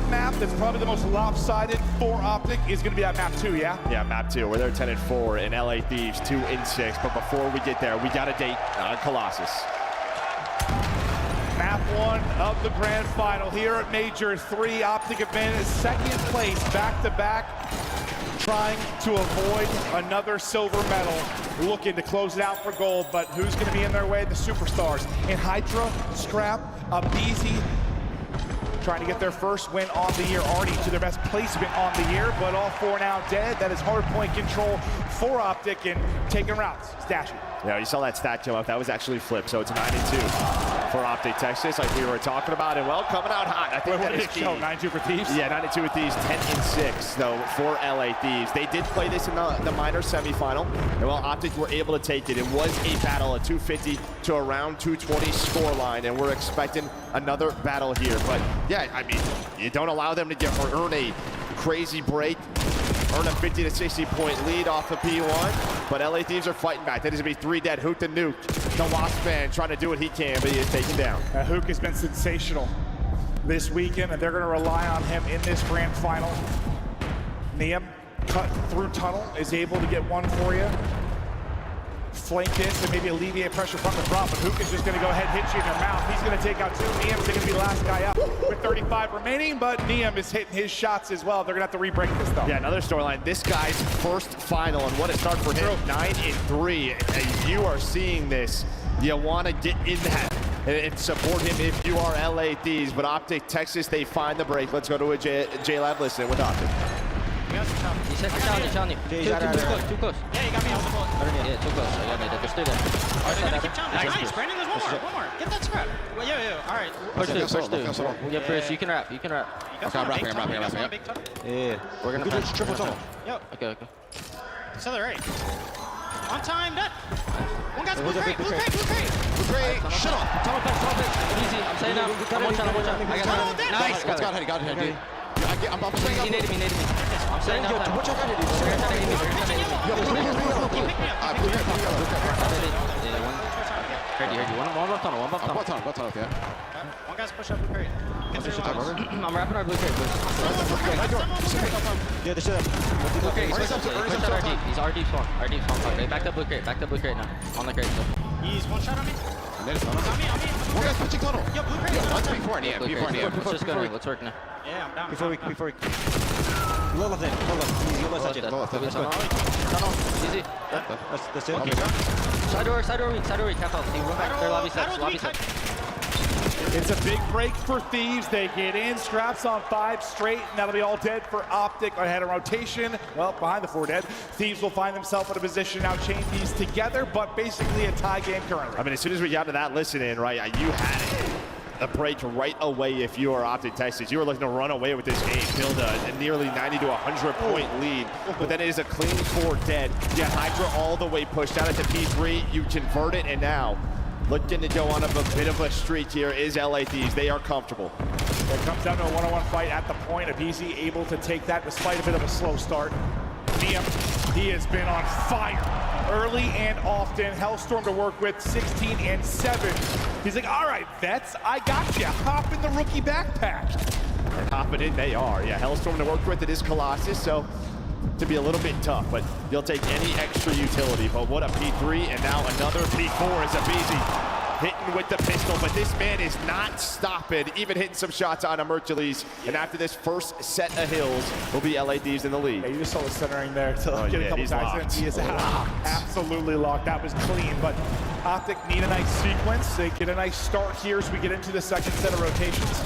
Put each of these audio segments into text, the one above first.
one map that's probably the most lopsided for Optic is going to be at map 2, yeah? Yeah, map 2, where they're 10-4 and LA Thieves 2-6. But before we get there, we got a date on Colossus. Map 1 of the grand final here at Major 3. Optic advantage, second place back-to-back, trying to avoid another silver medal, looking to close it out for gold. But who's going to be in their way? The superstars. And Hydra, Scrap, Abizi, trying to get their first win on the year, already to their best placement on the year, but all four now dead. That is hard point control for Optic and taking routes. Dashy. Yeah, you saw that stat come up. That was actually flipped, so it's 92 for Optic Texas, like we were talking about. And well, coming out hot. I think that is key. 92 for Thieves? Yeah, 92 with Thieves, 10-6 though for LA Thieves. They did play this in the minor semifinal, and well, Optic were able to take it. It was a battle, a 250 to around 220 score line, and we're expecting another battle here. But yeah, I mean, you don't allow them to get or earn a crazy break, earn a 50 to 60 point lead off of P1. But LA Thieves are fighting back. That is going to be 3 dead. Hook the Nuke, the Wasp fan, trying to do what he can, but he is taken down. Hook has been sensational this weekend, and they're going to rely on him in this grand final. Niam, cut through tunnel, is able to get one for you. Flank this and maybe alleviate pressure from the front, but Hook is just going to go ahead and hit you in the mouth. He's going to take out 2. Niam's going to be the last guy up with 35 remaining, but Niam is hitting his shots as well. They're going to have to re-break this, though. Yeah, another storyline. This guy's first final, and what a start for him, 9-3. And you are seeing this. You want to get in that and support him if you are LA Thieves, but Optic Texas, they find the break. Let's go to a J-Lab listening with Optic. He said to Johnny. Too close. Yeah, you got me on the bullet. Yeah, too close. I got it. Just do that. Keep challenging. Nice, Brandon, there's one more. Get that scrap. Well, yeah, all right. Push through. Yeah, Chris, you can wrap. You guys want a big tunnel? You guys want a big tunnel? Yeah. We're gonna pass. Triple tunnel. Yep. Okay. So they're right. On time, dead. One guy's blue crate. Shut up. Tunnel pass. Easy. I'm saying now. I'm one shot. I got it. Nice. Got it, dude. I'm saying He needed me. I'm saying now. Watch out, Keep me up. Heard you. One buff tunnel. yeah. One guy's push up blue crate. Get through the lines. I'm wrapping our blue crate. Yeah, they should have. Blue crate. Push out RD. He's RD spawn. Back to blue crate. now. On the crate. He's one shot on me. On me. One guy's pushing tunnel. Yo, blue crate. Once before, yeah. Let's just go. Let's work now. Yeah, I'm down. Before we. Low left. Easy, low left. Let's go. Tunnel. Easy. That's it. Okay. Side door weak. Careful. He went back. Their lobby set. It's a big break for Thieves. They get in. Scraps on 5 straight, and that'll be all dead for Optic. Ahead of rotation. Well, behind the 4 dead. Thieves will find themselves in a position now, chain these together, but basically a tie game currently. I mean, as soon as we got to that listen-in, right, you had it. A break right away if you are Optic Texas. You were looking to run away with this game, build a nearly 90 to 100 point lead, but then it is a clean 4 dead. You got Hydra all the way pushed out at the P3, you convert it, and now looking to go on a bit of a streak here is LA Thieves. They are comfortable. It comes down to a one-on-one fight at the point. Abizi able to take that despite a bit of a slow start. Niam, he has been on fire early and often. Hellstorm to work with, 16-7. He's like, all right, vets, I got you. Hop in the rookie backpack. And hopping in, they are. Yeah, Hellstorm to work with, it is Colossus, so to be a little bit tough, but you'll take any extra utility. But what a P3, and now another P4 is Abizi hitting with the pistol, but this man is not stopping, even hitting some shots on Hercules. And after this first set of hills, will be LA Thieves in the lead. Yeah, you just saw the centering there to get a couple guys in. He is absolutely locked. That was clean, but Optic need a nice sequence. They get a nice start here as we get into the second set of rotations.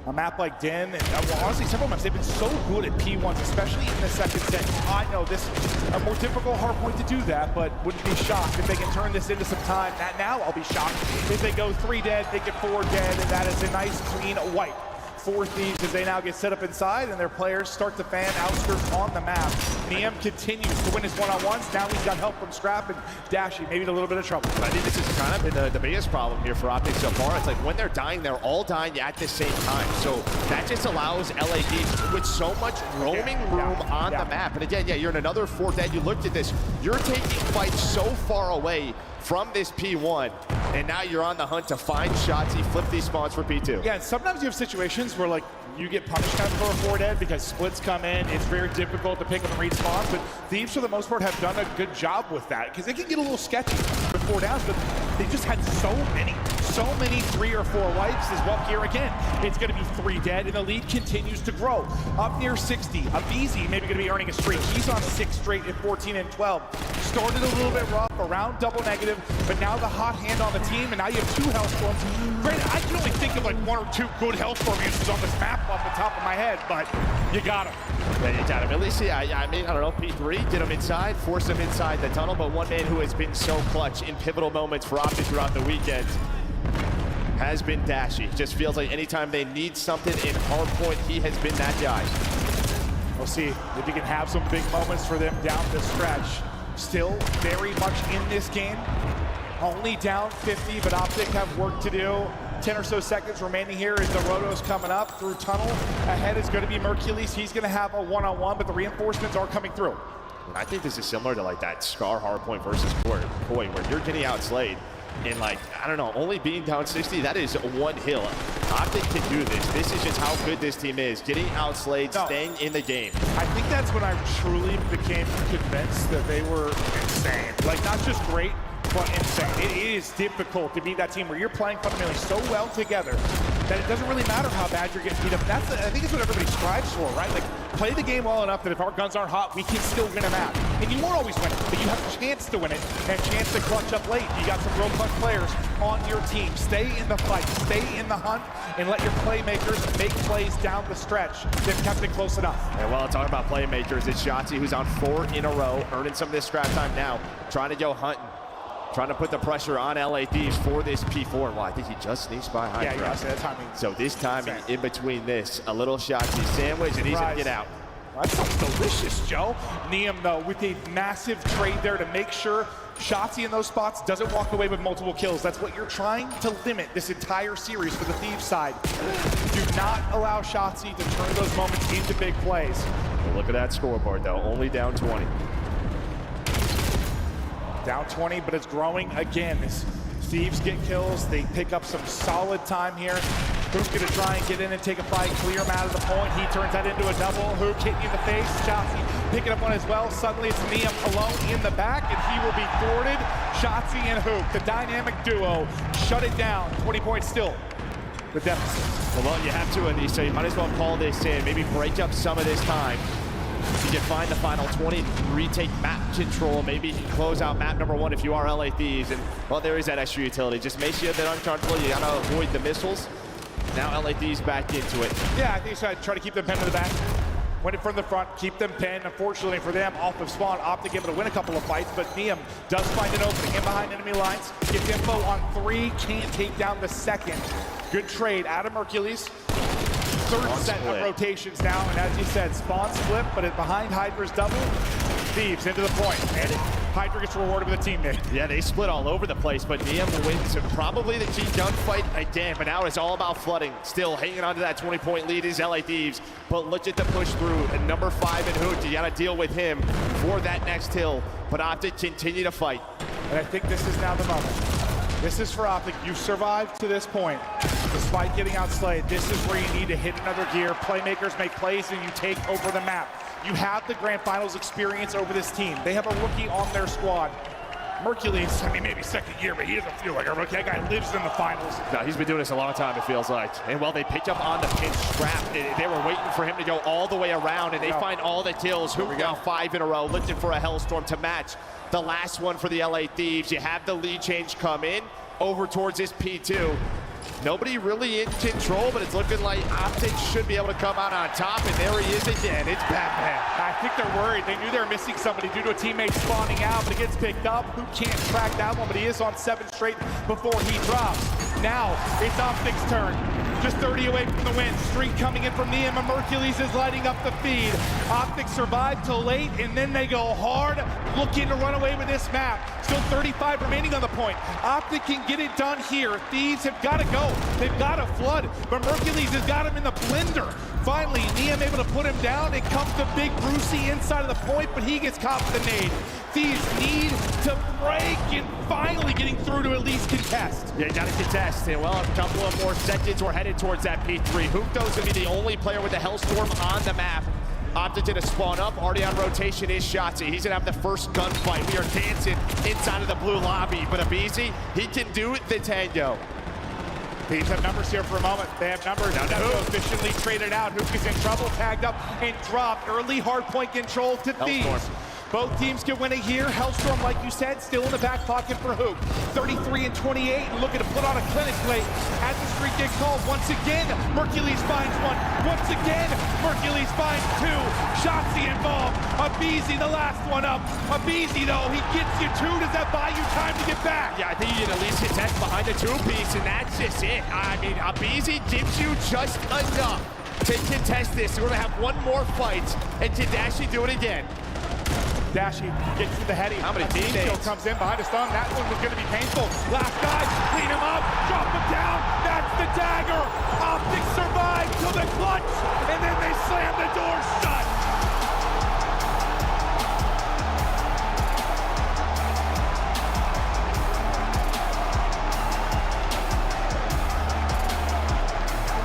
A map like Den, and well, honestly, several maps, they've been so good at P1s, especially in the second set. I know this is a more difficult hard point to do that, but wouldn't be shocked if they can turn this into some time. Now I'll be shocked if they go 3 dead, they get 4 dead, and that is a nice clean wipe for Thieves as they now get set up inside and their players start to fan outskirts on the map. Niam continues to win his one-on-ones. Now he's got help from Scrap and Dashy, maybe in a little bit of trouble. But I think this is kind of been the biggest problem here for Optic so far. It's like when they're dying, they're all dying at the same time. So that just allows LA Thieves with so much roaming room on the map. And again, you're in another 4 dead. You looked at this. You're taking fights so far away from this P1, and now you're on the hunt to find shots. You flip these spawns for P2. Yeah, sometimes you have situations where like you get punished kind of for a 4 dead because splits come in. It's very difficult to pick up and read spawns, but Thieves for the most part have done a good job with that because it can get a little sketchy with 4 downs, but they just had so many 3 or 4 wipes as well. Here again, it's going to be 3 dead, and the lead continues to grow. Up near 60, Abizi maybe going to be earning a streak. He's on 6 straight at 14 and 12. Started a little bit rough, around double negative, but now the hot hand on the team, and now you have 2 Hellstorms. Granted, I can only think of like 1 or 2 good Hellstorm uses on this map off the top of my head, but you got him. Yeah, you got him. At least, I mean, I don't know, P3 did him inside, forced him inside the tunnel, but one man who has been so clutch in pivotal moments for Optic throughout the weekend has been Dashy. Just feels like anytime they need something in hardpoint, he has been that guy. We'll see if he can have some big moments for them down the stretch. Still very much in this game. Only down 50, but Optic have work to do. 10 or so seconds remaining here as the Roto's coming up through tunnel. Ahead is going to be Mercules. He's going to have a one-on-one, but the reinforcements are coming through. I think this is similar to like that Scar hardpoint versus Koi, where you're getting outslayed. And like, I don't know, only being down 60, that is one hill. Optic can do this. This is just how good this team is. Getting outslayed, staying in the game. I think that's when I truly became convinced that they were insane. Like, not just great, but insane. It is difficult to beat that team where you're playing fundamentally so well together that it doesn't really matter how bad you're getting beat up. That's, I think it's what everybody strives for, right? Like, play the game well enough that if our guns aren't hot, we can still win a match. And you won't always win it, but you have a chance to win it and a chance to clutch up late. You got some real clutch players on your team. Stay in the fight, stay in the hunt, and let your playmakers make plays down the stretch. They've kept it close enough. And while talking about playmakers, it's Shotzzy who's on 4 in a row, earning some of this scrap time now, trying to go hunting. Trying to put the pressure on LA Thieves for this P4. Well, I think he just sneaks by Hydra. Yeah, that timing. So this timing in between this, a little Shotzzy sandwich, and he's going to get out. Well, that sounds delicious, Joe. Neum, though, with a massive trade there to make sure Shotzzy in those spots doesn't walk away with multiple kills. That's what you're trying to limit this entire series for the Thieves side. Do not allow Shotzzy to turn those moments into big plays. Well, look at that scoreboard, though. Only down 20. Down 20, but it's growing again. As Thieves get kills, they pick up some solid time here. Hook gonna try and get in and take a fight, clear him out of the point. He turns that into a double. Hook hitting you in the face. Shotzzy picking up one as well. Suddenly it's Neum alone in the back, and he will be thwarted. Shotzzy and Hook, the dynamic duo, shut it down. 20 points still, the deficit. Well, you have to, Andy, so you might as well call this in. Maybe break up some of this time. You can find the final 20, retake map control. Maybe you can close out map number 1 if you are LA Thieves. And, well, there is that extra utility. Just make sure they're unchargeable. You gotta avoid the missiles. Now LA Thieves back into it. Yeah, I think so. Try to keep them pinned to the back. Win it from the front, keep them pinned. Unfortunately for them, off of spawn, Optic able to win a couple of fights, but Neum does find an opening in behind enemy lines. Gets info on 3, can't take down the second. Good trade out of Mercules. Third set of rotations now, and as you said, spawn split, but it behind Hydra's double. Thieves into the point, and Hydra gets rewarded with a teammate. Yeah, they split all over the place, but Neum wins probably the key gunfight again, but now it's all about flooding. Still hanging on to that 20-point lead is LA Thieves, but look at the push through. And number 5 in Hook, you gotta deal with him for that next hill, but Optic continue to fight. And I think this is now the moment. This is for Optic. You've survived to this point, despite getting outslayed. This is where you need to hit another gear. Playmakers make plays, and you take over the map. You have the Grand Finals experience over this team. They have a rookie on their squad. Mercules, I mean, maybe second year, but he doesn't feel like a rookie. That guy lives in the finals. No, he's been doing this a long time, it feels like. And well, they picked up on the pinch scrap. They were waiting for him to go all the way around, and they find all the kills. Hook now 5 in a row, looking for a Hellstorm to match the last one for the LA Thieves. You have the lead change come in over towards this P2. Nobody really in control, but it's looking like Optic should be able to come out on top, and there he is again. It's Batman. I think they're worried. They knew they were missing somebody due to a teammate spawning out, but it gets picked up. Who can't track that one, but he is on 7 straight before he drops. Now, it's Optic's turn. Just 30 away from the win. Streak coming in from Neum, and Mercules is lighting up the feed. Optic survived till late, and then they go hard, looking to run away with this map. Still 35 remaining on the point. Optic can get it done here. Thieves have got to go. They've got to flood, but Mercules has got him in the blender. Finally, Niam able to put him down. It comes to Big Brucey inside of the point, but he gets caught with the nade. Thieves need to break and finally getting through to at least contest. Yeah, you gotta contest. And well, a couple of more seconds, we're headed towards that P3. Hookdo's gonna be the only player with the Hellstorm on the map. Opted to spawn up, already on rotation is Shotzzy. He's gonna have the first gunfight. We are dancing inside of the blue lobby, but Abizi, he can do the tango. Thieves have numbers here for a moment. They have numbers. Now efficiently traded out. Hook is in trouble, tagged up and dropped. Early hard point control to Thieves. Hellstorm. Both teams can win it here. Hellstorm, like you said, still in the back pocket for Hook. 33 and 28, and looking to put on a clinic plate as the streak gets called. Once again, Mercules finds one. Once again, Mercules finds two. Shotzzy involved. Abizi, the last one up. Abizi, though, he gets you two. Does that buy you time to get back? Yeah, I think you can at least contest behind the two-piece, and that's just it. I mean, Abizi gives you just enough to contest this. We're gonna have one more fight, and Tadashi do it again. Dashi gets to the heady. How many teammates? Comes in behind a stun. That one was going to be painful. Last guy, clean him up, drop him down. That's the dagger. Optic survived to the clutch, and then they slam the door shut.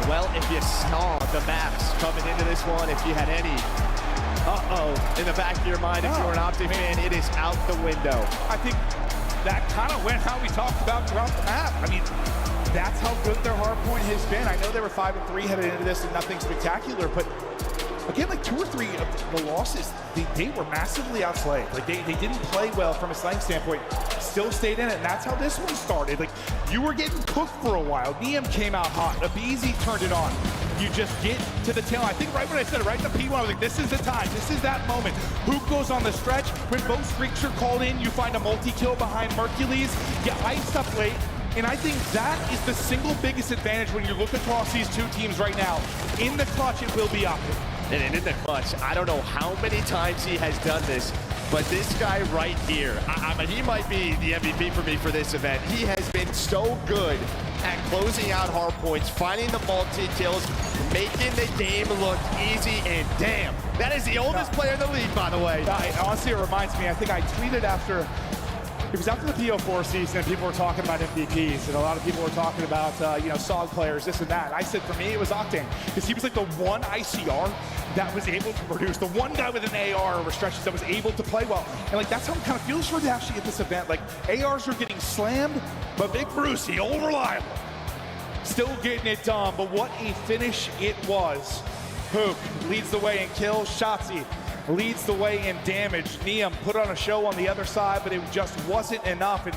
Well, if you saw the maps coming into this one, if you had any in the back of your mind, if you're an Optic fan, it is out the window. I think that kind of went how we talked about throughout the map. I mean, that's how good their hard point has been. I know they were 5-3 headed into this and nothing spectacular, but again, like 2 or 3 of the losses, they were massively outplayed. Like they didn't play well from a slaying standpoint, still stayed in it, and that's how this one started. Like you were getting cooked for a while. Niam came out hot. Abizi turned it on. You just get to the tail. I think right when I said it, right in the P1, I was like, this is the time. This is that moment. Hook goes on the stretch. When both streaks are called in, you find a multi-kill behind Mercules. You ice up late. And I think that is the single biggest advantage when you look across these two teams right now. In the clutch, it will be Optic. And in the clutch, I don't know how many times he has done this, but this guy right here, I mean, he might be the MVP for me for this event. He has been so good at closing out hard points, finding the multi-kills, making the game look easy, and damn, that is the oldest player in the league, by the way. Honestly, it reminds me, I think I tweeted after, it was after the PO4 season, and people were talking about MVPs, and a lot of people were talking about, SOG players, this and that. And I said, for me, it was Octane, because he was like the one ICR that was able to produce, the one guy with an AR over stretches that was able to play well. And like, that's how it kind of feels for Dashi at this event. Like, ARs are getting slammed, but Big Brucey, old reliable, still getting it done. But what a finish it was. Hook leads the way in kills. Shotzzy leads the way in damage. Niam put on a show on the other side, but it just wasn't enough. And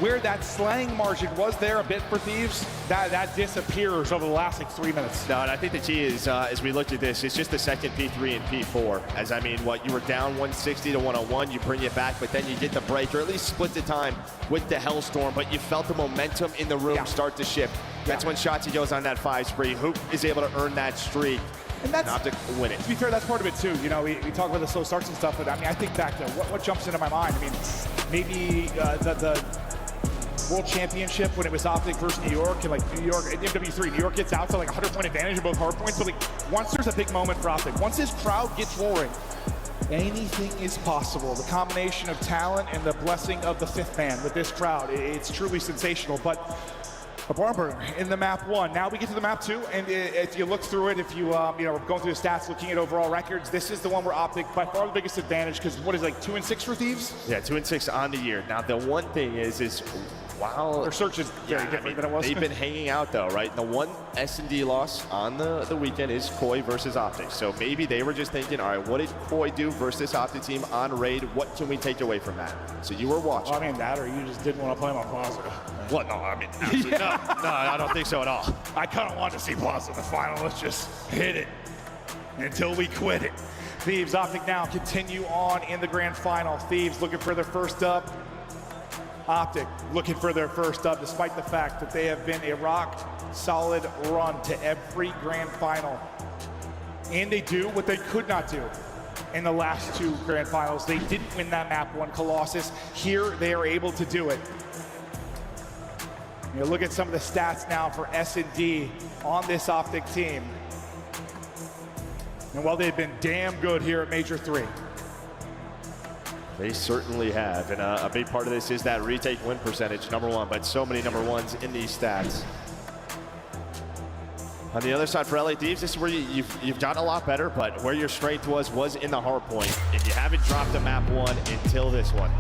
where that slaying margin was there a bit for Thieves, that disappears over the last 3 minutes. No, and I think the key is, as we looked at this, it's just the second P3 and P4. As I mean, you were down 160 to 101, you bring it back, but then you get the break, or at least split the time with the Hellstorm, but you felt the momentum in the room start to shift. That's when Shotzzy goes on that 5 spree. Hook is able to earn that streak. And that's, Optic win it. To be fair, that's part of it too. You know, we talk about the slow starts and stuff, but I mean, I think back to what jumps into my mind. I mean, maybe the World Championship when it was Optic versus New York, and like New York, MW3, New York gets out to like 100-point advantage in both hard points. So like, once there's a big moment for Optic, once this crowd gets roaring, anything is possible. The combination of talent and the blessing of the 5th man with this crowd, it's truly sensational. But a barn burner in the map 1. Now we get to the map 2, and if you look through it, if you we're going through the stats, looking at overall records, this is the one where Optic by far the biggest advantage, because what is it, like 2-6 for Thieves? Yeah, 2-6 on the year. Now the one thing is wow, their search is very different than it was. They've been hanging out though, right? The one S&D loss on the weekend is Koi versus Optic. So maybe they were just thinking, all right, what did Koi do versus this Optic team on raid? What can we take away from that? So you were watching. Well, I mean, that, or you just didn't want to play him on Plaza. What? No, I mean, absolutely no, I don't think so at all. I kind of want to see Plaza in the final. Let's just hit it until we quit it. Thieves, Optic now continue on in the grand final. Thieves looking for their first dub. Optic looking for their first dub, despite the fact that they have been a rock-solid run to every grand final. And they do what they could not do in the last 2 grand finals. They didn't win that map 1, Colossus. Here, they are able to do it. You look at some of the stats now for S&D on this Optic team. And while they've been damn good here at Major 3. They certainly have, and a big part of this is that retake win percentage, number one, but so many number ones in these stats. On the other side for LA Thieves, this is where you've gotten a lot better, but where your strength was in the hard point, and you haven't dropped a map one until this one.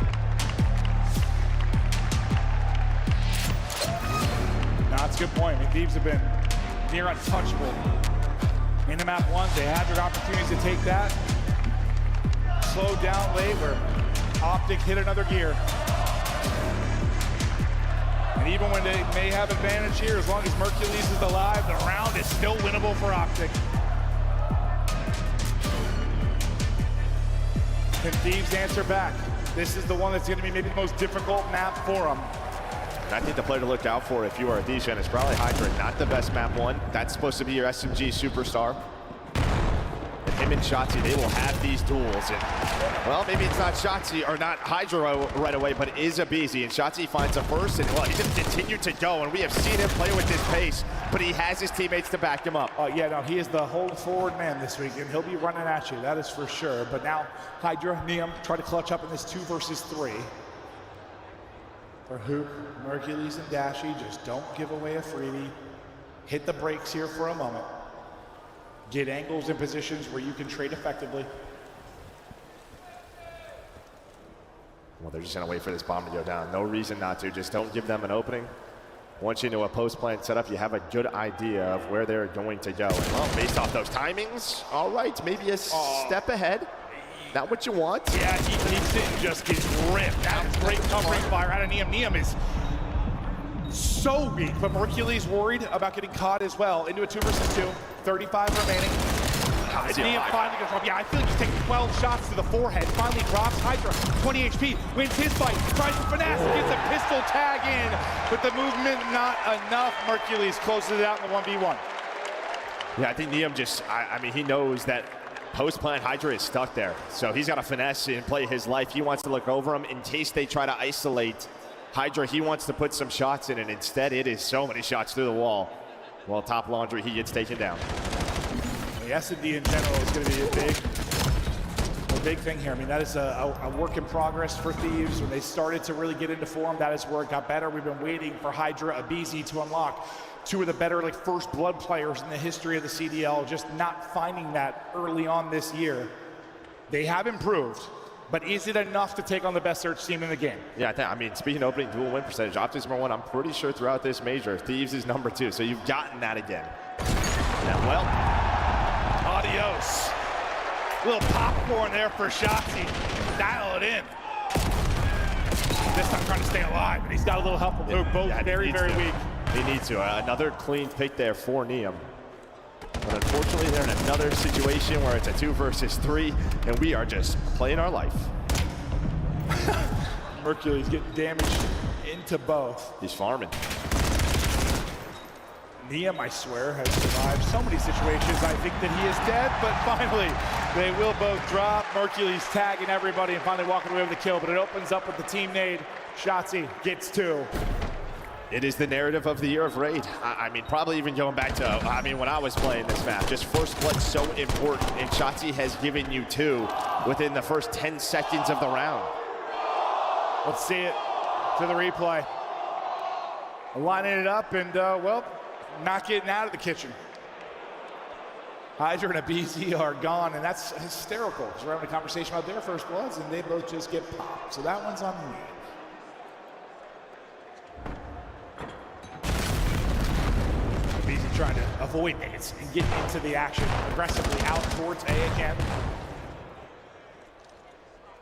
No, that's a good point. I mean, Thieves have been near untouchable. In the map one, they had their opportunities to take that. Slowed down late where Optic hit another gear. And even when they may have advantage here, as long as Mercules is alive, the round is still winnable for Optic. Can Thieves answer back? This is the one that's going to be maybe the most difficult map for them. I think the player to look out for if you are a Thieves fan is probably Hydra. Not the best map one. That's supposed to be your SMG superstar. And him and Shotzzy, they will have these tools. And, well, maybe it's not Shotzzy or not Hydra right away, but it is aBeZy. And Shotzzy finds a first, and well, he's going to continue to go. And we have seen him play with this pace, but he has his teammates to back him up. Yeah, no, he is the hold forward man this week, and he'll be running at you. That is for sure. But now Hydra, Neum try to clutch up in this 2 versus 3. For Hoop, Mercules, and Dashy, just don't give away a freebie. Hit the brakes here for a moment. Get angles and positions where you can trade effectively. Well, they're just going to wait for this bomb to go down. No reason not to. Just don't give them an opening. Once you know a post-plant setup, you have a good idea of where they're going to go. And, well, based off those timings, all right, maybe a step ahead. Not what you want. Yeah, he didn't just get ripped. That is great covering fire out of Neum. Neum is so weak, but Mercules worried about getting caught as well. Into a 2 versus 2, 35 remaining. Neum finally gets dropped. Yeah, I feel like he's taking 12 shots to the forehead. Finally drops. Hydra, 20 HP, wins his fight, tries to finesse, gets a pistol tag in, but the movement not enough. Mercules closes it out in the 1v1. Yeah, I think Neum just, I mean, he knows that post-plant Hydra is stuck there. So he's got to finesse and play his life. He wants to look over him in case they try to isolate Hydra. He wants to put some shots in, and instead it is so many shots through the wall. Well, top laundry, he gets taken down. The S&D in general is going to be a big thing here. I mean, that is a work in progress for Thieves. When they started to really get into form, that is where it got better. We've been waiting for Hydra, aBeZy to unlock. 2 of the better first blood players in the history of the CDL, just not finding that early on this year. They have improved, but is it enough to take on the best search team in the game? Yeah, I mean, speaking of opening dual win percentage, Optic's number 1, I'm pretty sure throughout this major. Thieves is number 2, so you've gotten that again. And well, adios. Little popcorn there for Shotzzy. Dial it in. This time trying to stay alive, but he's got a little help from Hoop. Both very, very weak. He needs to. Another clean pick there for Neum. But unfortunately, they're in another situation where it's a 2 versus 3, and we are just playing our life. Mercules getting damaged into both. He's farming. Neum, I swear, has survived so many situations. I think that he is dead, but finally, they will both drop. Mercules tagging everybody and finally walking away with the kill, but it opens up with the team nade. Shotzzy gets 2. It is the narrative of the year of Raid. I mean, probably even going back to, when I was playing this map, just first blood's so important, and Shotzzy has given you 2 within the first 10 seconds of the round. Let's see it to the replay. Lining it up and, well, not getting out of the kitchen. Hydra and aBeZy are gone, and that's hysterical, because we're having a conversation about their first bloods, and they both just get popped. So that one's on me. aBeZy trying to avoid nades and get into the action aggressively out towards A again.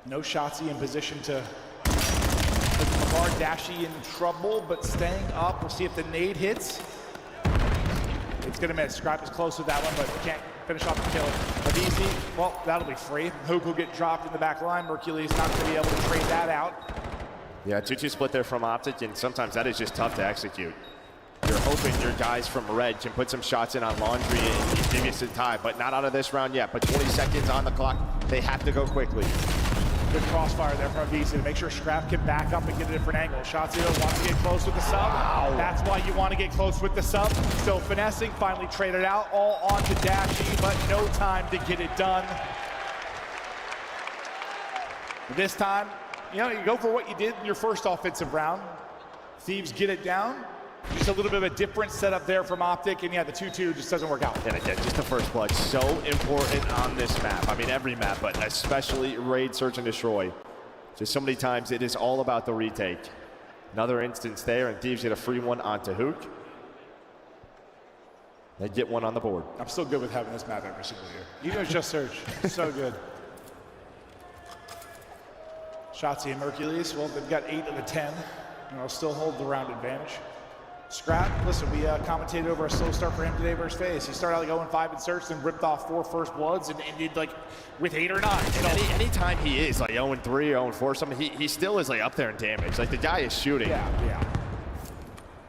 No Shotzzy in position to put McCart, Dashy in trouble, but staying up. We'll see if the nade hits. It's gonna miss. Scribe is close with that one, but can't finish off the kill. aBeZy, well, that'll be free. Hoop will get dropped in the back line. Mercules not gonna be able to trade that out. Yeah, 2-2 split there from Optic, and sometimes that is just tough to execute. You're hoping your guys from Red can put some shots in on Laundry and give you some time, but not out of this round yet. But 20 seconds on the clock. They have to go quickly. Good crossfire there from VC to make sure Scrap can back up and get a different angle. Shotzzy wants to get close with the sub. Wow. That's why you want to get close with the sub. Still finessing, finally traded out, all onto Dashy, but no time to get it done. This time, you know, you go for what you did in your first offensive round. Thieves get it down. Just a little bit of a different setup there from Optic, and yeah, the 2-2 just doesn't work out. And again, just the first blood, so important on this map. I mean, every map, but especially Raid, Search, and Destroy. Just so many times it is all about the retake. Another instance there, and Thieves get a free one onto Hook. They get one on the board. I'm still good with having this map every single year. Even it's just Search, so good. Shotzzy and Mercules, well, they've got 8 of the 10, and they'll still hold the round advantage. Scrap, listen, we commentated over a slow start for him today versus FaZe. He started out like 0-5 in Search, then ripped off 4 first bloods and ended like with 8 or 9. And anytime he is like 0-3 or 0-4 something, he still is like up there in damage. Like the guy is shooting. Yeah.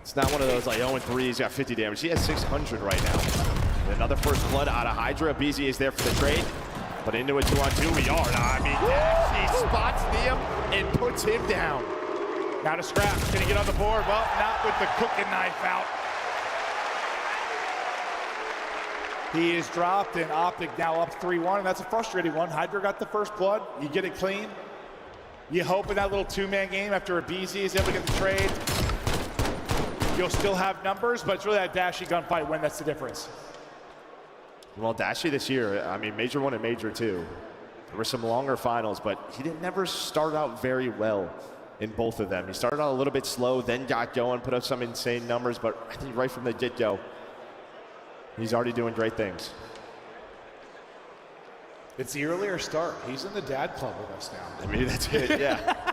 It's not one of those like 0-3, he's got 50 damage. He has 600 right now. And another first blood out of Hydra. BZ is there for the trade. But into a 2-on-2 we are. I mean, he spots Liam and puts him down. Now to Scrap, can he get on the board? Well, not with the cooking knife out. He is dropped, and Optic now up 3-1, and that's a frustrating one. Hydra got the first blood. You get it clean. You hope in that little 2-man game after a BZ is able to get the trade, you'll still have numbers, but it's really that Dashy gunfight win that's the difference. Well, Dashy this year, I mean, Major 1 and Major 2. There were some longer finals, but he didn't never start out very well in both of them. He started out a little bit slow, then got going, put up some insane numbers, but I think right from the get-go, he's already doing great things. It's the earlier start. He's in the dad club with us now. I mean, that's it, yeah.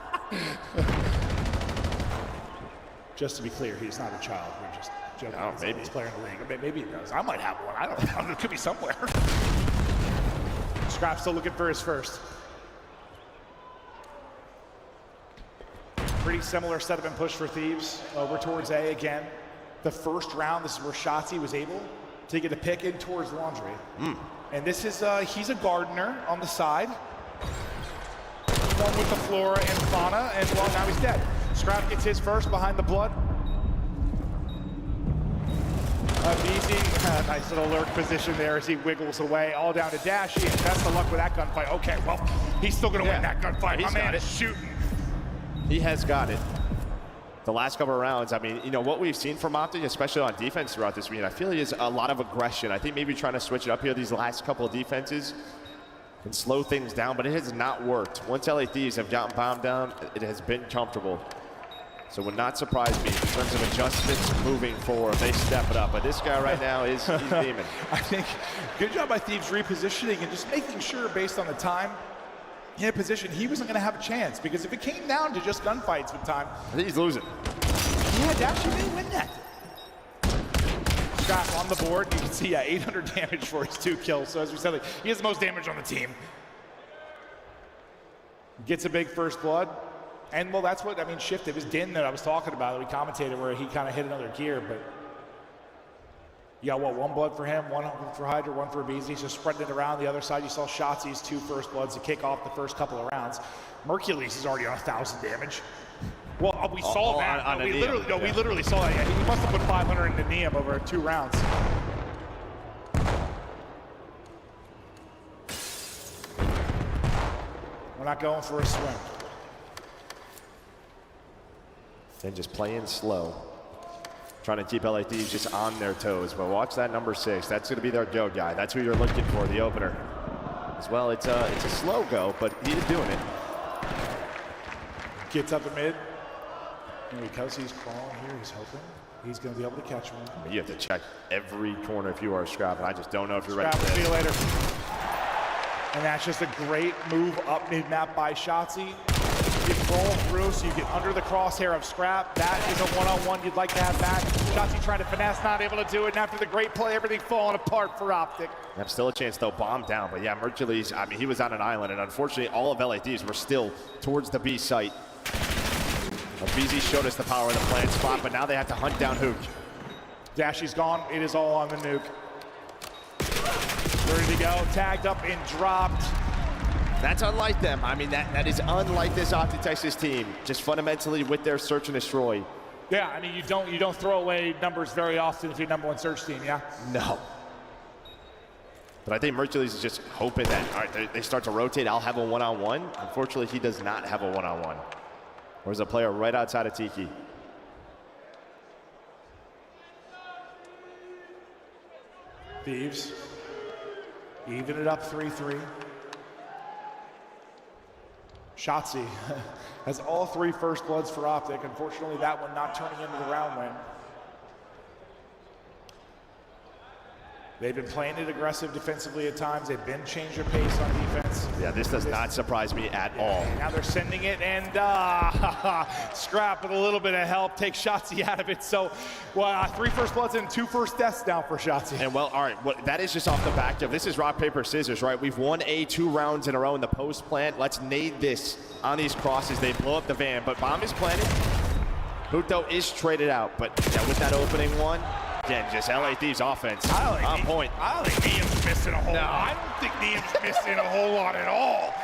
Just to be clear, he's not a child. We're just joking. Oh, maybe. He's a player in the league. Maybe he does. I might have one. I don't know. It could be somewhere. Scrap's still looking for his first. Pretty similar setup and push for Thieves over towards A again. The first round, this is where Shotzzy was able to get a pick in towards Laundry. And this is, he's a gardener on the side. One with the Flora and Fauna, and well, now he's dead. Scrap gets his first behind the blood. BZ, nice little lurk position there as he wiggles away, all down to Dashy, and best of luck with that gunfight. Okay, well, he's still gonna win that gunfight. My man is shooting. He has got it. The last couple of rounds, I mean, you know, what we've seen from Optic, especially on defense throughout this week, I feel he has a lot of aggression. I think maybe trying to switch it up here these last couple of defenses and slow things down, but it has not worked. Once LA Thieves have gotten bombed down, it has been comfortable. So it would not surprise me in terms of adjustments moving forward. They step it up, but this guy right now is he's beaming. I think good job by Thieves repositioning and just making sure based on the time in a position he wasn't going to have a chance, because if it came down to just gunfights with time, I think he's losing. Yeah, Dashy may win that. Scrap on the board. You can see 800 damage for his 2 kills. So as we said, like, he has the most damage on the team. Gets a big first blood. And well, that's what, I mean, Shift, it was Din that I was talking about, that we commentated, where he kind of hit another gear, but you got what, 1 blood for him, 1 for Hydra, 1 for BZ. He's just spreading it around. The other side, you saw Shotzi's 2 first bloods to kick off the first couple of rounds. Mercules is already on 1,000 damage. Well, we saw that. We literally saw that. Yeah, he must have put 500 into Neum over 2 rounds. We're not going for a swing. And just playing slow. Trying to keep LA Thieves just on their toes. But watch that number 6. That's going to be their go guy. That's who you're looking for, the opener. As well, it's a slow go, but he is doing it. Gets up the mid. And because he's crawling here, he's hoping he's going to be able to catch one. I mean, you have to check every corner if you are Scrap, and I just don't know if you're ready for this. See you later. And that's just a great move up mid-map by Shotzzy. You roll through, so you get under the crosshair of Scrap. That is a one-on-one you'd like to have back. Shotzzy trying to finesse, not able to do it. And after the great play, everything falling apart for Optic. Have still a chance, though, bomb down. But yeah, Mercules, I mean, he was on an island, and unfortunately, all of LA Thieves were still towards the B site. BZ showed us the power of the plant spot, but now they have to hunt down Hook. Dashy's gone. It is all on the nuke. Ready to go. Tagged up and dropped. That's unlike them. I mean, that is unlike this Optic Texas team, just fundamentally with their search and destroy. Yeah, I mean, you don't throw away numbers very often if you're number one search team, yeah? No. But I think Mercules is just hoping that, all right, they start to rotate. I'll have a one-on-one. Unfortunately, he does not have a one-on-one. There's a player right outside of Tiki. Thieves even it up 3-3. Shotzzy has all 3 first bloods for Optic. Unfortunately, that one not turning into the round win. They've been playing it aggressive defensively at times. They've been changing their pace on defense. Yeah, this does not surprise me at all. Now they're sending it, and Scrap with a little bit of help takes Shotzzy out of it. So, 3 first bloods and 2 first deaths now for Shotzzy. And well, all right, that is just off the back of, this is rock, paper, scissors, right? We've won 2 rounds in a row in the post plant. Let's nade this on these crosses. They blow up the van, but bomb is planted. Huto is traded out, but yeah, with that opening one, again, just LA Thieves offense on point. I don't think Niam's missing a whole lot. I don't think Niam's missing a whole lot at all.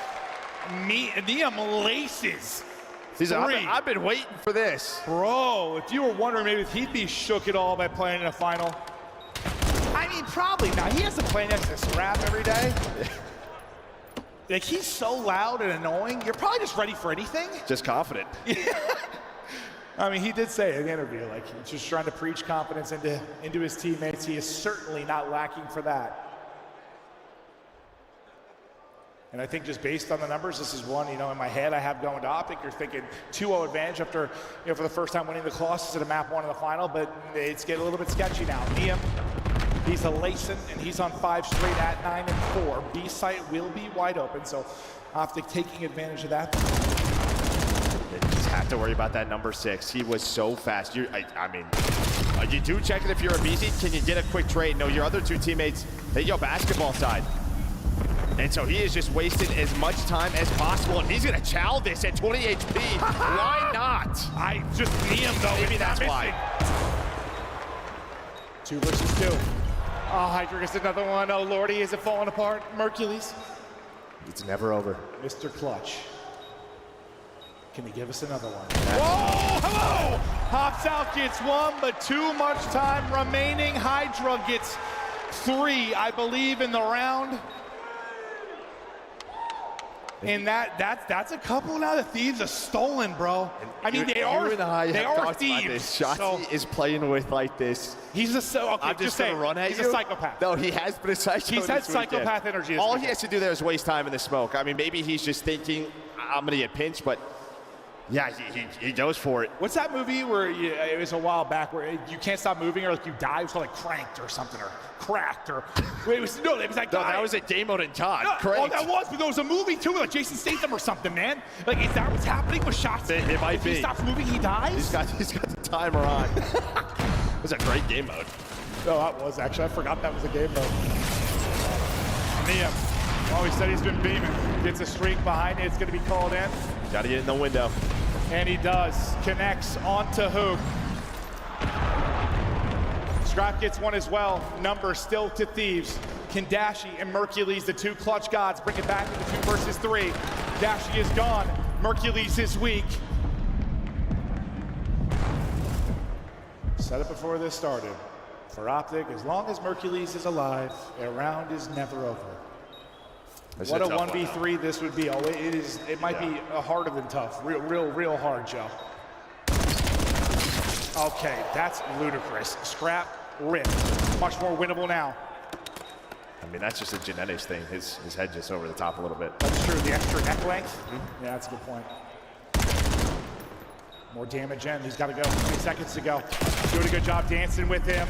Niam laces. I've been waiting for this. Bro, if you were wondering maybe if he'd be shook at all by playing in a final. I mean, probably not. He has to play next to Scrap every day. Like, he's so loud and annoying. You're probably just ready for anything. Just confident. I mean, he did say in the interview, like, he's just trying to preach confidence into his teammates. He is certainly not lacking for that. And I think just based on the numbers, this is one, in my head I have going to Optic. You're thinking 2-0 advantage after, for the first time winning the Colossus at a map 1 in the final, but it's getting a little bit sketchy now. Niam, he's a lacing, and he's on 5 straight at 9 and 4. B site will be wide open, so Optic taking advantage of that. You just have to worry about that number 6. He was so fast. I mean, you do check it if you're a BZ. Can you get a quick trade? No, your other 2 teammates, they go basketball side. And so he is just wasting as much time as possible, and he's going to chow this at 20 HP. Why not? Niam, though. Maybe that's why. 2 versus 2. Oh, Hydra gets another one. Oh, Lordy, is it falling apart? Mercules. It's never over. Mr. Clutch. Can he give us another one? Whoa, hello! Hops out, gets 1, but too much time remaining. Hydra gets 3, I believe, in the round. And that's a couple now. The Thieves are stolen, bro. I mean, they are thieves. Shotzzy is playing with like this. He's I'm just saying, run at he's a psychopath. No, he has been a psychopath. He's had psychopath energy. All he has to do there is waste time in the smoke. I mean, maybe he's just thinking, I'm gonna get pinched, but yeah, he goes for it. What's that movie where it was a while back where you can't stop moving or like you die? It was called like Cranked or something, or Cracked, or it was that guy. No, that was a game mode in COD. Oh, that was, but there was a movie too, like Jason Statham or something, man. Like, is that what's happening with Shotzzy? It might be. If he stops moving, he dies. He's got the timer on. It was a great game mode. No, that was actually. I forgot that was a game mode. Niam. Oh, he said he's been beaming. Gets a streak behind it. It's going to be called in. Got to get in the window. And he does. Connects onto Hoop. Scrap gets 1 as well. Number still to Thieves. Can Dashy and Mercules, the 2 clutch gods, bring it back to the 2 versus 3? Dashy is gone. Mercules is weak. Said it before this started. For Optic, as long as Mercules is alive, a round is never over. What a 1v3 this would be. Oh, it might be harder than tough. Real hard, Joe. Okay, that's ludicrous. Scrap, rip. Much more winnable now. I mean, that's just a genetics thing. His head just over the top a little bit. That's true, the extra neck length. Yeah, that's a good point. More damage in, he's got to go. 3 seconds to go. Doing a good job dancing with him.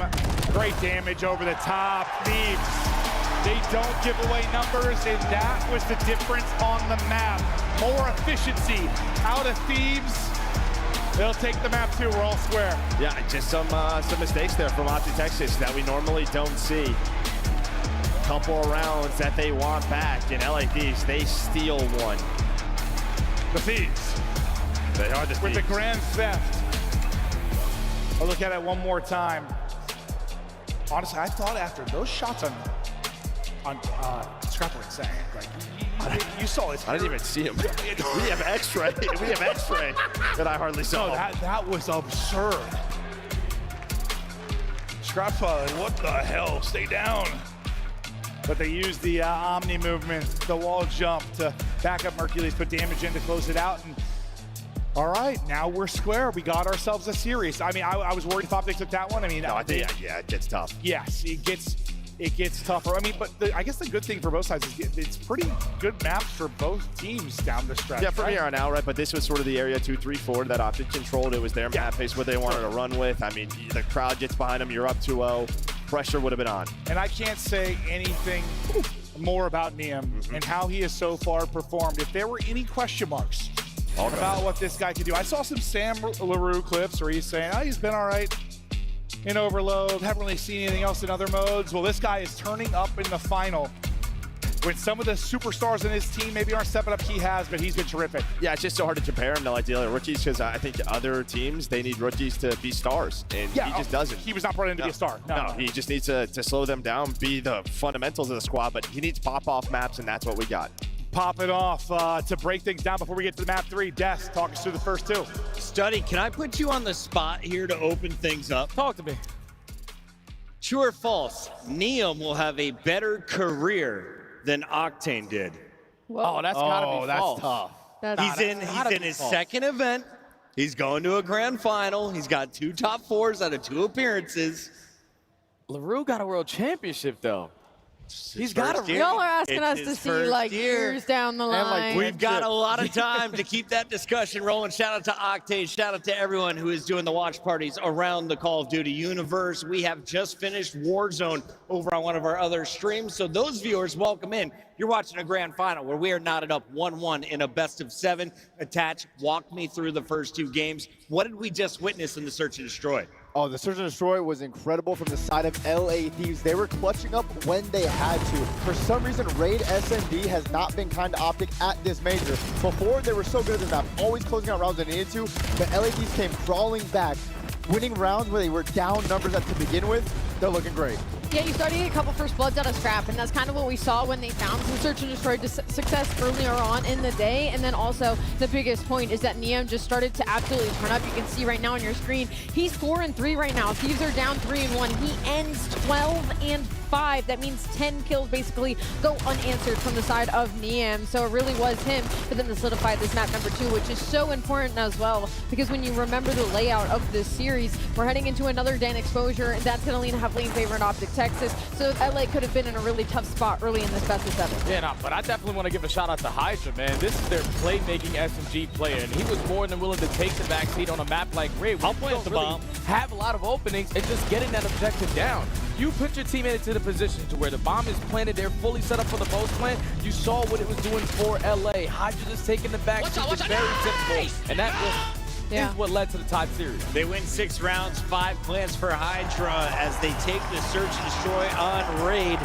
Great damage over the top. Thieves. They don't give away numbers, and that was the difference on the map. More efficiency out of Thieves. They'll take the map too, we're all square. Yeah, just some mistakes there from Optic Texas that we normally don't see. Couple of rounds that they want back, and LA Thieves, they steal one. The Thieves. They are the Thieves. With the grand theft. I'll look at it one more time. Honestly, I thought after those shots on on Scrapper insane. Like, you saw his. I didn't even see him. We have X-ray. We have X-ray that I hardly saw. No, that was absurd. Scrapper, what the hell? Stay down. But they used the Omni movement, the wall jump to back up Mercules, put damage in to close it out. And all right, now we're square. We got ourselves a series. I mean, I was worried if Optic took that one. I mean, No, I think, yeah, it gets tough. yes, it gets tougher. I mean, but I guess the good thing for both sides is it's pretty good maps for both teams down the stretch. Yeah, from right? here on out, right? But this was sort of the area 2, 3, 4 that Optic controlled. It was their map pace, what they wanted to run with. I mean, the crowd gets behind them. You're up 2-0. Pressure would have been on. And I can't say anything more about Niam and how he has so far performed. If there were any question marks about what this guy could do, I saw some Sam LaRue clips where he's saying, he's been all right in Overload, haven't really seen anything else in other modes. Well, this guy is turning up in the final when some of the superstars in his team maybe aren't stepping up. He has, but he's been terrific. Yeah, it's just so hard to compare him to like the other rookies because I think other teams, they need rookies to be stars, and he just doesn't. He was not brought in to be a star. No, he just needs to slow them down, be the fundamentals of the squad, but he needs pop-off maps, and that's what we got. Pop it off to break things down before we get to the map 3. Des, talk us through the first 2. Study, can I put you on the spot here to open things up? Talk to me. True or false, Niam will have a better career than Octane did. Oh, that's gotta be that's false. tough. He's in his second event. He's going to a grand final. He's got 2 top 4s out of 2 appearances. LaRue got a world championship though. He's got first a year. Y'all are asking It's us his to see first like year. years down the like, line. We've got a lot of time to keep that discussion rolling. Shout out to Octane. Shout out to everyone who is doing the watch parties around the Call of Duty universe. We have just finished Warzone over on one of our other streams. So those viewers, welcome in. You're watching a grand final where we are knotted up 1-1 in a best of 7. Attach, walk me through the first 2 games. What did we just witness in the Search and Destroy? Oh, the Search and Destroy was incredible from the side of LA Thieves. They were clutching up when they had to. For some reason, Raid SMD has not been kind to Optic at this major. Before, they were so good at this map, always closing out rounds they needed to, but LA Thieves came crawling back, winning rounds where they were down numbers at to begin with. They're looking great. Yeah, you started to get a couple first bloods out of Scrap, and that's kind of what we saw when they found some Search and Destroy success earlier on in the day. And then also, the biggest point is that Niam just started to absolutely turn up. You can see right now on your screen, he's 4-3 right now. Thieves are down 3-1. He ends 12-5. That means 10 kills basically go unanswered from the side of Niam. So it really was him for them to solidify this map number 2, which is so important as well, because when you remember the layout of this series, we're heading into another Dan exposure, and that's going to lean heavily in favor of Optic Texas. So LA could have been in a really tough spot early in this best of 7. Yeah, no, but I definitely want to give a shout out to Hydra, man. This is their playmaking SMG player, and he was more than willing to take the backseat on a map like Raid. I'll plant the bomb. Have a lot of openings and just getting that objective down. You put your team into the position to where the bomb is planted, they're fully set up for the post plant. You saw what it was doing for LA. Hydra just taking the backseat. It's very simple, and that was. Yeah. Is what led to the tied series. They win 6 rounds, 5 plants for Hydra as they take the Search and Destroy on Raid.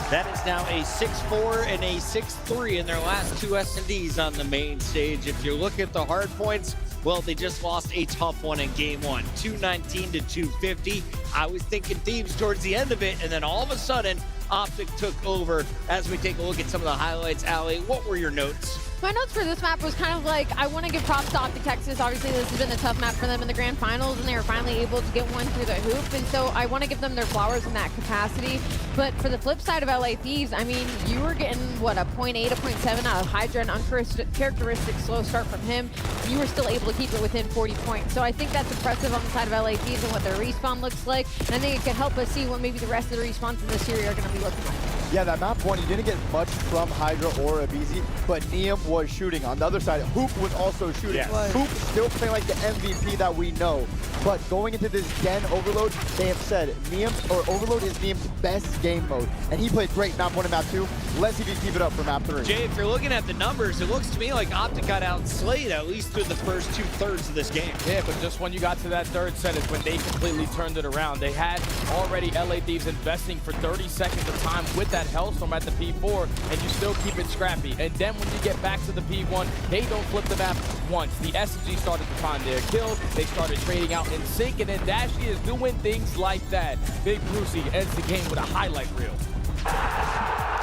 That is now a 6-4 and a 6-3 in their last 2 S&Ds on the main stage. If you look at the hard points, well, they just lost a tough one in game 1, 219 to 250. I was thinking Thieves towards the end of it, and then all of a sudden, Optic took over. As we take a look at some of the highlights, Allie, what were your notes? My notes for this map was kind of like, I want to give props to Optic Texas. Obviously, this has been a tough map for them in the grand finals, and they were finally able to get one through the hoop. And so I want to give them their flowers in that capacity. But for the flip side of LA Thieves, I mean, you were getting, what, a 0.8, a 0.7 out of Hydra, an uncharacteristic slow start from him. You were still able to keep it within 40 points. So I think that's impressive on the side of LA Thieves and what their respawn looks like. And I think it could help us see what maybe the rest of the respawns in this series are going to be looking like. Yeah, that map 1, you didn't get much from Hydra or Abizi, but Niam was shooting. On the other side, Hoop was also shooting. Yes. Hoop still playing like the MVP that we know. But going into this Den Overload, they have said Overload is Niam's best game mode. And he played great map 1 and map 2. Let's see if he can keep it up for map 3. Jay, if you're looking at the numbers, it looks to me like Optic got outslayed at least through the first 2/3 of this game. Yeah, but just when you got to that third set is when they completely turned it around. They had already LA Thieves investing for 30 seconds of time with that Hellstorm at the P4, and you still keep it scrappy. And then when you get back to the P1, they don't flip the map once. The SMG started to find their kills. They started trading out in sync, and then Dashy is doing things like that. Big Brucey ends the game with a highlight reel.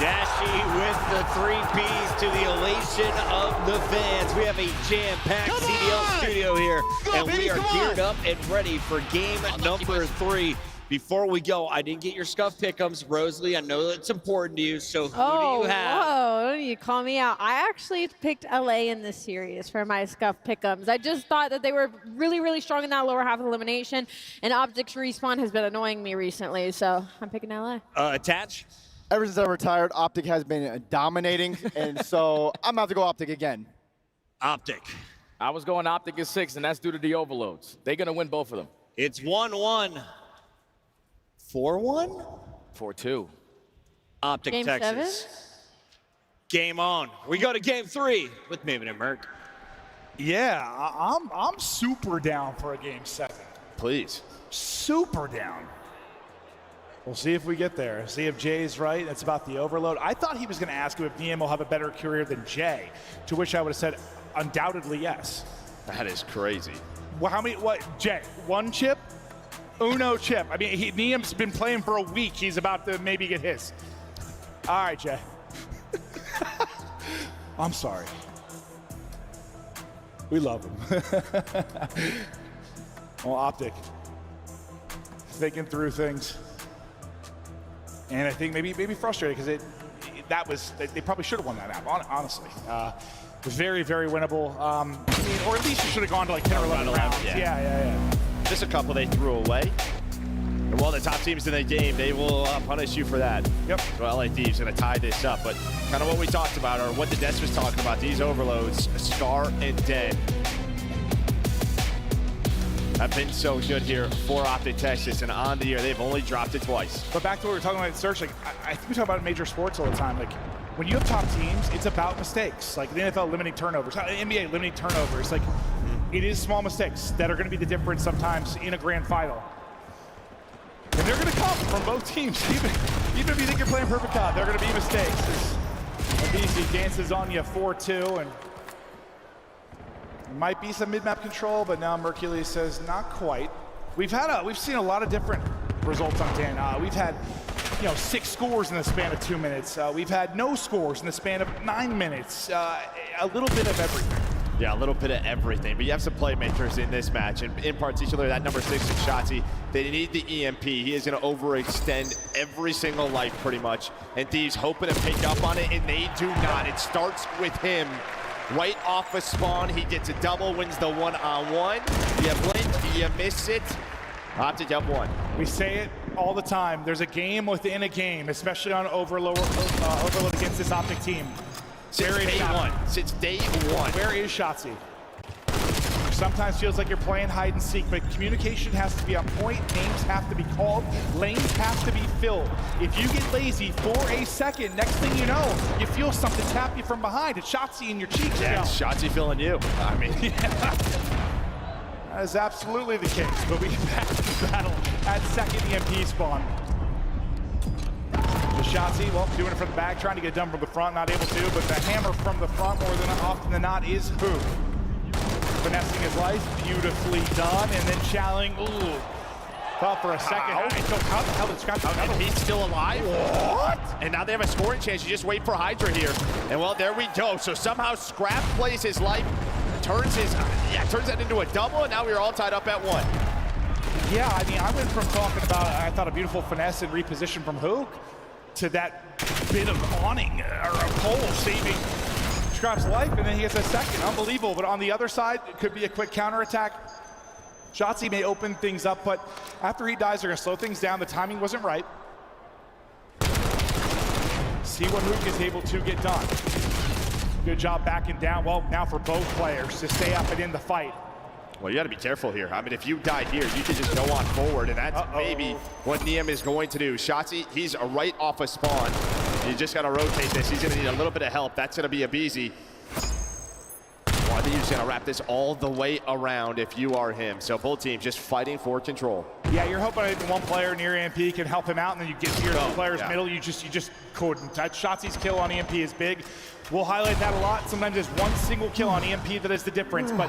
Dashy with the 3 Ps to the elation of the fans. We have a jam-packed CDL studio here, and we are geared up and ready for game number 3. Before we go, I didn't get your scuff pick'ems. Rosalie, I know that's important to you, so who do you have? Whoa, you call me out. I actually picked LA in this series for my scuff pick'ems. I just thought that they were really, really strong in that lower half of elimination, and Optic's respawn has been annoying me recently, so I'm picking LA. Attach? Ever since I retired, Optic has been dominating, and so I'm about to go Optic again. Optic. I was going Optic at 6, and that's due to the overloads. They're going to win both of them. It's 1-1. 4-1? 4-2. Optic, Game Texas. 7? Game on. We go to game 3 with Maven and Merc. Yeah, I'm super down for a game 7. Please. Super down. We'll see if we get there. See if Jay's right. That's about the overload. I thought he was going to ask him if DM will have a better career than Jay, to which I would have said undoubtedly yes. That is crazy. Well, what, Jay, 1 chip? Uno chip. I mean, Niam's been playing for a week. He's about to maybe get his. All right, Jay. I'm sorry. We love him. Well, Optic, thinking through things. And I think maybe frustrated because they probably should have won that map, honestly. It was very, very winnable. I mean, or at least you should have gone to like 10 or 11 rounds. Yeah. Just a couple they threw away. And while the top teams in the game, they will punish you for that. Yep. So LA Thieves going to tie this up. But kind of what we talked about, or what the Des was talking about, these overloads, Scar and Den, have been so good here for Optic Texas, and on the year, they've only dropped it twice. But back to what we were talking about, Search, like, I think we talk about in major sports all the time. Like, when you have top teams, it's about mistakes. Like the NFL limiting turnovers, NBA limiting turnovers. Like, it is small mistakes that are going to be the difference sometimes in a grand final. And they're going to come from both teams. Even if you think you're playing perfect COD, they're going to be mistakes. BC dances on you 4-2, and might be some mid-map control, but now Mercules says not quite. We've seen a lot of different results on Dan. We've had 6 scores in the span of 2 minutes. We've had no scores in the span of 9 minutes. A little bit of everything. Yeah, a little bit of everything, but you have some playmakers in this match, and in particular that number 6 in Shotzzy. They need the EMP. He is going to overextend every single life pretty much, and Thieves hoping to pick up on it, and they do not. It starts with him. Right off a spawn, he gets a double, wins the 1-on-1. You blink, you miss it. Optic up 1. We say it all the time. There's a game within a game, especially on overload against this Optic team. Since day one. Where is Shotzzy? Sometimes feels like you're playing hide and seek, but communication has to be on point, names have to be called, lanes have to be filled. If you get lazy for a second, next thing you know, you feel something tap you from behind. It's Shotzzy in your cheeks. Yeah, Shotzzy feeling you. I mean, that is absolutely the case, but we get back to the battle at second EMP spawn. Shotzzy, well, doing it from the back, trying to get done from the front, not able to, but the hammer from the front more than often than not is who? Finessing his life, beautifully done, and then Challenge, ooh. Thought for a second, how did Scott and he's still alive? What? And now they have a scoring chance. You just wait for Hydra here. And well, there we go. So somehow Scrap plays his life, turns that into a double, and now we're all tied up at 1. Yeah, I mean, I went from talking about, I thought a beautiful finesse and reposition from Hook, to that bit of awning or a pole saving Scrap's life, and then he gets a second. Unbelievable. But on the other side, it could be a quick counterattack. Shotzzy may open things up, but after he dies, they're going to slow things down. The timing wasn't right. See what Hook is able to get done. Good job backing down. Well, now for both players to stay up and in the fight. Well, you got to be careful here. I mean, if you die here, you can just go on forward, and that's maybe what Niam is going to do. Shotzzy, he's right off a spawn. You just got to rotate this. He's going to need a little bit of help. That's going to be a BZ. Well, I think you're just going to wrap this all the way around if you are him. So both teams just fighting for control. Yeah, you're hoping one player near EMP can help him out, and then you get to your player's middle. You just couldn't. Shotzzy's kill on EMP is big. We'll highlight that a lot. Sometimes there's one single kill on EMP that is the difference, but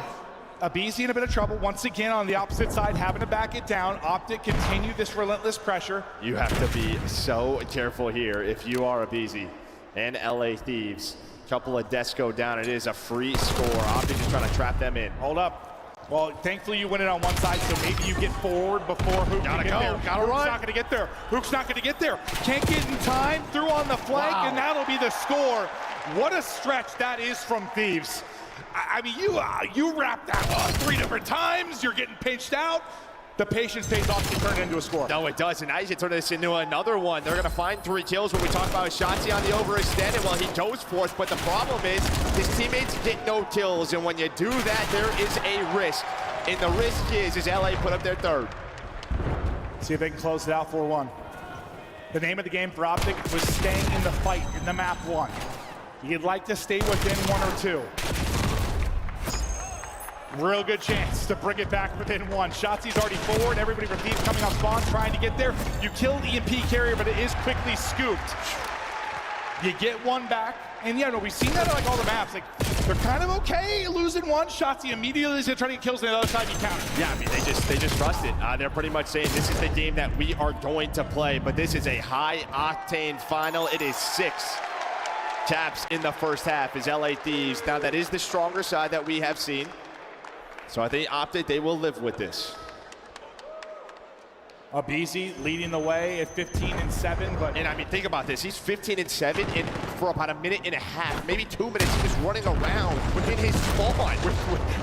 BZ in a bit of trouble once again on the opposite side, having to back it down. Optic continue this relentless pressure. You have to be so careful here if you are a BZ. and LA Thieves. Couple of deaths go down. It is a free score. Optic is trying to trap them in. Hold up. Well, thankfully you win it on one side, so maybe you get forward before Hook can get there. Gotta run. Hook's not gonna get there. Hook's not gonna get there. Can't get in time, through on the flank, and that'll be the score. What a stretch that is from Thieves. I mean, you wrapped that 3 different times. You're getting pinched out. The patience pays off to turn it into a score. No, it doesn't. Now you should turn this into another one. They're going to find 3 kills. When we talk about Shotzzy on the overextended, well, he goes for it, but the problem is his teammates get no kills, and when you do that, there is a risk. And the risk is LA put up their 3rd. See if they can close it out 4-1. The name of the game for Optic was staying in the fight in the map 1. You'd like to stay within 1 or 2. Real good chance to bring it back within 1. Shotzi's already forward. Everybody from Thieves coming off spawn, trying to get there. You kill the EMP carrier, but it is quickly scooped. You get 1 back. And yeah, no, we've seen that on like all the maps. Like, they're kind of okay losing 1. Shotzi immediately is gonna try to get kills on the other side, you counter. Yeah, I mean, they just trust it. They're pretty much saying this is the game that we are going to play, but this is a high-octane final. It is 6 taps in the first half as LA Thieves. Now, that is the stronger side that we have seen. So I think Optic, they will live with this. aBeZy leading the way at 15-7, but And I mean, think about this. He's 15-7, and for about a minute and a half, maybe 2 minutes, he was running around within his spawn.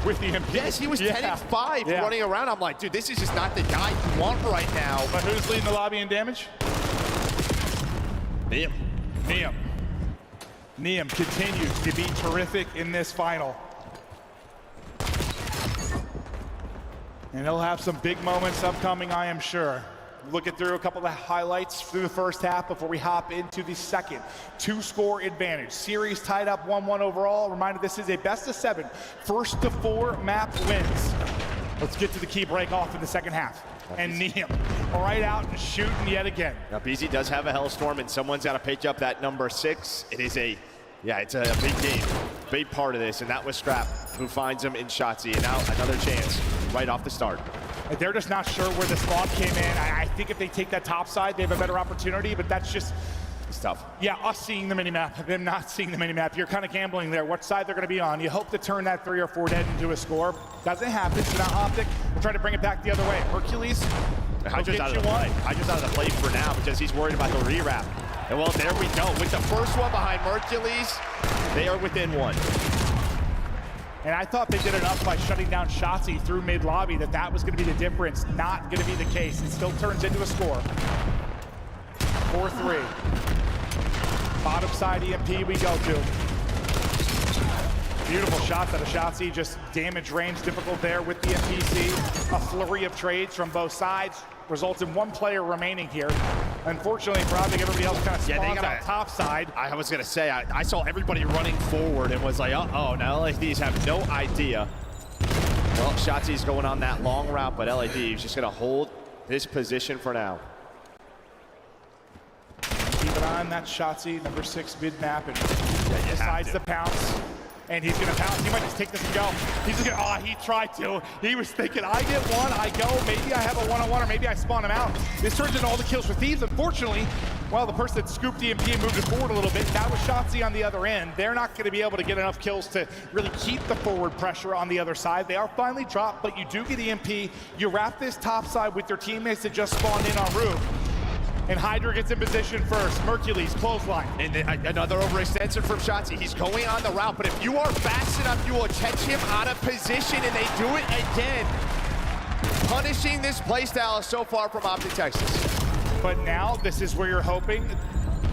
with the EMP. Yes, he was 10-5 running around. I'm like, dude, this is just not the guy you want right now. But who's leading the lobby in damage? Niam. Niam continues to be terrific in this final. And he'll have some big moments upcoming, I am sure. Looking through a couple of the highlights through the first half before we hop into the second. 2-score advantage. Series tied up 1-1 overall. Reminder, this is a best-of-7. First to 4 map wins. Let's get to the key break off in the second half. And Niam right out and shooting yet again. Now, aBeZy does have a Hellstorm, and someone's got to pick up that number 6. It is it's a big game, big part of this, and that was Scrap who finds him in Shotzzy, and now another chance right off the start. They're just not sure where the spawn came in. I think if they take that top side, they have a better opportunity, but that's just... It's tough. Yeah, us seeing the minimap, them not seeing the minimap. You're kind of gambling there, what side they're going to be on. You hope to turn that 3 or 4 dead into a score. Doesn't happen, so now Optic will try to bring it back the other way. Hercules, Hydra's out of the play. Hydra's out of the play for now because he's worried about the rewrap. And well, there we go. With the first one behind Hercules, they are within 1. And I thought they did enough by shutting down Shotzzy through mid-lobby that was going to be the difference. Not going to be the case. It still turns into a score. 4-3. Bottom side EMP we go to. Beautiful shots out of Shotzzy. Just damage range difficult there with the MPC. A flurry of trades from both sides results in 1 player remaining here. Unfortunately for Optic, everybody else kind of spawns out top side. I was going to say, I saw everybody running forward and was like, uh-oh, now LA Thieves have no idea. Well, Shotzi's going on that long route, but LA Thieves just going to hold this position for now. Keep an eye on that Shotzzy, number 6 mid-map, and decides to pounce. And he's gonna pounce. He might just take this and go. He's just gonna, he tried to. He was thinking, I get 1, I go. Maybe I have a 1-on-1, or maybe I spawn him out. This turns into all the kills for Thieves. Unfortunately, well, the person that scooped EMP and moved it forward a little bit, that was Shotzzy on the other end. They're not gonna be able to get enough kills to really keep the forward pressure on the other side. They are finally dropped, but you do get EMP. You wrap this top side with your teammates that just spawned in on roof. And Hydra gets in position first. Hercules, clothesline. And another overextension from Shotzzy. He's going on the route, but if you are fast enough, you will catch him out of position, and they do it again. Punishing this playstyle so far from Optic Texas. But now, this is where you're hoping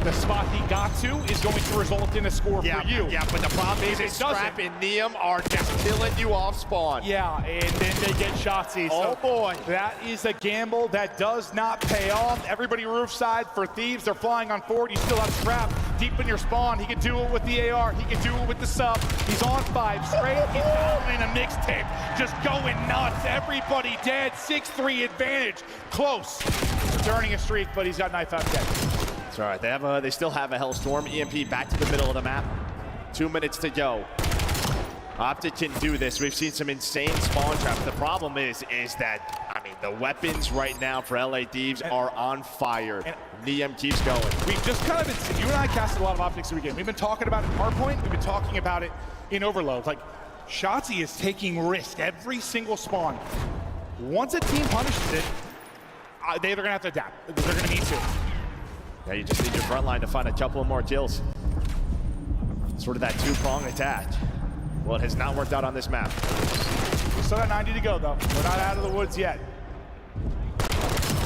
the spot he got to is going to result in a score for you. Yeah, but the problem is Scrap and Niam are just killing you off spawn. Yeah, and then they get Shotzzy. Oh boy. That is a gamble that does not pay off. Everybody roof side for Thieves. They're flying on forward. You still have Scrap deep in your spawn. He can do it with the AR. He can do it with the sub. He's on 5 straight. He's down in a mixtape. Just going nuts. Everybody dead. 6-3 advantage. Close. Turning a streak, but he's got knife out dead. It's all right. They still have a Hellstorm. EMP back to the middle of the map. 2 minutes to go. Optic can do this. We've seen some insane spawn traps. The problem is that, I mean, the weapons right now for LA Thieves are on fire. Niem keeps going. We've just kind of been, you and I casted a lot of optics this weekend. We've been talking about it in Hardpoint, we've been talking about it in Overload. Like, Shotzzy is taking risk every single spawn. Once a team punishes it, they're gonna have to adapt. They're gonna need to. Yeah, you just need your front line to find a couple of more kills. Sort of that two-pronged attack. Well, it has not worked out on this map. We still got 90 to go, though. We're not out of the woods yet.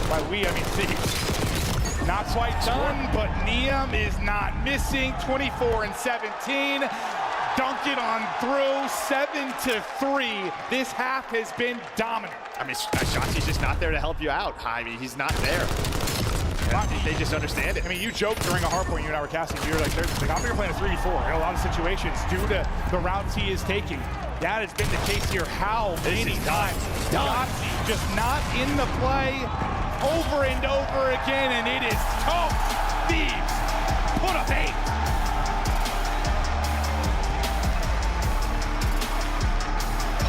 By we, I mean Thieves. Not quite done, but Niem is not missing. 24 and 17. Dunk it on through, 7-3. This half has been dominant. I mean, Shotzzy's just not there to help you out. I mean, he's not there. They just understand it. I mean, you joked during a Hardpoint, you and I were casting, you were like, I'm playing a 3v4 in a lot of situations due to the routes he is taking. That has been the case here. How many times? Shotzzy just not in the play over and over again, and it is tough. Thieves put up 8.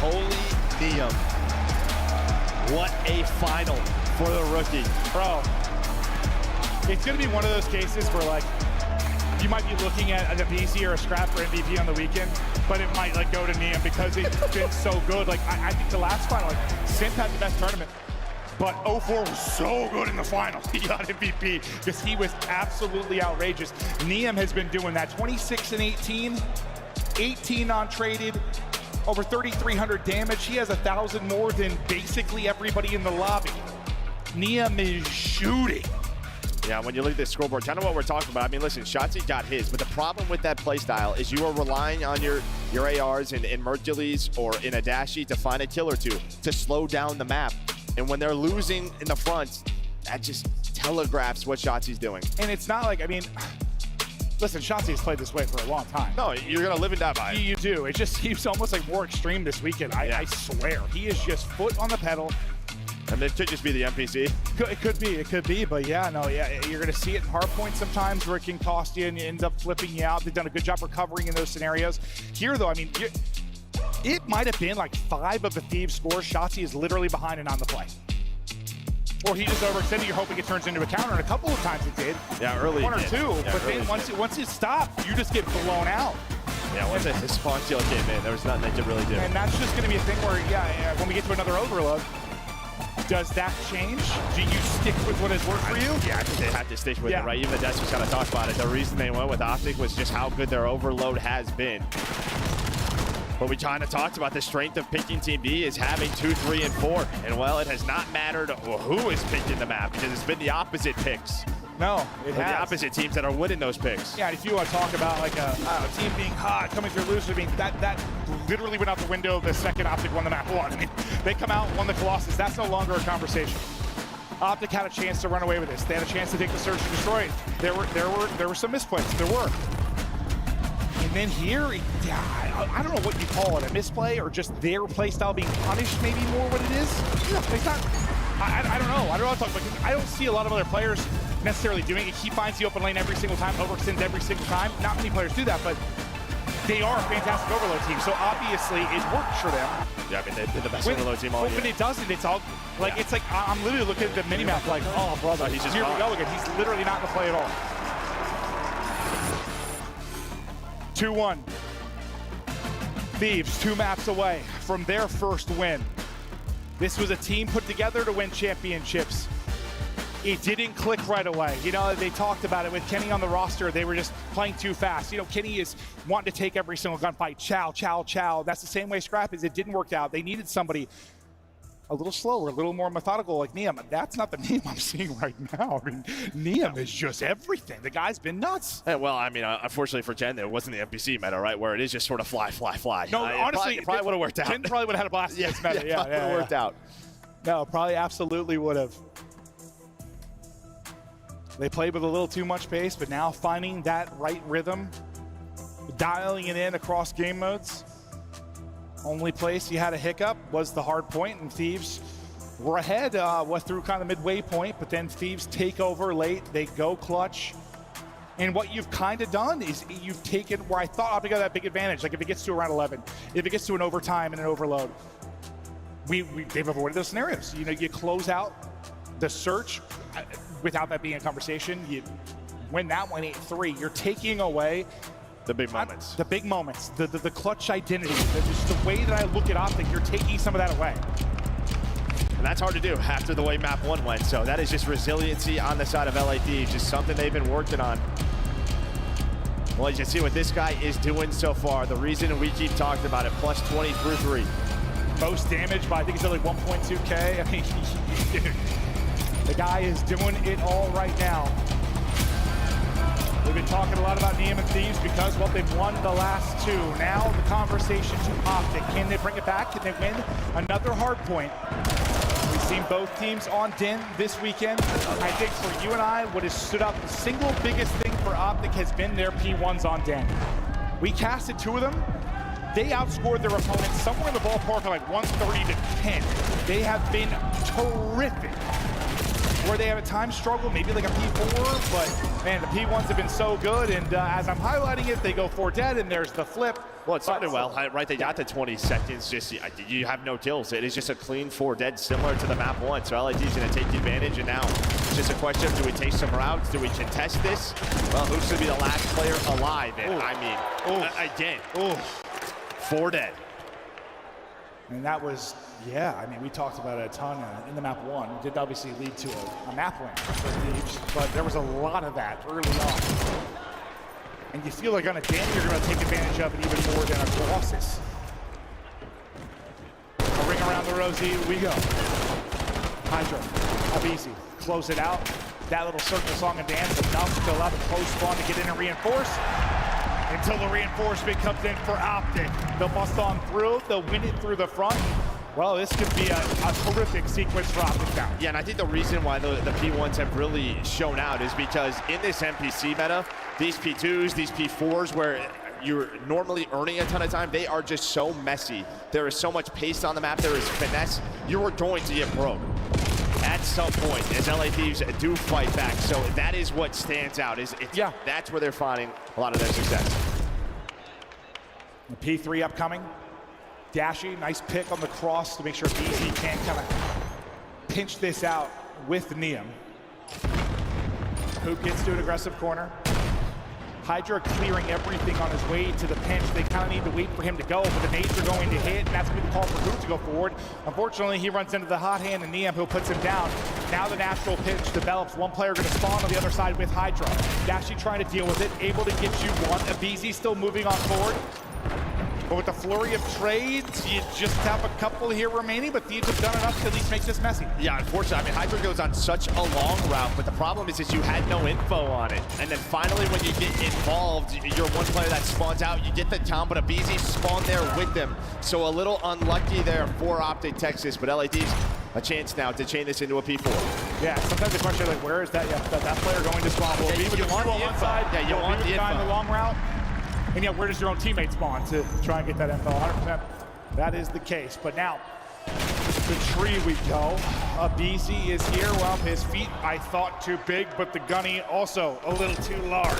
Holy Niem. What a final for the rookie. Bro, it's going to be one of those cases where, like, you might be looking at a BC or a scrap for MVP on the weekend, but it might, like, go to Niem because it's been so good. Like, I think the last final, like, Simp had the best tournament, but 0-4 was so good in the final. He got MVP because he was absolutely outrageous. Niem has been doing that. 26 and 18, 18 non-traded, over 3,300 damage. He has 1,000 more than basically everybody in the lobby. Niem is shooting. Yeah, when you look at this scoreboard, kind of what we're talking about. I mean, listen, Shotzzy got his, but the problem with that playstyle is you are relying on your ARs in Mercules or in Adachi to find a kill or two to slow down the map. And when they're losing in the front, that just telegraphs what Shotzi's doing. And it's not like, I mean, listen, Shotzzy has played this way for a long time. No, you're going to live and die by it. You do. It just seems almost like more extreme this weekend. I swear. He is just foot on the pedal. And it could just be the NPC. It could be, but yeah, you're going to see it in Hardpoint sometimes where it can cost you and it ends up flipping you out. They've done a good job recovering in those scenarios. Here, though, I mean, it might have been like 5 of the Thieves scores. Shotzzy is literally behind and on the play. Or he just overextended. You're hoping it turns into a counter, and a couple of times it did. Yeah, early. 1 or 2, yeah, but then once it stopped, you just get blown out. Yeah, once his spawn kill came in, there was nothing they could really do. And that's just going to be a thing where, when we get to another overload, does that change? Do you stick with what has worked for you? Yeah, I think they had to stick with it, right? Even the Des was kind of talked about it. The reason they went with Optic was just how good their overload has been. But we kind of talked about the strength of picking Team B is having 2, 3, and 4. And, well, it has not mattered who is picking the map because it's been the opposite picks. No, it has. The opposite teams that are winning those picks. Yeah, if you want to talk about like a team being hot, coming through loose, I mean, that literally went out the window the second Optic won the map 1. I mean, they come out and won the Colossus. That's no longer a conversation. Optic had a chance to run away with this. They had a chance to take the Search and Destroy it. There were some misplays. There were. And then here, I don't know what you call it, a misplay or just their play style being punished, maybe more what it is. It's not, I don't know. I don't know what to talk about. I don't see a lot of other players necessarily doing it. He finds the open lane every single time, overextends every single time. Not many players do that, but they are a fantastic overload team. So obviously it works for them. Yeah, I mean, they're the best overload team all year. When it doesn't, it's all like, it's like, I'm literally looking at the minimap like, oh, brother, he's just here we go again. He's literally not in the play at all. 2-1. Thieves 2 maps away from their first win. This was a team put together to win championships. It didn't click right away. You know, they talked about it with Kenny on the roster. They were just playing too fast. You know, Kenny is wanting to take every single gunfight. Chow, chow, chow. That's the same way Scrap is. It didn't work out. They needed somebody a little slower, a little more methodical like Niem. That's not the Niem I'm seeing right now. I mean, Niem is just everything. The guy's been nuts. Yeah, well, I mean, unfortunately for Jen, it wasn't the NPC meta, right? Where it is just sort of fly, fly, fly. No, honestly, it probably would have worked out. Jen probably would have had a blast. Yeah, meta. Yeah, would have worked out. No, probably absolutely would have. They played with a little too much pace, but now finding that right rhythm, dialing it in across game modes. Only place you had a hiccup was the hard point, and Thieves were ahead through kind of the midway point, but then Thieves take over late. They go clutch. And what you've kind of done is you've taken where I thought Optic got that big advantage. Like if it gets to around 11, if it gets to an overtime and an overload, they've avoided those scenarios. You know, you close out the search. without that being a conversation. You win that one 8-3. You're taking away The big moments. the big moments, the clutch identity, just the way that I look at Optic. You're taking some of that away. And that's hard to do after the way map 1 went. So that is just resiliency on the side of LA Thieves, just something they've been working on. Well, you can see what this guy is doing so far. The reason we keep talking about it, plus 20 through 3. Most damage by, I think it's only 1.2K. I mean, the guy is doing it all right now. We've been talking a lot about Neum and Thieves because, well, they've won the last 2. Now the conversation to Optic. Can they bring it back? Can they win another hard point? We've seen both teams on Din this weekend. I think for you and I, what has stood out, the single biggest thing for Optic has been their P1s on Din. We casted 2 of them. They outscored their opponents somewhere in the ballpark of like 130 to 10. They have been terrific. Where they have a time struggle, maybe like a P4, but man, the P1s have been so good, and as I'm highlighting it, they go 4 dead, and there's the flip. Well, it started well, right? They got to 20 seconds. Just you have no kills. It is just a clean 4 dead, similar to the map 1. So LID is going to take the advantage, and now it's just a question of, do we take some routes? Do we contest this? Well, who's going to be the last player alive? And I mean, again, 4 dead. And that was, yeah, I mean, we talked about it a ton in the map 1. It did obviously lead to a map win for Thieves, but there was a lot of that early on. And you feel like on a Din, you're going to take advantage of it even more than a Colossus. A ring around the rosy, we go. Hydra, Abizi, close it out. That little circle song and dance enough to allow the close spawn to get in and reinforce. Until the reinforcement comes in for Optic. They'll bust on through, they'll win it through the front. Well, this could be a terrific sequence for Optic now. Yeah, and I think the reason why the P1s have really shown out is because in this NPC meta, these P2s, these P4s, where you're normally earning a ton of time, they are just so messy. There is so much pace on the map, there is finesse. You are going to get broke at some point, as LA Thieves do fight back. So that is what stands out. That's where they're finding a lot of their success. The P3 upcoming. Dashy, nice pick on the cross to make sure BZ can't kind of pinch this out with Neum. Hoop gets to an aggressive corner. Hydra clearing everything on his way to the pinch. They kind of need to wait for him to go, but the nades are going to hit, and that's going to be the call for Hoop to go forward. Unfortunately, he runs into the hot hand, and Neum, who puts him down. Now the natural pitch develops. One player going to spawn on the other side with Hydra. Dashy trying to deal with it, able to get you one. Abizi still moving on forward. But with the flurry of trades, you just have a couple here remaining, but Thieves have done enough to at least make this messy. Yeah, unfortunately, I mean, Hydra goes on such a long route, but the problem is you had no info on it. And then finally, when you get involved, you're one player that spawns out, you get the town, but Abizi spawned there with them. So a little unlucky there for Optic Texas, but LAD's a chance now to chain this into a P4. Yeah, sometimes the question is like, where is that player going to spawn? Will be with you want the inside, yeah, you want the info. In the long route. And yet, where does your own teammate spawn to try and get that info? 100%. That is the case. But now, the tree we go. Abizi is here. Well, his feet, I thought, too big, but the gunny also a little too large.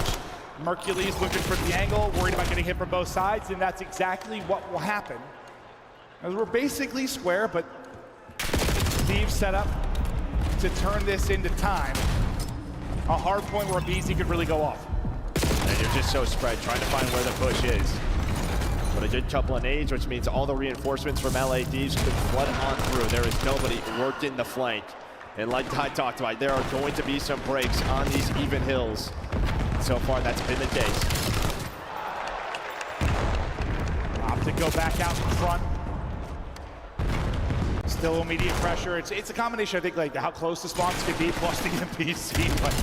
Mercules looking for the angle, worried about getting hit from both sides, and that's exactly what will happen. As we're basically square, but Thieves set up to turn this into time. A hard point where Abizi could really go off. And you're just so spread, trying to find where the push is. But a good couple of nades, which means all the reinforcements from LA Thieves could flood on through. There is nobody working the flank. And like I talked about, there are going to be some breaks on these even hills. So far, that's been the case. Optic go back out in front. Still immediate pressure. It's a combination, I think, like how close the spawns could be, plus the NPC, but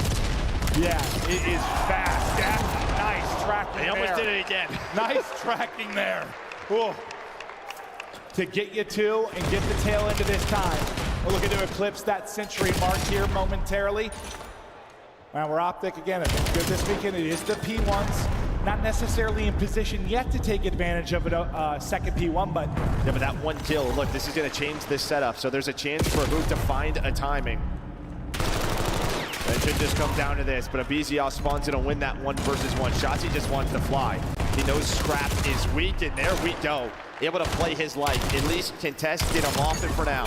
yeah, it is fast. Yeah, nice tracking there. They almost did it again. Nice tracking there. Ooh. To get you to and get the tail end of this time. We're looking to eclipse that century mark here momentarily. And we're Optic again. I think good this weekend. It is the P1s. Not necessarily in position yet to take advantage of a second P1, but yeah, but that one kill, look, this is going to change this setup. So there's a chance for Hoop to find a timing. It should just come down to this, but Abizi spawns in to win that 1 versus 1. Shotzzy just wants to fly. He knows Scrap is weak, and there we go. Able to play his life. At least contest, get him off it for now.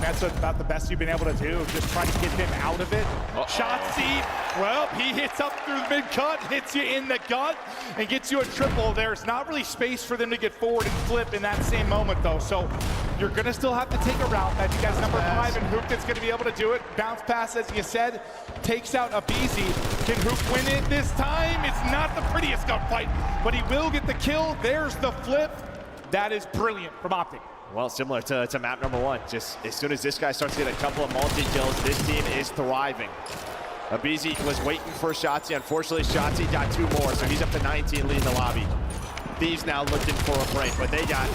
That's about the best you've been able to do, just trying to get him out of it. Shotzzy, well, he hits up through the mid-cut, hits you in the gut, and gets you a triple. There's not really space for them to get forward and flip in that same moment, though. So you're going to still have to take a route. That you guys number 5 and Hook that's going to be able to do it. Bounce pass, as you said, takes out aBeZy. Can Hook win it this time? It's not the prettiest gunfight, but he will get the kill. There's the flip. That is brilliant from Optic. Well, similar to map number 1. Just as soon as this guy starts to get a couple of multi-kills, this team is thriving. aBeZy was waiting for Shotzzy. Unfortunately, Shotzzy got 2 more, so he's up to 19 leading the lobby. Thieves now looking for a break, but they got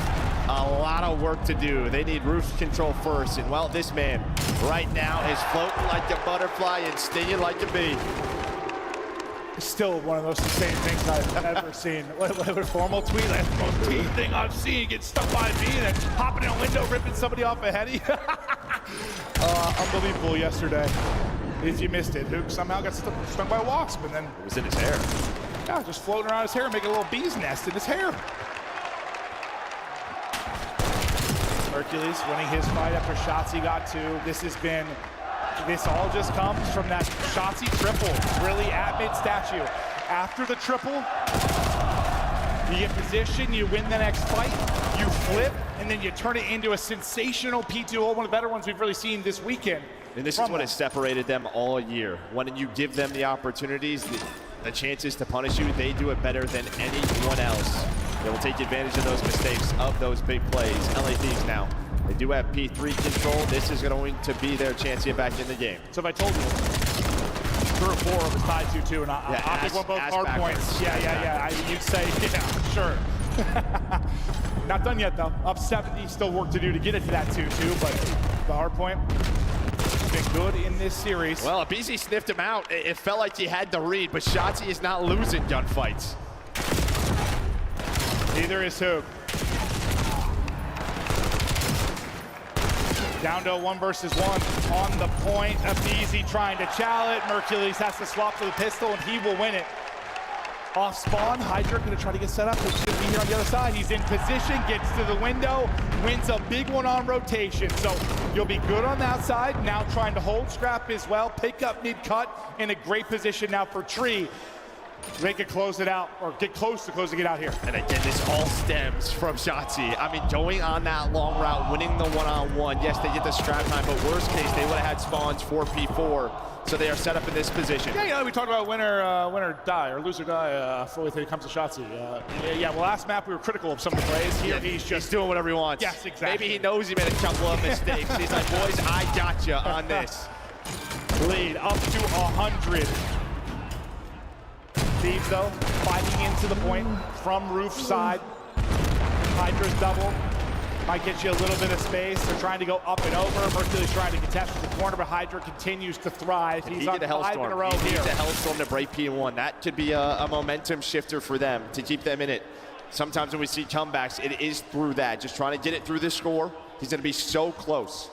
a lot of work to do. They need roof control first, and well, this man right now is floating like a butterfly and stinging like a bee. Still one of the most insane things I've ever seen. What a formal tweet, that's the most tweet thing I've seen. Get stuck by a bee and then hopping in a window, ripping somebody off a heady. Unbelievable yesterday. If you missed it, Hook somehow got stung by a wasp, and then It was in his hair. yeah, just floating around his hair, making a little bee's nest in his hair. Hercules winning his fight after Shotzzy got 2. This all just comes from that Shotzzy triple, really at mid-statue. After the triple, you get position, you win the next fight, you flip, and then you turn it into a sensational P2-0, one of the better ones we've really seen this weekend. And this is what has separated them all year. When you give them the opportunities, the chances to punish you, they do it better than anyone else. They will take advantage of those mistakes, of those big plays. LA Thieves now, they do have P3 control. This is going to be their chance to get back in the game. So if I told you 3 or 4 of us tied 2-2, and Optic won both hard points. Yeah. You'd say, yeah, sure. Not done yet, though. Up 70, still work to do to get it to that 2-2, but the hard point has been good in this series. Well, aBeZy sniffed him out. It felt like he had the read, but Shotzzy is not losing gunfights. Neither is Hook. Down to a 1 versus 1 on the point. aBeZy trying to chow it. Hercules has to swap to the pistol, and he will win it. Off spawn, Hydra gonna try to get set up. He's gonna be here on the other side. He's in position, gets to the window, wins a big one on rotation. So you'll be good on the outside. Now trying to hold Scrap as well. Pick up mid-cut in a great position now for Tree. They could close it out, or get close to closing it out here. And again, this all stems from Shotzzy. I mean, going on that long route, winning the one-on-one. Yes, they get the scrap time, but worst case, they would have had spawns 4P4. So they are set up in this position. Yeah, we talked about winner die, or loser die, when it comes to Shotzzy. Well, last map we were critical of some of the plays. Here he's doing whatever he wants. Yes, exactly. Maybe he knows he made a couple of mistakes. He's like, boys, I got you on this. Lead up to 100. Thieves, though, fighting into the point from roof side. Hydra's double. Might get you a little bit of space. They're trying to go up and over. Hercules trying to contest with the corner, but Hydra continues to thrive. He's on 5 in a row here. He needs a Hellstorm to break P1. That could be a momentum shifter for them to keep them in it. Sometimes when we see comebacks, it is through that. Just trying to get it through the score. He's going to be so close.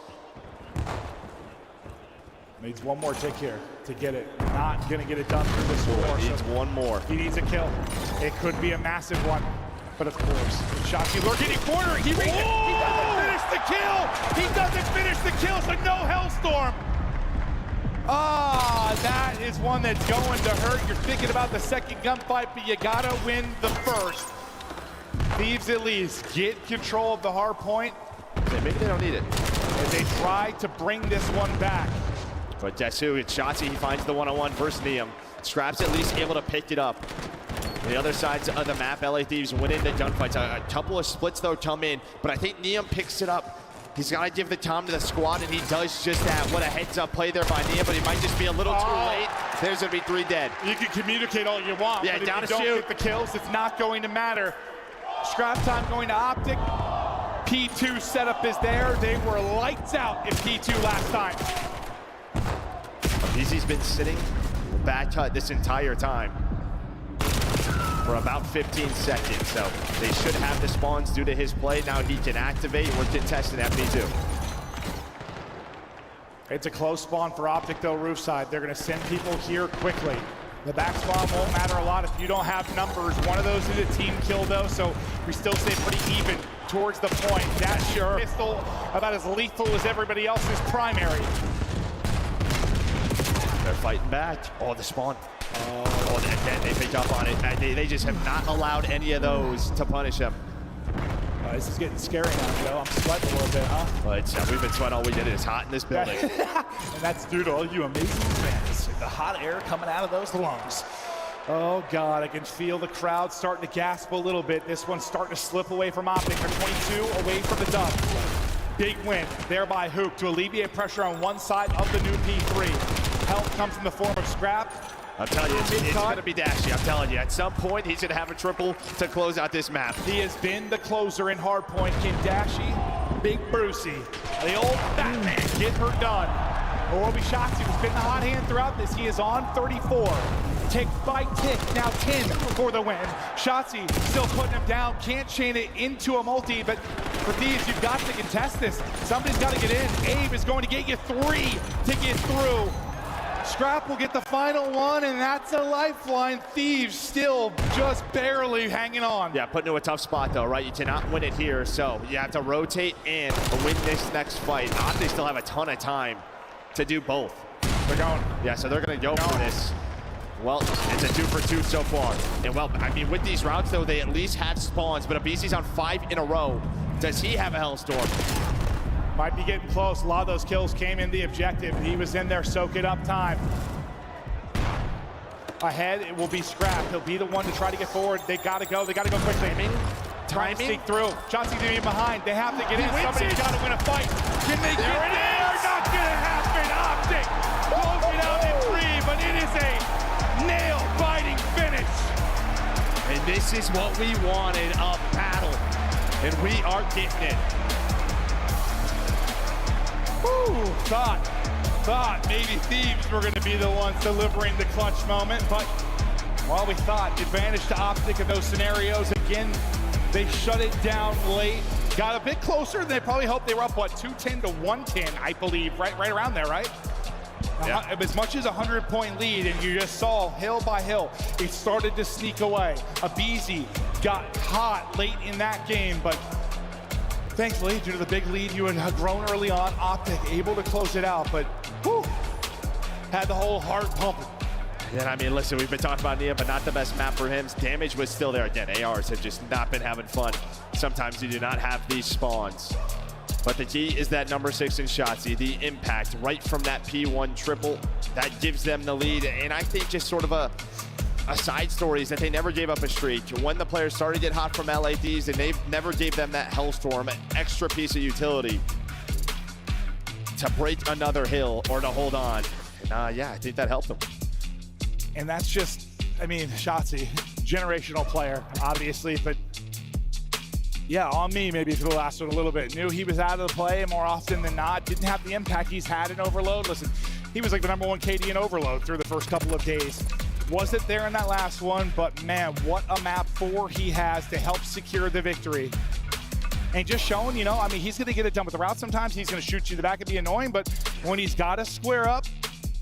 Needs one more tick here to get it. Not going to get it done through the score. He needs one more. He needs a kill. It could be a massive one. But of course, Shotzzy lurking in corner. He doesn't finish the kill. He doesn't finish the kill, so no Hellstorm. That is one that's going to hurt. You're thinking about the second gunfight, but you gotta win the first. Thieves at least get control of the hard point. Maybe they don't need it. As they try to bring this one back. But Desu and Shotzzy, he finds the one-on-one versus Neum. Scrap's at least able to pick it up. The other sides of the map, LA Thieves winning the gunfights. A couple of splits, though, come in, but I think Neum picks it up. He's got to give the time to the squad, and he does just that. What a heads-up play there by Neum, but he might just be a little too late. There's going to be 3 dead. You can communicate all you want, yeah, but down if you to don't shoot. get the kills, it's not going to matter. Scrap time going to Optic. P2 setup is there. They were lights out in P2 last time. aBeZy's been sitting back cut this entire time for about 15 seconds, so they should have the spawns due to his play. Now he can activate. We're contesting that P2. It's a close spawn for Optic, though, roof side. They're going to send people here quickly. The back spot won't matter a lot if you don't have numbers. One of those is a team kill, though, so we still stay pretty even towards the point. That pistol about as lethal as everybody else's primary. They're fighting back. Oh, the spawn. Oh, they picked up on it. They just have not allowed any of those to punish them. This is getting scary now, Joe. I'm sweating a little bit, huh? But we've been sweating all weekend. It's hot in this building. And that's due to all you amazing fans. The hot air coming out of those lungs. Oh, God, I can feel the crowd starting to gasp a little bit. This one's starting to slip away from Optic. They're 22 away from the dub. Big win there by Hook to alleviate pressure on one side of the new P3. Help comes in the form of Scrap. I'm telling you, it's going to be Dashy. I'm telling you, at some point, he's going to have a triple to close out this map. He has been the closer in Hardpoint. Can Dashy, Big Brucey, the old Batman, get her done? Or will be Shotzzy, who's been the hot hand throughout this. He is on 34. Tick by tick, now 10 for the win. Shotzzy still putting him down. Can't chain it into a multi, but for Thieves, you've got to contest this. Somebody's got to get in. Abe is going to get you 3 to get through. Scrap will get the final one, and that's a lifeline. Thieves still just barely hanging on. Yeah, put into a tough spot, though, right? You cannot win it here, so you have to rotate and win this next fight. They still have a ton of time to do both. They're going. Yeah, so they're going to go for this. Well, it's a 2 for 2 so far. And, well, I mean, with these routes, though, they at least have spawns, but Abisi's on 5 in a row. Does he have a Hellstorm? Might be getting close. A lot of those kills came in the objective. He was in there, soak it up time. Ahead, it will be Scrap. He'll be the one to try to get forward. They gotta go quickly. Trying to sneak through. Shotzzy gonna be behind. They have to get in. Somebody's gotta win a fight. Can they get there? Not gonna happen. Optic closing out in 3, but it is a nail-biting finish. And this is what we wanted, a battle. And we are getting it. Woo, thought maybe Thieves were going to be the ones delivering the clutch moment, but while we thought advantage to Optic in those scenarios, again, they shut it down late. Got a bit closer than they probably hoped. They were up, what, 210 to 110, I believe, right around there, right? Yeah. As much as a 100-point lead, and you just saw hill by hill, it started to sneak away. Abizi got hot late in that game, but thankfully, due to the big lead you had grown early on, Optic able to close it out, but whew, had the whole heart pumping. And I mean, listen, we've been talking about Nia, but not the best map for him. Damage was still there. Again, ARs have just not been having fun. Sometimes you do not have these spawns. But the key is that number 6 in Shotzzy, the impact right from that P1 triple, that gives them the lead. And I think just sort of a side story is that they never gave up a streak. When the players started to get hot from LA Thieves, and they never gave them that Hellstorm, an extra piece of utility to break another hill or to hold on. And yeah, I think that helped them. And that's just, I mean, Shotzzy, generational player, obviously, but yeah, on me, maybe it could have lasted a little bit. Knew he was out of the play more often than not. Didn't have the impact he's had in Overload. Listen, he was like the #1 KD in Overload through the first couple of days. Wasn't there in that last one, but man, what a map 4 he has to help secure the victory. And just showing, you know, I mean, he's going to get it done with the route sometimes. He's going to shoot you in the back and be annoying, but when he's got to square up,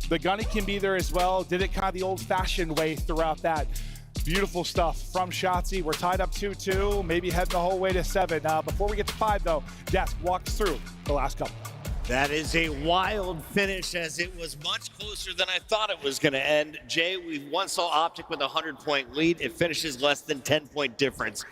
the gunny can be there as well. Did it kind of the old-fashioned way throughout that. Beautiful stuff from Shotzzy. We're tied up 2-2, maybe heading the whole way to 7. Before we get to 5, though, Desk, walk us through the last couple. That is a wild finish, as it was much closer than I thought it was going to end. Jay, we once saw Optic with a 100-point lead. It finishes less than 10-point difference.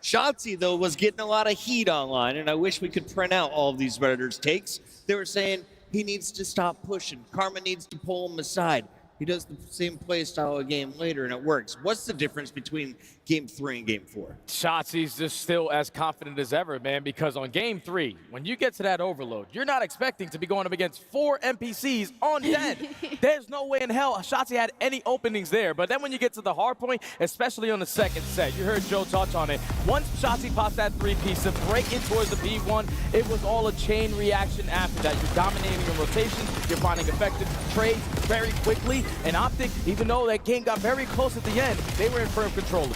Shotzzy, though, was getting a lot of heat online, and I wish we could print out all of these Redditors' takes. They were saying he needs to stop pushing. Karma needs to pull him aside. He does the same play style a game later, and it works. What's the difference between Game 3 and Game 4? Shotzi's just still as confident as ever, man, because on Game 3, when you get to that overload, you're not expecting to be going up against 4 NPCs on 10. There's no way in hell Shotzzy had any openings there. But then when you get to the hard point, especially on the second set, you heard Joe touch on it. Once Shotzzy popped that 3-piece to break in towards the P1, it was all a chain reaction after that. You're dominating your rotations, you're finding effective trades very quickly. And Optic, even though that game got very close at the end, they were in firm control of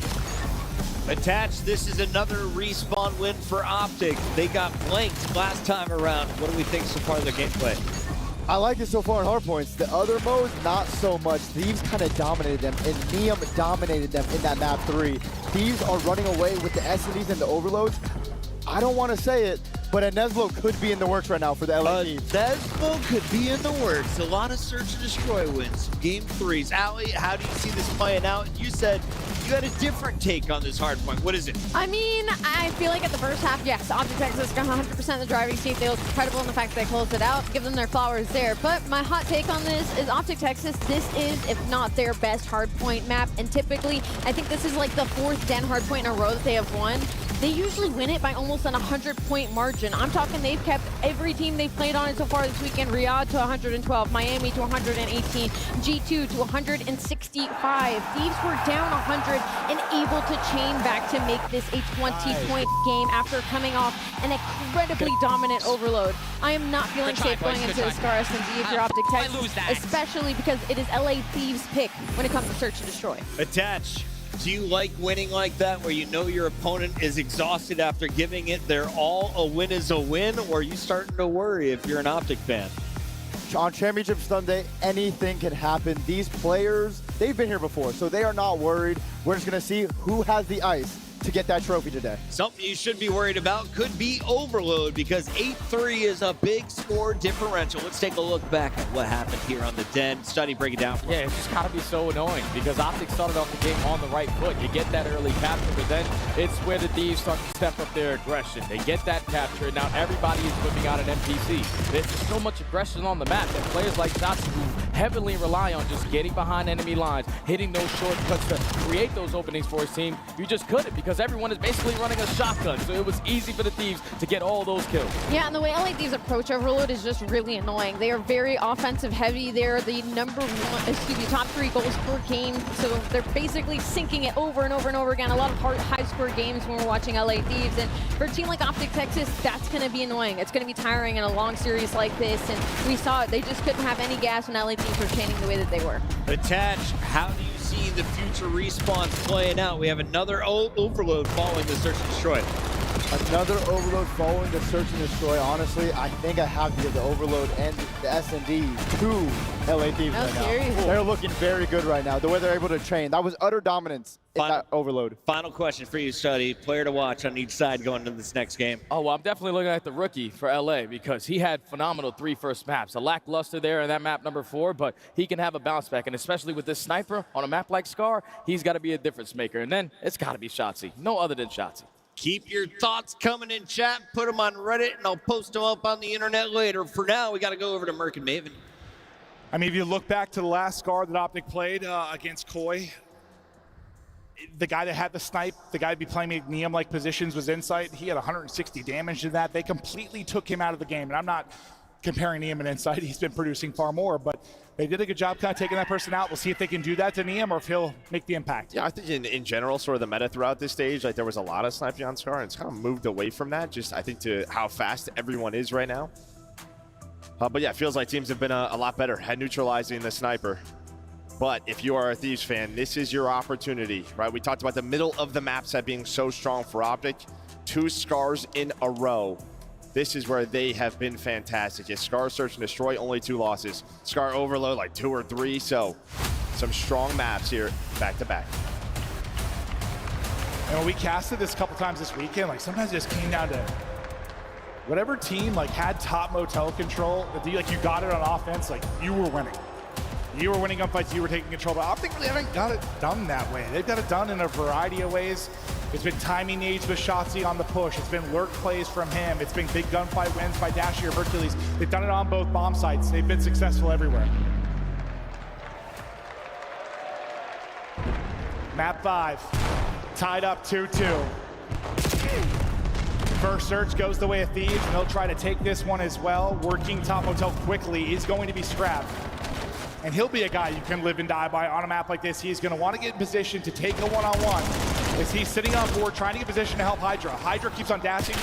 it. Attached, this is another respawn win for Optic. They got blanked last time around. What do we think so far of their gameplay? I like it so far in hardpoints. The other modes, not so much. Thieves kind of dominated them, and Neum dominated them in that map 3. Thieves are running away with the SNDs and the overloads. I don't want to say it, but a Neslo could be in the works right now for the LA Thieves. Neslo could be in the works. A lot of search and destroy wins. Game 3s. Allie, how do you see this playing out? You said you had a different take on this hardpoint. What is it? I mean, I feel like at the first half, yes, Optic Texas got 100% of the driving seat. They look incredible in the fact that they closed it out. Give them their flowers there. But my hot take on this is Optic Texas, this is, if not their best hardpoint map. And typically, I think this is like the 4th Den hardpoint in a row that they have won. They usually win it by almost an 100-point margin. I'm talking they've kept every team they've played on it so far this weekend. Riyadh to 112, Miami to 118, G2 to 165. Thieves were down 100 and able to chain back to make this a 20-point game after coming off an incredibly dominant overload. I am not feeling safe going into the Scar SMG if you're Optic Texas, especially because it is LA Thieves' pick when it comes to search and destroy. Attach. Do you like winning like that, where you know your opponent is exhausted after giving it their all? A win is a win, or are you starting to worry if you're an Optic fan? On Championship Sunday, anything can happen. These players, they've been here before, so they are not worried. We're just going to see who has the ice to get that trophy today. Something you should be worried about could be overload, because 8-3 is a big score differential. Let's take a look back at what happened here on the Den. Study, break it down. Yeah, it's just gotta be so annoying because Optic started off the game on the right foot. You get that early capture, but then it's where the Thieves start to step up their aggression. They get that capture, and now everybody is whipping out an MPC. There's just so much aggression on the map that players like Shotzzy, who heavily rely on just getting behind enemy lines, hitting those shortcuts to create those openings for his team, you just couldn't because everyone is basically running a shotgun, so it was easy for the Thieves to get all those kills. Yeah, and the way LA Thieves approach overload is just really annoying. They are very offensive heavy. They're the top 3 goals per game, so they're basically sinking it over and over and over again. A lot of high-score games when we're watching LA Thieves, and for a team like Optic Texas, that's going to be annoying. It's going to be tiring in a long series like this, and we saw it. They just couldn't have any gas when LA Thieves were chaining the way that they were. Attach, how do you see the future respawns playing out? We have another overload following the search and destroy. Another overload following the search and destroy. Honestly, I think I have to give the overload and the S&D to LA Thieves right now. They're looking very good right now. The way they're able to chain. That was utter dominance in that overload. Final question for you, Study. Player to watch on each side going into this next game. Oh, well, I'm definitely looking at the rookie for LA because he had phenomenal 3 first maps. A lackluster there in that map number 4, but he can have a bounce back. And especially with this sniper on a map like Scar, he's got to be a difference maker. And then it's got to be Shotzzy. No other than Shotzzy. Keep your thoughts coming in chat. Put them on Reddit, and I'll post them up on the internet later. For now, we got to go over to Merc and Maven. I mean, if you look back to the last Scar that Optic played against Koi, the guy that had the snipe, the guy to be playing Neum-like positions was Insight. He had 160 damage to that. They completely took him out of the game. And I'm not comparing Neum and Insight. He's been producing far more, but they did a good job kind of taking that person out. We'll see if they can do that to Neum or if he'll make the impact. Yeah, I think in general, sort of the meta throughout this stage, like there was a lot of sniping on Scar, and it's kind of moved away from that, just I think to how fast everyone is right now. But yeah, it feels like teams have been a lot better at neutralizing the sniper. But if you are a Thieves fan, this is your opportunity, right? We talked about the middle of the map set being so strong for Optic. 2 Scars in a row. This is where they have been fantastic. Yes, Scar Search and Destroy, only 2 losses. Scar Overload, like 2 or 3. So some strong maps here, back to back. And when we casted this a couple times this weekend, like sometimes it just came down to whatever team like had top motel control, like you got it on offense, like you were winning. You were winning gunfights, you were taking control, but Optic really haven't got it done that way. They've got it done in a variety of ways. It's been timing needs with Shotzzy on the push. It's been lurk plays from him. It's been big gunfight wins by Dashy or Hercules. They've done it on both bomb sites. They've been successful everywhere. Map 5, tied up 2-2. First search goes the way of Thieves, and they'll try to take this one as well. Working top motel quickly is going to be Scrap. And he'll be a guy you can live and die by on a map like this. He's going to want to get in position to take a one-on-one as he's sitting on board, trying to get position to help Hydra. Hydra keeps on dashing.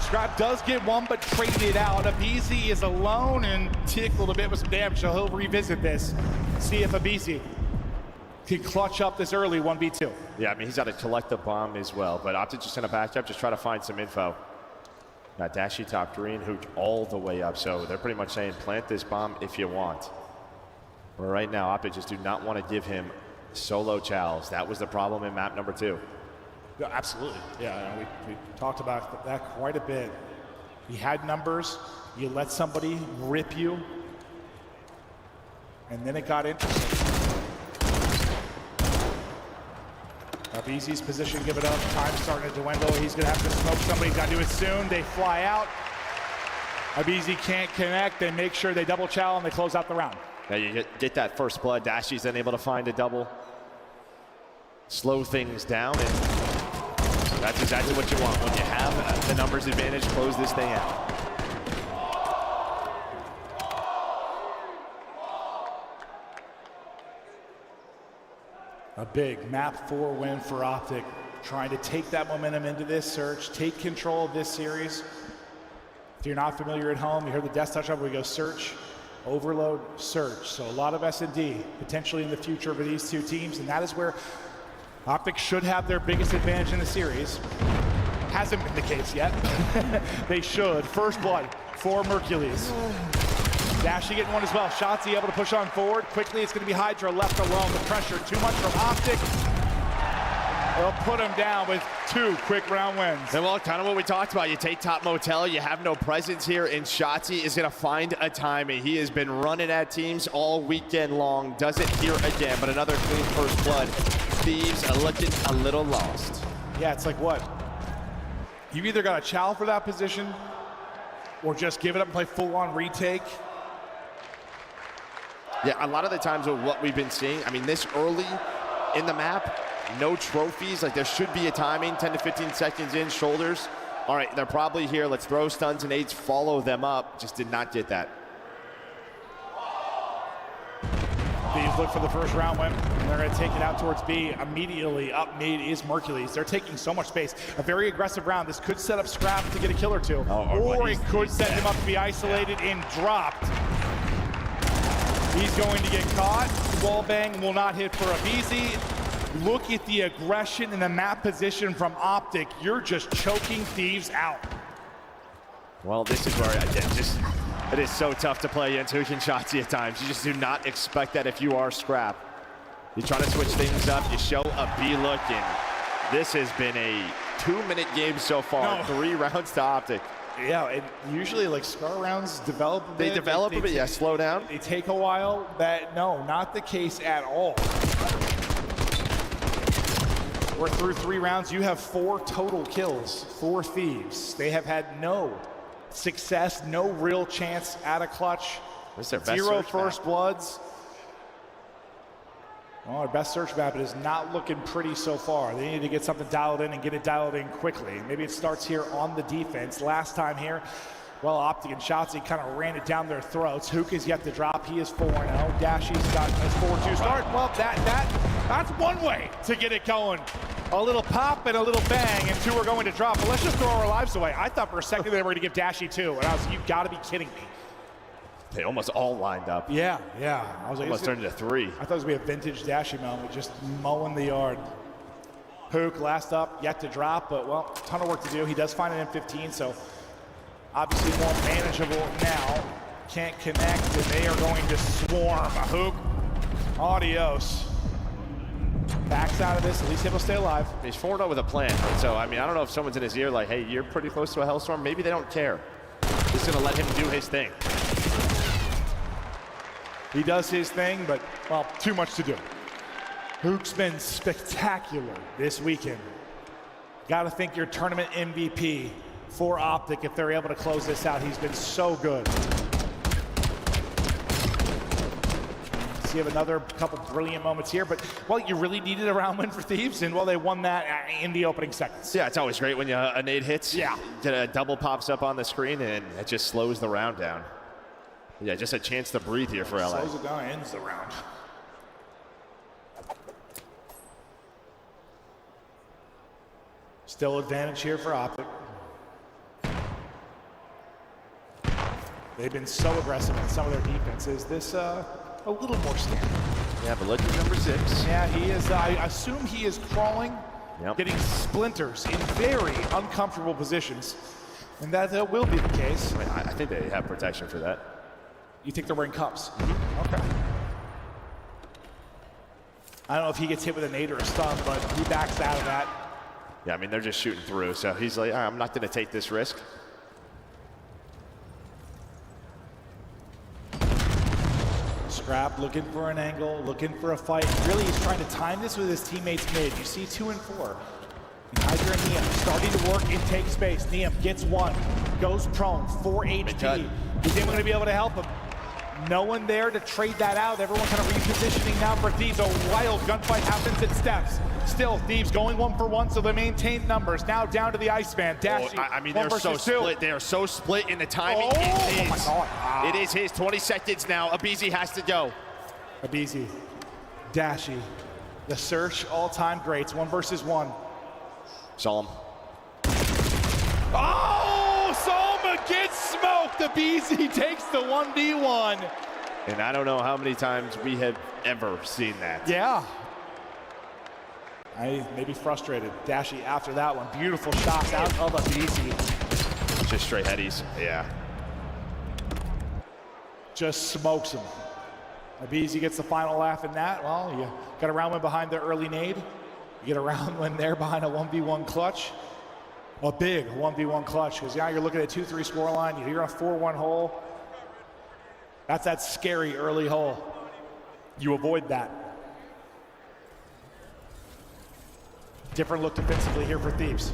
Scrap does get one, but traded it out. Abizi is alone and tickled a bit with some damage, so he'll revisit this. See if Abizi can clutch up this early 1v2. Yeah, I mean, he's got to collect the bomb as well, but Optic just in a back up, just try to find some info. Got Dashy top 3 and Hook all the way up. So they're pretty much saying plant this bomb if you want. But right now, Optic just do not want to give him solo chows. That was the problem in map number 2. Yeah, absolutely. Yeah, we talked about that quite a bit. You had numbers, you let somebody rip you, and then it got interesting. Abizi's position, give it up. Time's starting to dwindle. He's going to have to smoke somebody. He's got to do it soon. They fly out. Abizi can't connect. They make sure they double chow and they close out the round. Now you get that first blood. Dashy's then able to find a double. Slow things down, and that's exactly what you want. When you have the numbers advantage, close this thing out. A big map 4 win for Optic, trying to take that momentum into this search, take control of this series. If you're not familiar at home, you heard the death touch up, we go search, overload, search. So a lot of S&D potentially in the future for these two teams, and that is where Optic should have their biggest advantage in the series. Hasn't been the case yet. They should. First blood for Mercules. Dashy getting one as well. Shotzi able to push on forward. Quickly, it's going to be Hydra left alone. The pressure too much from Optic. They'll put him down with 2 quick round wins. And well, kind of what we talked about. You take top Motel, you have no presence here, and Shotzi is going to find a timing. He has been running at teams all weekend long. Does it here again, but another clean first blood. Thieves are looking a little lost. Yeah, it's like what? You've either got to chow for that position or just give it up and play full-on retake. Yeah, a lot of the times with what we've been seeing, I mean, this early in the map, no trophies. Like, there should be a timing, 10 to 15 seconds in, shoulders. All right, they're probably here. Let's throw stuns and aids, follow them up. Just did not get that. Thieves look for the first round win, and they're going to take it out towards B. Immediately up mid is Mercules. They're taking so much space. A very aggressive round. This could set up Scrap to get a kill or two. Or it could set him up to be isolated and dropped. He's going to get caught. Wallbang will not hit for Abizi. Look at the aggression in the map position from Optic. You're just choking Thieves out. Well, this is where it is so tough to play against Hook and Shotzi at times. You just do not expect that if you are Scrap. You try to switch things up. You show a B look, and this has been a 2-minute game so far. 3 rounds to Optic. Yeah, and usually like Scar rounds develop a bit. They develop a bit, yeah, slow down. They take a while. No, not the case at all. We're through 3 rounds. You have 4 total kills for Thieves. They have had no success, no real chance at a clutch. This is their best 0 search first map. bloods. Well, our best search map, it is not looking pretty so far. They need to get something dialed in and get it dialed in quickly. Maybe it starts here on the defense. Last time here, well, Optic and Shotzi kind of ran it down their throats. Hook is yet to drop. He is 4-0. Dashy's got his 4-2 start. Well, that's one way to get it going. A little pop and a little bang, and 2 are going to drop. But let's just throw our lives away. I thought for a second they were going to give Dashy 2, and I was like, you've got to be kidding me. They almost all lined up. Yeah. I was like, Almost turned into 3. I thought it was going to be a vintage Dashy moment, just mowing the yard. Hook last up, yet to drop, but well, ton of work to do. He does find an M15, so obviously more manageable now. Can't connect, and they are going to swarm. Hook, adios. Backs out of this, at least he'll stay alive. He's 4-0 with a plan, right? So, I mean, I don't know if someone's in his ear like, hey, you're pretty close to a Hellstorm. Maybe they don't care. Just going to let him do his thing. He does his thing, but, well, too much to do. Hook's been spectacular this weekend. Got to think your tournament MVP for Optic if they're able to close this out. He's been so good. So you have another couple brilliant moments here, but, well, you really needed a round win for Thieves, and, well, they won that in the opening seconds. Yeah, it's always great when a nade hits. Yeah. A double pops up on the screen, and it just slows the round down. Yeah, just a chance to breathe here for LA. Slows it down, ends the round. Still advantage here for Optic. They've been so aggressive in some of their defenses. This a little more standard. Yeah, but look at number 6. Yeah, he is. I assume he is crawling, Yep. getting splinters in very uncomfortable positions. And that will be the case. I mean, I think they have protection for that. You think they're wearing cups? Okay. I don't know if he gets hit with a nade or a stun, but he backs out of that. Yeah, I mean, they're just shooting through, so he's like, I'm not going to take this risk. Scrap looking for an angle, looking for a fight. Really, he's trying to time this with his teammates mid. You see 2 and 4. Hydra and Niam starting to work and take space. Niam gets 1, goes prone, 4 HP. Is anyone going to be able to help him? No one there to trade that out. Everyone kind of repositioning now for Thieves. A wild gunfight happens at Steps. Still, Thieves going 1 for 1, so they maintain numbers. Now down to the Iceman. Dashie, I mean, they're so split. They are so split in the timing. Oh is my his. God. It is his. 20 seconds now. aBeZy has to go. aBeZy, Dashie, the search, all-time greats. 1 versus 1. Saw him. Oh, Salma gets smoked. aBeZy takes the 1v1. And I don't know how many times we have ever seen that. Yeah. I may be frustrated. Dashie after that one. Beautiful shots out of aBeZy. Just straight headies. Yeah. Just smokes him. aBeZy gets the final laugh in that. Well, you got a round win behind the early nade. You get a round win there behind a 1v1 clutch. A big 1v1 clutch, because now you're looking at a 2-3 score line. You're on a 4-1 hole. That's that scary early hole. You avoid that. Different look defensively here for Thieves.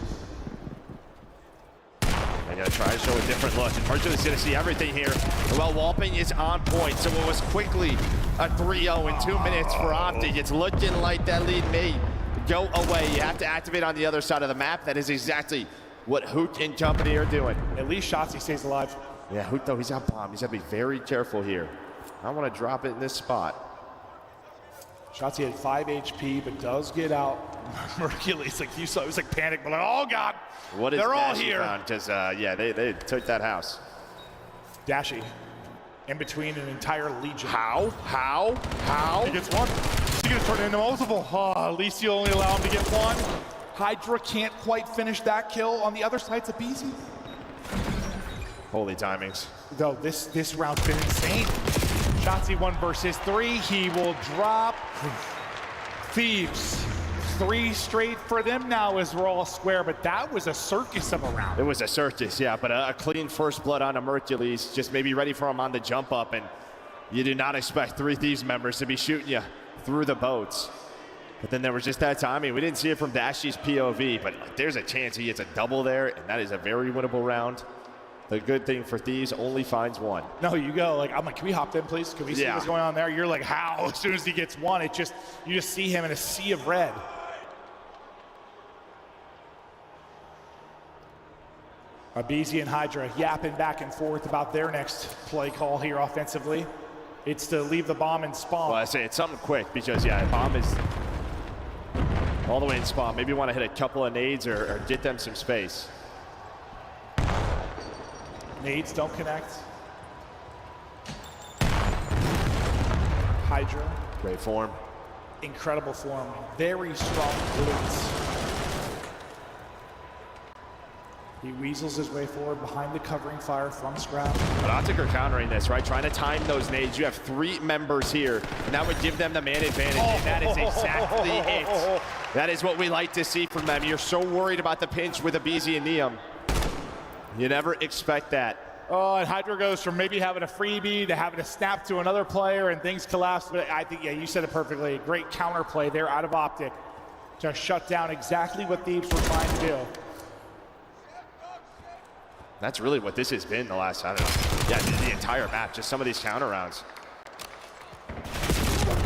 They're going to try to show a different look. And Merchant is going to see everything here. Well, Walping is on point, so it was quickly a 3-0 in 2 minutes for Optic. It's looking like that lead may go away. You have to activate on the other side of the map. That is exactly what Hoot and company are doing. At least Shotzzy stays alive. Yeah, Hoot, though, he's out bomb. He's got to be very careful here. I want to drop it in this spot. Shotzzy had 5 HP, but does get out. Mercules, like you saw, it was like panic, but like, oh God, what is they're all Dashie here. Because, yeah, they took that house. Dashie, in between an entire legion. How? He gets 1. He's gonna turn it into multiple. Oh, at least you only allow him to get 1. Hydra can't quite finish that kill. On the other side, it's aBeZy. Holy timings. Though this round's been insane. Shotzzy 1 versus 3. He will drop. Thieves. 3 straight for them now as we're all square, but that was a circus of a round. It was a circus, yeah, but a clean first blood on a Mercules, just maybe ready for him on the jump up, and you do not expect 3 Thieves members to be shooting you through the boats. But then there was just that timing. We didn't see it from Dashie's POV, but there's a chance he gets a double there, and that is a very winnable round. The good thing for Thieves, only finds 1. No, you go, like, I'm like, can we hop in, please? Can we see what's going on there? You're like, how? As soon as he gets 1, you just see him in a sea of red. aBeZy and Hydra yapping back and forth about their next play call here offensively. It's to leave the bomb in spawn. Well, I say it's something quick because, yeah, bomb is all the way in spawn. Maybe you want to hit a couple of nades or get them some space. Nades don't connect. Hydra. Great form. Incredible form. Very strong glutes. He weasels his way forward behind the covering fire from Scrap. But Optic are countering this, right? Trying to time those nades. You have 3 members here, and that would give them the man advantage. And that is exactly it. That is what we like to see from them. You're so worried about the pinch with aBeZy and Niam. You never expect that. Oh, and Hydra goes from maybe having a freebie to having a snap to another player, and things collapse. But I think, yeah, you said it perfectly. Great counterplay there out of Optic to shut down exactly what Thieves were trying to do. That's really what this has been the last, I don't know, yeah, the entire map, just some of these counter rounds.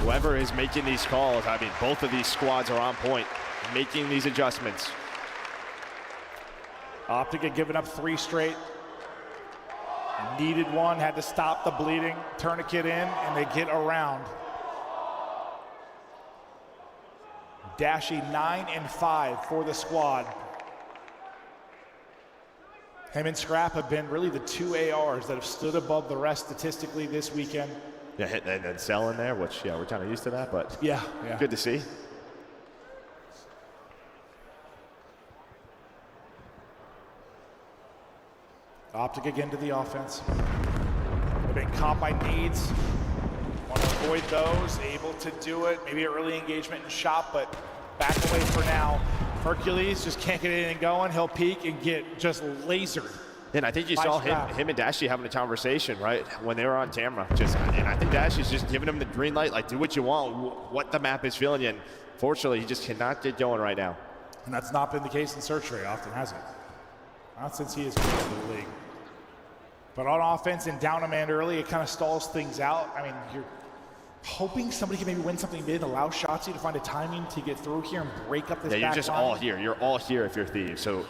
Whoever is making these calls, I mean, both of these squads are on point, making these adjustments. Optic had given up 3 straight. Needed 1, had to stop the bleeding, tourniquet in, and they get around. Dashie 9 and 5 for the squad. Him and Scrap have been really the 2 ARs that have stood above the rest statistically this weekend. Yeah, and then Cell in there, which, yeah, we're kind of used to that, but yeah. Good to see. Optic again to the offense. They've been caught by needs. Want to avoid those, able to do it. Maybe early engagement and shot, but back away for now. Hercules just can't get anything going. He'll peek and get just lasered. And I think you saw him and Dashy having a conversation, right, when they were on camera. And I think Dashy's just giving him the green light, like, do what you want, what the map is feeling you. And fortunately, he just cannot get going right now. And that's not been the case in Search very often, has it? Not since he has come into the league. But on offense and down a man early, it kind of stalls things out. I mean, you're hoping somebody can maybe win something mid, allow Shotzzy to find a timing to get through here and break up this back you're just line. all here. You're all here if you're Thieves. So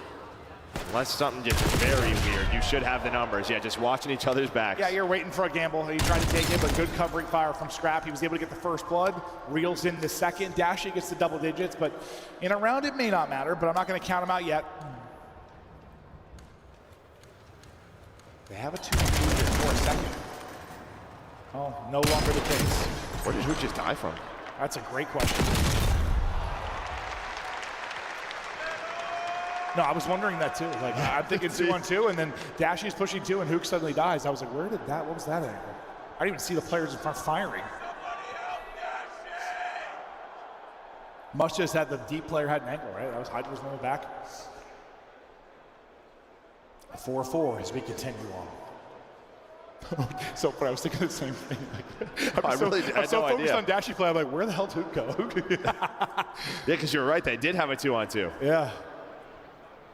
unless something gets very weird, you should have the numbers. Yeah, just watching each other's backs. Yeah, you're waiting for a gamble. He tried to take it, but good covering fire from Scrap. He was able to get the first blood, reels in the second. Dashy gets the double digits, but in a round it may not matter, but I'm not going to count him out yet. They have a 2-2 here for a second. Oh, no longer the case. Where did Hoot just die from? That's a great question. No, I was wondering that too. Like, I'm thinking 2-on-2, and then Dashy's pushing 2, and Hook suddenly dies. I was like, where did that? What was that angle? I didn't even see the players in front firing. Must just had the deep player had an angle, right? That was Hydra's moving back. 4-4 as we continue on. So I was thinking the same thing. Like, I'm so focused on Dashy play. I'm like, where the hell did Hook go? Yeah, because you were right. They did have a 2-on-2. Yeah.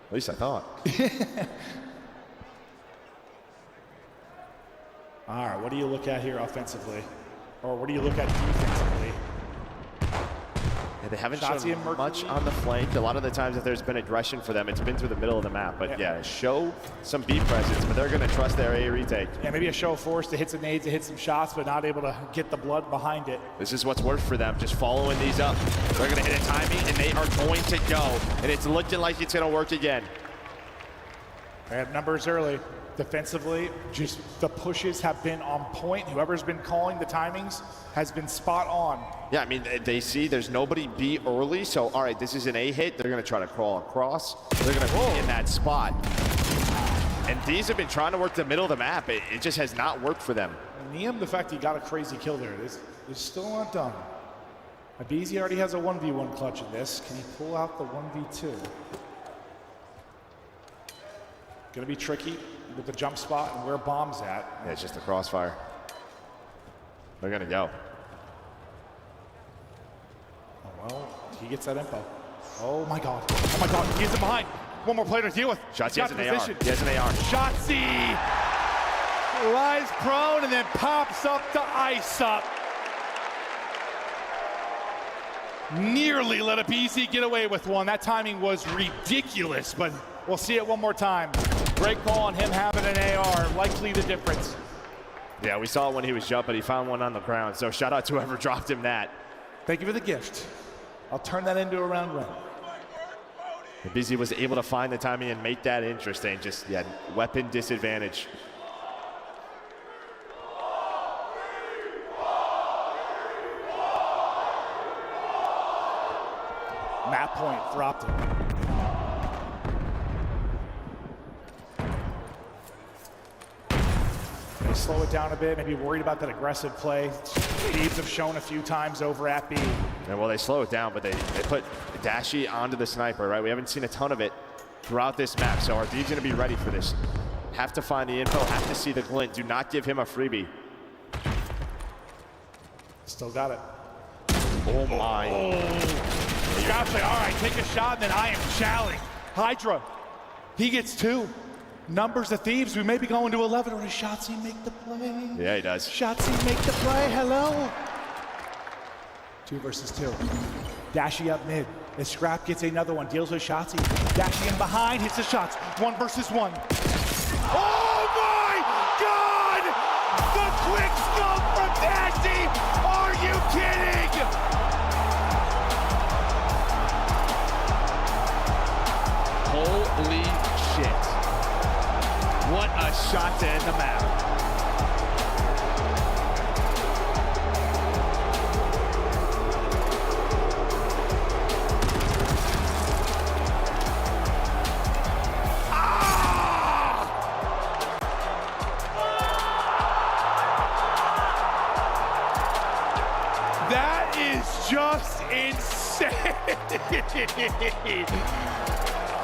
At least I thought. All right, what do you look at here offensively? Or what do you look at defensively? Yeah, they haven't Shotzzy shown much on the flank. A lot of the times if there's been aggression for them, it's been through the middle of the map. But yeah, show some B presence, but they're going to trust their A retake. Yeah, maybe a show of force to hit some nades, to hit some shots, but not able to get the blood behind it. This is what's worked for them, just following these up. They're going to hit a timing, and they are going to go. And it's looking like it's going to work again. They have numbers early. Defensively, just the pushes have been on point. Whoever's been calling the timings has been spot on. Yeah, I mean, they see there's nobody B early, so all right, this is an A hit. They're going to try to crawl across. They're going to be in that spot. And these have been trying to work the middle of the map. It just has not worked for them. Neum, the fact he got a crazy kill there, is still not done. Abizi already has a 1v1 clutch in this. Can he pull out the 1v2? Gonna be tricky with the jump spot and where bomb's at. Yeah, it's just a crossfire. They're gonna go. Oh, well, he gets that info. Oh my God, he gets it behind. One more player to deal with. Shotzzy has an AR. He has an AR. Shotzzy lies prone and then pops up to ice up. Nearly let Abizi get away with one. That timing was ridiculous, but we'll see it one more time. Great call on him having an AR, likely the difference. Yeah, we saw it when he was jumping. He found one on the ground, so shout out to whoever dropped him that. Thank you for the gift. I'll turn that into a round win. Abizi was able to find the timing and make that interesting. Just, yeah, weapon disadvantage. Map point for Optic. They slow it down a bit, maybe worried about that aggressive play. Thieves have shown a few times over at B. Yeah, well, they slow it down, but they put Dashy onto the sniper, right? We haven't seen a ton of it throughout this map, so are Thieves going to be ready for this? Have to find the info, have to see the glint. Do not give him a freebie. Still got it. Oh, my. You gotta say, all right, take a shot, and then I am challenged. Hydra, he gets 2. Numbers of Thieves, we may be going to 11. Or does Shotzzy make the play? Yeah, he does. Shotzzy make the play, hello? 2 versus 2. Dashy up mid. As Scrap gets another one, deals with Shotzzy. Dashy in behind, hits the shots. 1 versus 1. Oh my God! The quick scope from Dashy! Are you kidding? Holy shit. What a shot to end the map.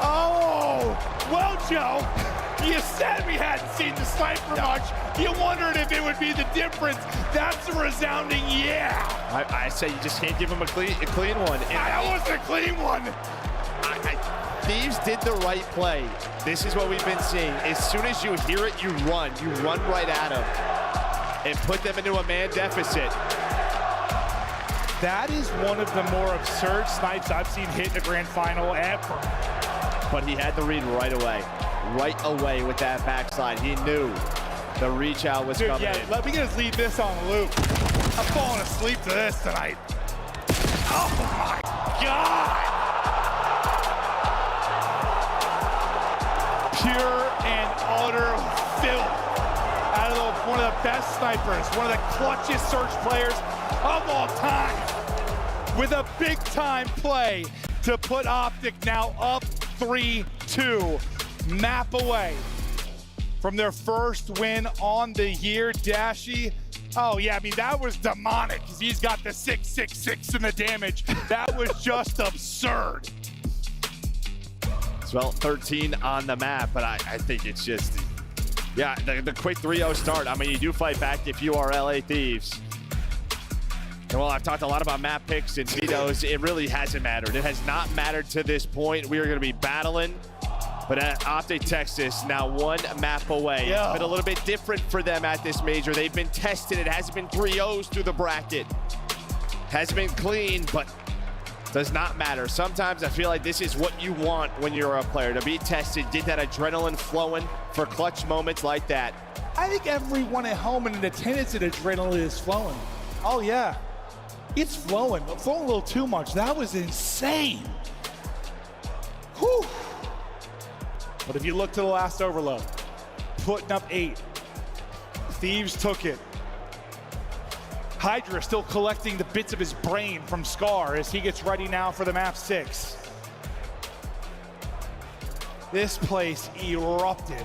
Oh, well, Joe, you said we hadn't seen the sniper much. You wondered if it would be the difference. That's a resounding yeah. I say you just can't give him a clean one. And That was a clean one. Thieves did the right play. This is what we've been seeing. As soon as you hear it, you run. You run right at them and put them into a man deficit. That is one of the more absurd snipes I've seen hit in a grand final ever. But he had the read right away with that backside. He knew the reach out was coming in. Let me just leave this on loop. I'm falling asleep to this tonight. Oh my God! Pure and utter filth out of one of the best snipers, one of the clutchest search players of all time, with a big time play to put Optic now up 3-2, map away from their first win on the year. Dashy, oh yeah, I mean, that was demonic, because he's got the 666 in the damage. That was just absurd. Well, 13 on the map, but I think it's just, yeah, the quick 3-0 start. I mean, you do fight back if you are LA Thieves. And well, I've talked a lot about map picks and vetoes. It really hasn't mattered. It has not mattered to this point. We are going to be battling. But at Optic Texas, now one map away. Yeah. It's been a little bit different for them at this major. They've been tested. It hasn't been 3-0s through the bracket. Hasn't been clean, but does not matter. Sometimes I feel like this is what you want when you're a player, to be tested, get that adrenaline flowing for clutch moments like that. I think everyone at home and in attendance at adrenaline is flowing. Oh yeah, it's flowing. It's flowing a little too much. That was insane. Whew. But if you look to the last overload, putting up 8, Thieves took it. Hydra still collecting the bits of his brain from Scar as he gets ready now for the map 6. This place erupted.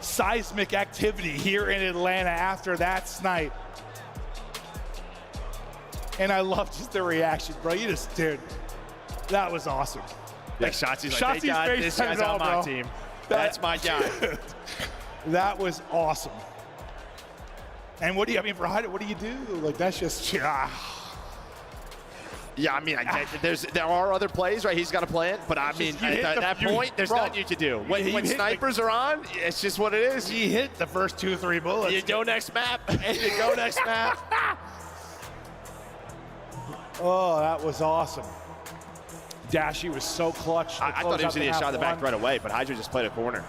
Seismic activity here in Atlanta after that snipe. And I love just the reaction, bro. You just, dude, that was awesome. Yeah, Shotzi's like, thank God this guy's on my team. That's my guy. That was awesome. And what do you, I mean, for Hydra, what do you do? Like, that's just, Yeah, I mean, there are other plays, right? He's got a plan, but I mean, at that point, there's nothing you can do. When snipers are on, it's just what it is. He hit the first 2 or 3 bullets. You go next map, and you go next map. Oh, that was awesome. Dashy was so clutch. I thought he was going to get shot in the back right away, but Hydra just played a corner.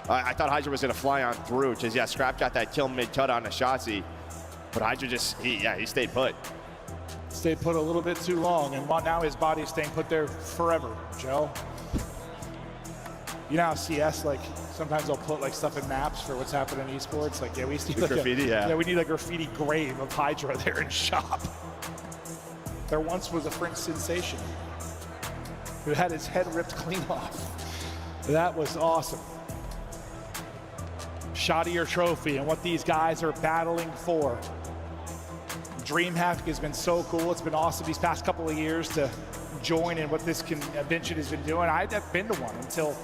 I thought Hydra was going to fly on through, because, yeah, Scrap got that kill mid-cut on the Shotzi, but Hydra just, he stayed put. Stayed put a little bit too long, and now his body's staying put there forever, Joe. You know how CS, like, sometimes they'll put, like, stuff in maps for what's happening in esports? Like, yeah, we need like graffiti, yeah, we need a graffiti grave of Hydra there in shop. There once was a French sensation who had his head ripped clean off. That was awesome. Shottier trophy and what these guys are battling for. Dream Havoc has been so cool. It's been awesome these past couple of years to join in what this convention has been doing. I hadn't been to one until,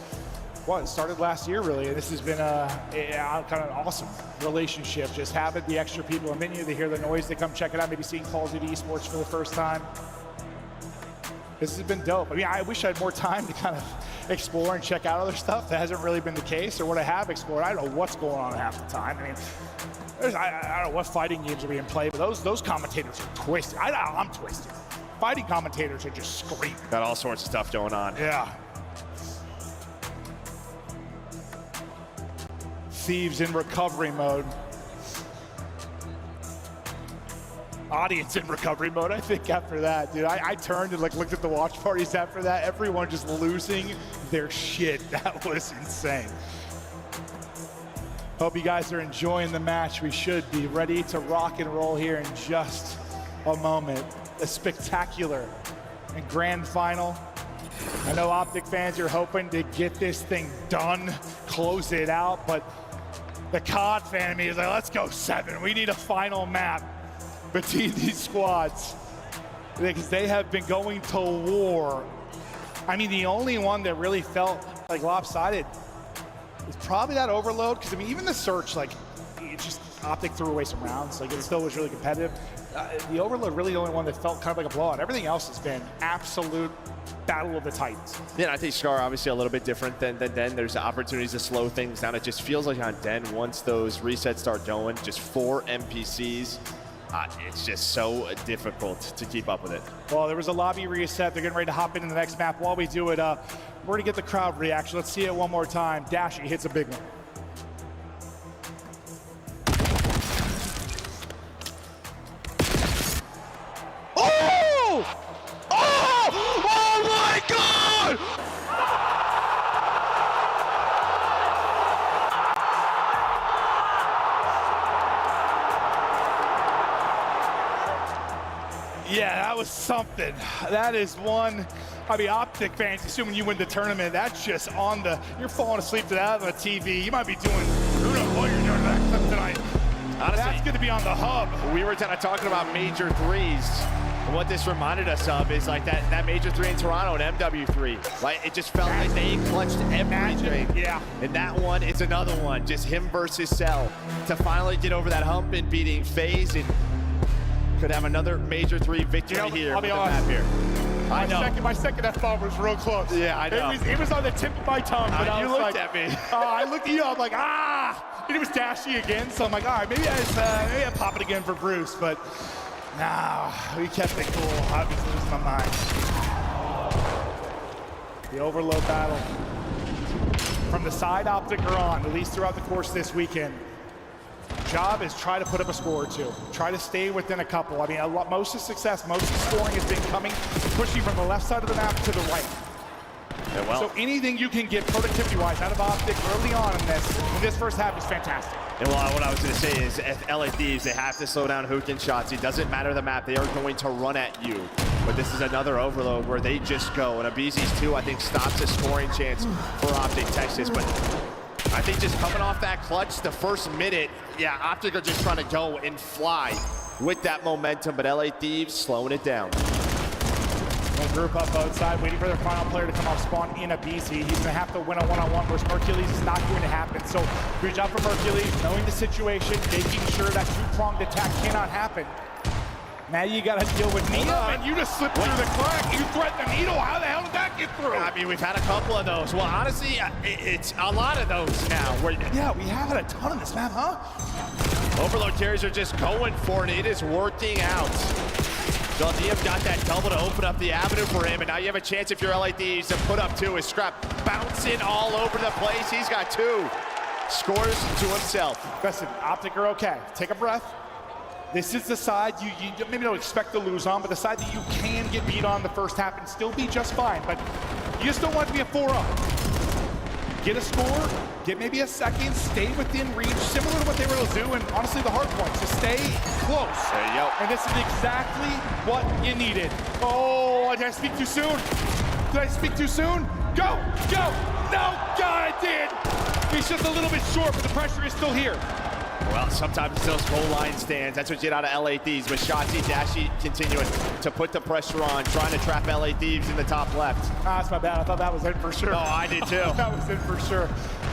it started last year really. And this has been a kind of an awesome relationship. Just having the extra people in the venue, they hear the noise, they come check it out, maybe seeing Call of Duty Esports for the first time. This has been dope. I mean, I wish I had more time to kind of explore and check out other stuff. That hasn't really been the case, or what I have explored, I don't know what's going on half the time. I mean, I don't know what fighting games are being played, but those commentators are twisted. I'm twisted. Fighting commentators are just screaming. Got all sorts of stuff going on. Yeah. Thieves in recovery mode. Audience in recovery mode, I think, after that, dude. I turned and looked at the watch parties after that. Everyone just losing their shit. That was insane. Hope you guys are enjoying the match. We should be ready to rock and roll here in just a moment. A spectacular and grand final. I know Optic fans are hoping to get this thing done, close it out, but the COD fan in me is like, let's go 7. We need a final map between these squads. because they have been going to war. I mean, the only one that really felt like lopsided is probably that Overload, because I mean, even the Search, like, it's just Optic threw away some rounds. Like, it still was really competitive. The Overload really the only one that felt kind of like a blowout. Everything else has been absolute battle of the Titans. Yeah, I think Scar obviously a little bit different than Den. There's opportunities to slow things down. It just feels like on Den, once those resets start going, just 4 NPCs, it's just so difficult to keep up with it. Well, there was a lobby reset. They're getting ready to hop into the next map. While we do it, we're gonna get the crowd reaction. Let's see it one more time. Dashy hits a big one. Oh! Oh! Oh my God! Yeah, that was something. That is one. I mean, Optic fans, assuming you win the tournament, that's just on the. You're falling asleep to that on the TV. You might be doing. Who knows what you're doing that clip tonight? Honestly, that's going to be on the hub. We were kind of talking about major threes. And what this reminded us of is like that major 3 in Toronto and MW3. Like, it just felt like they clutched everything. Yeah. And that one, it's another one. Just him versus Cell to finally get over that hump and beating FaZe and could have another major 3 victory here I'll with be the honest. map here. I know. My second F-bomb was real close. Yeah, I know. It was on the tip of my tongue. But I you was looked like, at me. I looked at you. I'm like, ah! And it was Dashy again. So I'm like, all right, maybe I pop it again for Bruce. But no, we kept it cool. I was losing my mind. The Overload battle. From the side Optic are on, at least throughout the course this weekend. Job is try to put up a score or two. Try to stay within a couple. I mean, most of success, most of scoring has been coming, pushing from the left side of the map to the right. Yeah, well. So anything you can get productivity-wise out of Optic early on in this first half is fantastic. And well, what I was going to say is, at LA Thieves, they have to slow down Hook and shots. It doesn't matter the map; they are going to run at you. But this is another Overload where they just go. And Abezi's 2, I think, stops a scoring chance for Optic Texas. But I think just coming off that clutch, the first minute, yeah, Optic are just trying to go and fly with that momentum. But LA Thieves slowing it down. We'll group up outside, waiting for their final player to come off spawn in Abizi. He's going to have to win a one-on-one versus Mercules. It's not going to happen. So good job for Mercules, knowing the situation, making sure that two-pronged attack cannot happen. Now you got to deal with Needle, and you just slipped through the crack. You threatened the Needle. How the hell did that get through? I mean, we've had a couple of those. Well, honestly, it's a lot of those now. Yeah, we have had a ton of this map, huh? Overload carries are just going for it. It is working out. So DM got that double to open up the avenue for him, and now you have a chance if you're LA Thieves to put up 2. His Scrap bouncing all over the place. He's got 2 scores to himself. Listen, Optic are okay. Take a breath. This is the side you maybe don't expect to lose on, but the side that you can get beat on the first half and still be just fine. But you just don't want it to be a 4-0. Get a score, get maybe a second, stay within reach, similar to what they were able to do, and honestly the hard points, just stay close. There you go. And this is exactly what you needed. Oh, did I speak too soon? Did I speak too soon? Go, go! No, God, I did! He's just a little bit short, but the pressure is still here. Well, sometimes it's those goal line stands. That's what you get out of LA Thieves. With Shotzi, Dashy continuing to put the pressure on, trying to trap LA Thieves in the top left. Ah, that's my bad. I thought that was in for sure. Oh, I did too. That was in for sure.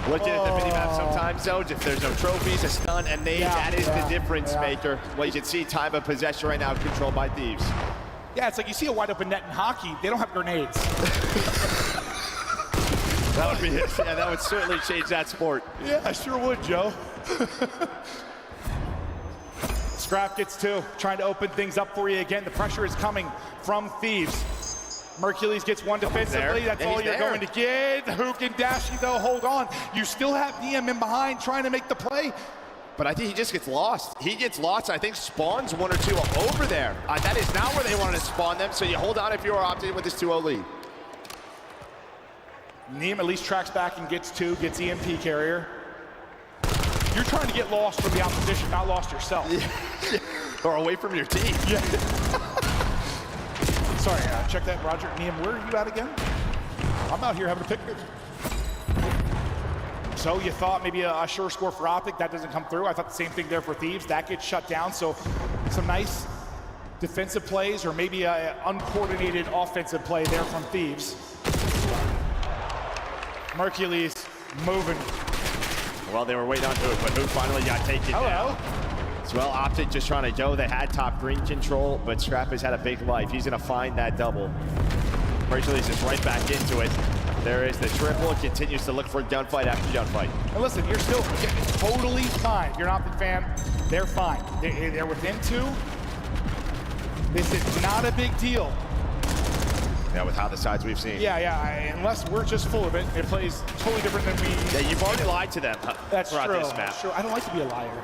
Looking at the minimap sometimes, though, if there's no trophies, a stun, and nade, that is the difference maker. Well, you can see time of possession right now controlled by Thieves. Yeah, it's like you see a wide open net in hockey. They don't have grenades. That would be it. Yeah, that would certainly change that sport. Yeah, I sure would, Joe. Scrap gets 2, trying to open things up for you again. The pressure is coming from Thieves. Mercules gets 1 defensively. That's all you're going to get. Hook and Dashy, though, hold on. You still have DM in behind trying to make the play. But I think he just gets lost. He gets lost. I think spawns 1 or 2 over there. That is not where they wanted to spawn them, so you hold on if you are opting with this 2-0 lead. Neem at least tracks back and gets 2, gets EMP carrier. You're trying to get lost from the opposition, not lost yourself. Yeah. Or away from your team. Yeah. Sorry, check that, Roger. Neem, where are you at again? I'm out here having a picnic. So you thought maybe a sure score for Optic. That doesn't come through. I thought the same thing there for Thieves. That gets shut down. So some nice defensive plays or maybe an uncoordinated offensive play there from Thieves. Mercules moving. Well, they were waiting on Hoot, but Hoot finally got taken down. As well, Optic just trying to go. They had top green control, but Scrap has had a big life. He's going to find that double. Mercules is right back into it. There is the triple. Continues to look for gunfight after gunfight. And listen, you're still totally fine. If you're not the fan, they're fine. They're within 2. This is not a big deal. Yeah, with how the sides we've seen. Yeah, unless we're just full of it. It plays totally different than we... Yeah, you've already lied to them That's throughout true. this map. Sure. I don't like to be a liar,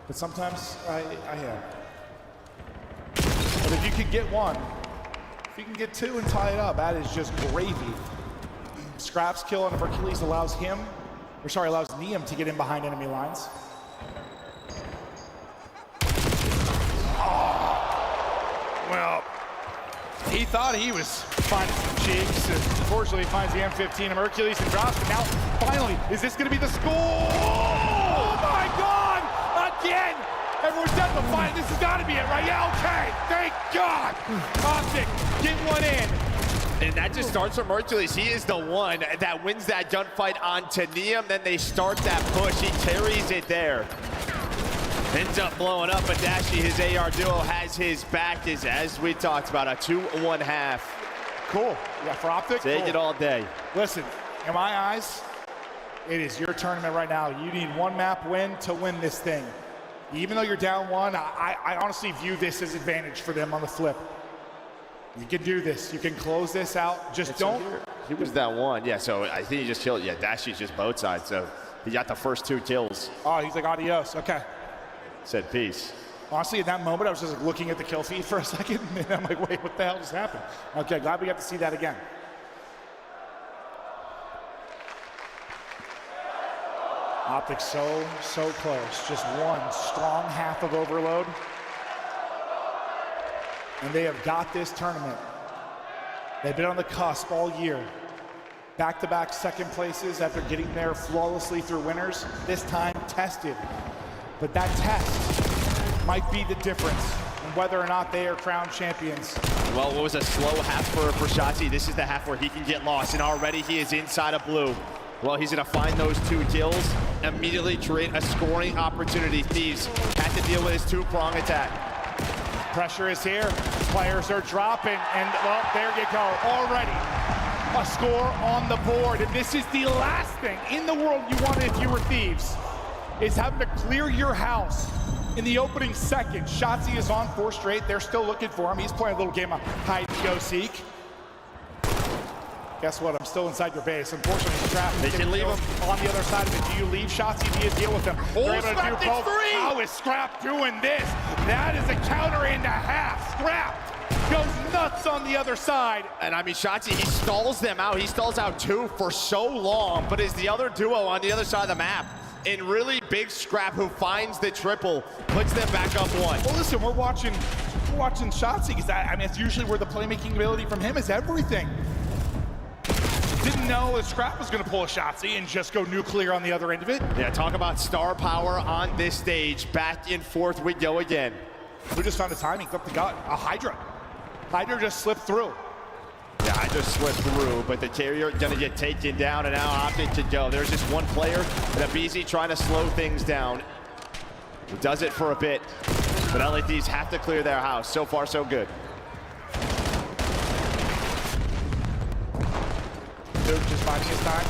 but sometimes I am. But if you could get 1, if you can get 2 and tie it up, that is just gravy. Scrap's kill on Mercules allows Neum to get in behind enemy lines. Oh, well, he thought he was finding some cheeks, and unfortunately finds the M15 of Mercules and drops it. Now, finally, is this going to be the score? Oh my God! Again! Everyone's done the fight. This has got to be it, right? Yeah, okay. Thank God. Optic, get one in. And that just starts from Mercules. He is the one that wins that gunfight onto Neum. Then they start that push. He carries it there. Ends up blowing up, but Dashy, his AR duo, has his back. As we talked about, a 2-1-1/2. Cool. Yeah, for Optic, Take it all day. Listen, in my eyes, it is your tournament right now. You need 1 map win to win this thing. Even though you're down 1, I honestly view this as advantage for them on the flip. You can do this. You can close this out. Just don't. He was that 1. Yeah, so I think he just killed. Yeah, Dashy's just both sides. So he got the first 2 kills. Oh, he's like, adios. Okay. Said peace. Honestly, in that moment, I was just like looking at the kill feed for a second, and I'm like, wait, what the hell just happened? Okay, glad we got to see that again. Optic so close. Just 1 strong half of overload. And they have got this tournament. They've been on the cusp all year. Back-to-back second places after getting there flawlessly through winners. This time tested. But that test might be the difference in whether or not they are crowned champions. Well, it was a slow half for Shotzzy. This is the half where he can get lost, and already he is inside of blue. Well, he's going to find those 2 kills, immediately create a scoring opportunity. Thieves had to deal with his 2-prong attack. Pressure is here. Players are dropping, and well, there you go. Already a score on the board, and this is the last thing in the world you wanted if you were Thieves, is having to clear your house in the opening second. Shotzzy is on 4 straight. They're still looking for him. He's playing a little game of hide-and-go-seek. Guess what? I'm still inside your base. Unfortunately, Scrap. They can leave him on the other side of it. Do you leave Shotzzy? Do you deal with him? Oh, Scrap gets free! How is Scrap doing this? That is a counter into half. Scrap goes nuts on the other side. And I mean, Shotzzy, he stalls them out. He stalls out 2 for so long, but is the other duo on the other side of the map. And really big Scrap, who finds the triple, puts them back up 1. Well, listen, we're watching Shotzzy, because I mean, it's usually where the playmaking ability from him is everything. Didn't know if Scrap was going to pull a Shotzzy and just go nuclear on the other end of it. Yeah, talk about star power on this stage. Back and forth we go again. We just found a timing, up the gut, a Hydra. Hydra just slipped through. Yeah, I just slipped through, but the carrier gonna get taken down, and now Optic to go. There's just 1 player, and aBeZy trying to slow things down. He does it for a bit, but LA Thieves have to clear their house. So far, so good. Duke just biding his time.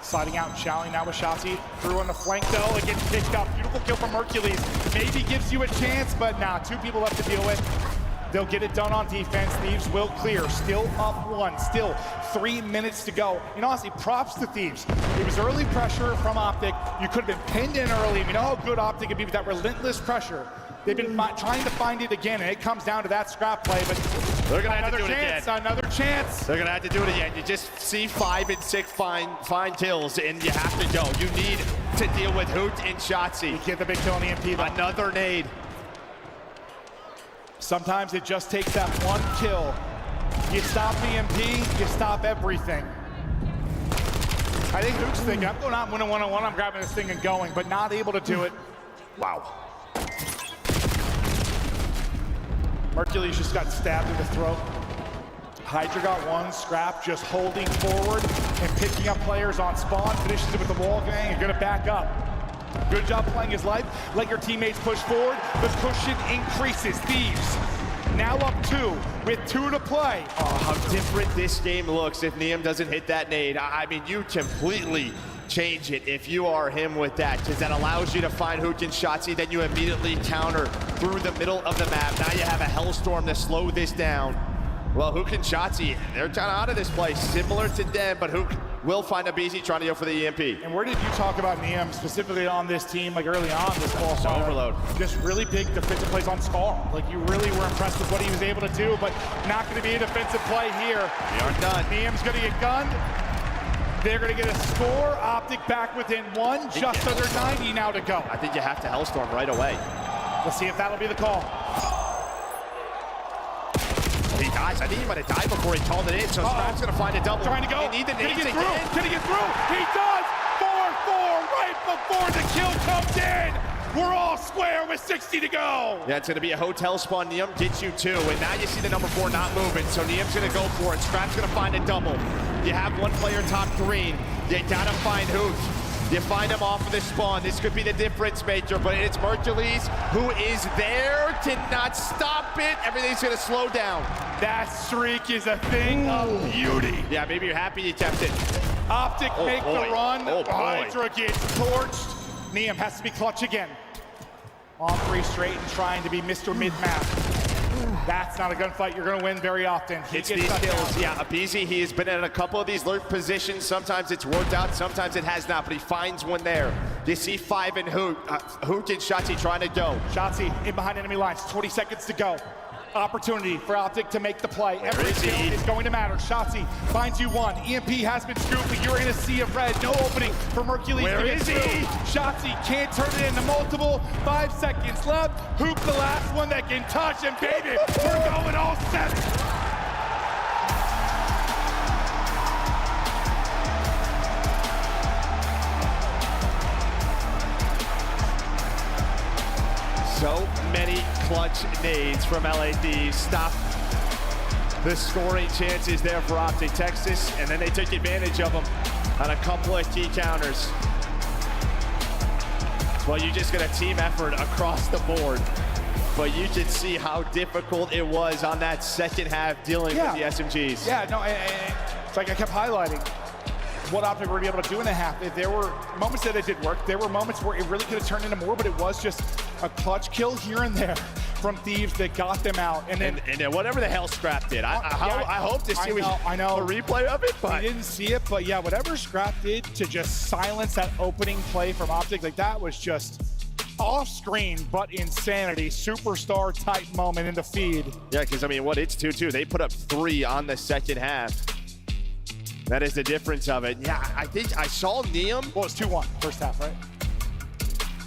Sliding out and shouting now with Shotzzy. Through on the flank though, it gets picked up. Beautiful kill from Mercules. Maybe gives you a chance, but nah, 2 people left to deal with. They'll get it done on defense. Thieves will clear. Still up 1. Still 3 minutes to go. And honestly, props to Thieves. It was early pressure from Optic. You could have been pinned in early. You know how good Optic could be with that relentless pressure. They've been trying to find it again, and it comes down to that Scrap play, but they're gonna have to do it again. Another chance. They're gonna have to do it again. You just see 5 and 6 fine kills, and you have to go. You need to deal with Hoot and Shotzzy. You get the big kill on the MP though. Another nade. Sometimes it just takes that 1 kill. You stop the MP, you stop everything. I think Hoot's thinking, I'm going out 1-on-1, I'm grabbing this thing and going, but not able to do it. Wow. Mercules just got stabbed in the throat. Hydra got one, Scrap just holding forward and picking up players on spawn, finishes it with the wall gang and gonna back up. Good job playing his life. Let your teammates push forward. The cushion increases. Thieves now up 2 with 2 to play. Oh, how different this game looks if Neum doesn't hit that nade. I mean, you completely change it if you are him with that, because that allows you to find Hukin Shotzzy, then you immediately counter through the middle of the map. Now you have a Hellstorm to slow this down. Well, Hukin Shotzzy, they're kind of out of this place, similar to them, but Hook will find a BZ trying to go for the EMP. And where did you talk about Neum specifically on this team, like early on this qualifier? Overload. Just really big defensive plays on Scar. Like you really were impressed with what he was able to do, but not going to be a defensive play here. We are done. Neum's going to get gunned. They're going to get a score. Optic back within 1, just under 90 now to go. I think you have to Hellstorm right away. Let's see if that'll be the call. He dies. I think he might have died before he called it in, so Scrap's going to find a double. Trying to go. They need the Can he nades get through? again. Can he get through? He does! 4-4 right before the kill comes in. We're all square with 60 to go. Yeah, it's going to be a hotel spawn. Neum gets you 2, and now you see the number 4 not moving, so Neum's going to go for it. Scrap's going to find a double. You have one player top green. You got to find Hoot. You find him off of the spawn. This could be the difference maker, but it's Mercules who is there to not stop it. Everything's going to slow down. That streak is a thing of beauty. Yeah, maybe you're happy you kept it. Optic make the run. Oh, boy. Hydra gets torched. Neum has to be clutch again. On 3 straight and trying to be Mr. Mid-Map. That's not a gunfight you're going to win very often. It's these kills. Yeah, Abizi, he has been in a couple of these lurk positions. Sometimes it's worked out, sometimes it has not, but he finds one there. You see 5 and Hoot and Shotzzy trying to go. Shotzzy in behind enemy lines, 20 seconds to go. Opportunity for Optic to make the play. Every kill is going to matter. Shotzzy finds you 1. EMP has been scooped, but you're in a sea of red. No opening for Mercules. Where is he? Shotzzy can't turn it into multiple. 5 seconds left. Hoop the last one that can touch, and baby, we're going all 7. So many clutch nades from LA Thieves. Stop the scoring chances there for Optic Texas, and then they took advantage of them on a couple of key counters. Well, you just got a team effort across the board, but you can see how difficult it was on that second half dealing with the SMGs. Yeah, no, it's like I kept highlighting what Optic were going to be able to do in the half. There were moments that it did work. There were moments where it really could have turned into more, but it was just a clutch kill here and there from Thieves that got them out. And then whatever the hell Scrap did, I hope to see a replay of it, but I didn't see it. But yeah, whatever Scrap did to just silence that opening play from Optic, like that was just off screen, but insanity. Superstar type moment in the feed. Yeah, because I mean, it's 2-2. They put up 3 on the second half. That is the difference of it. Yeah, I think I saw Neum. Well, it's 2-1 first half, right?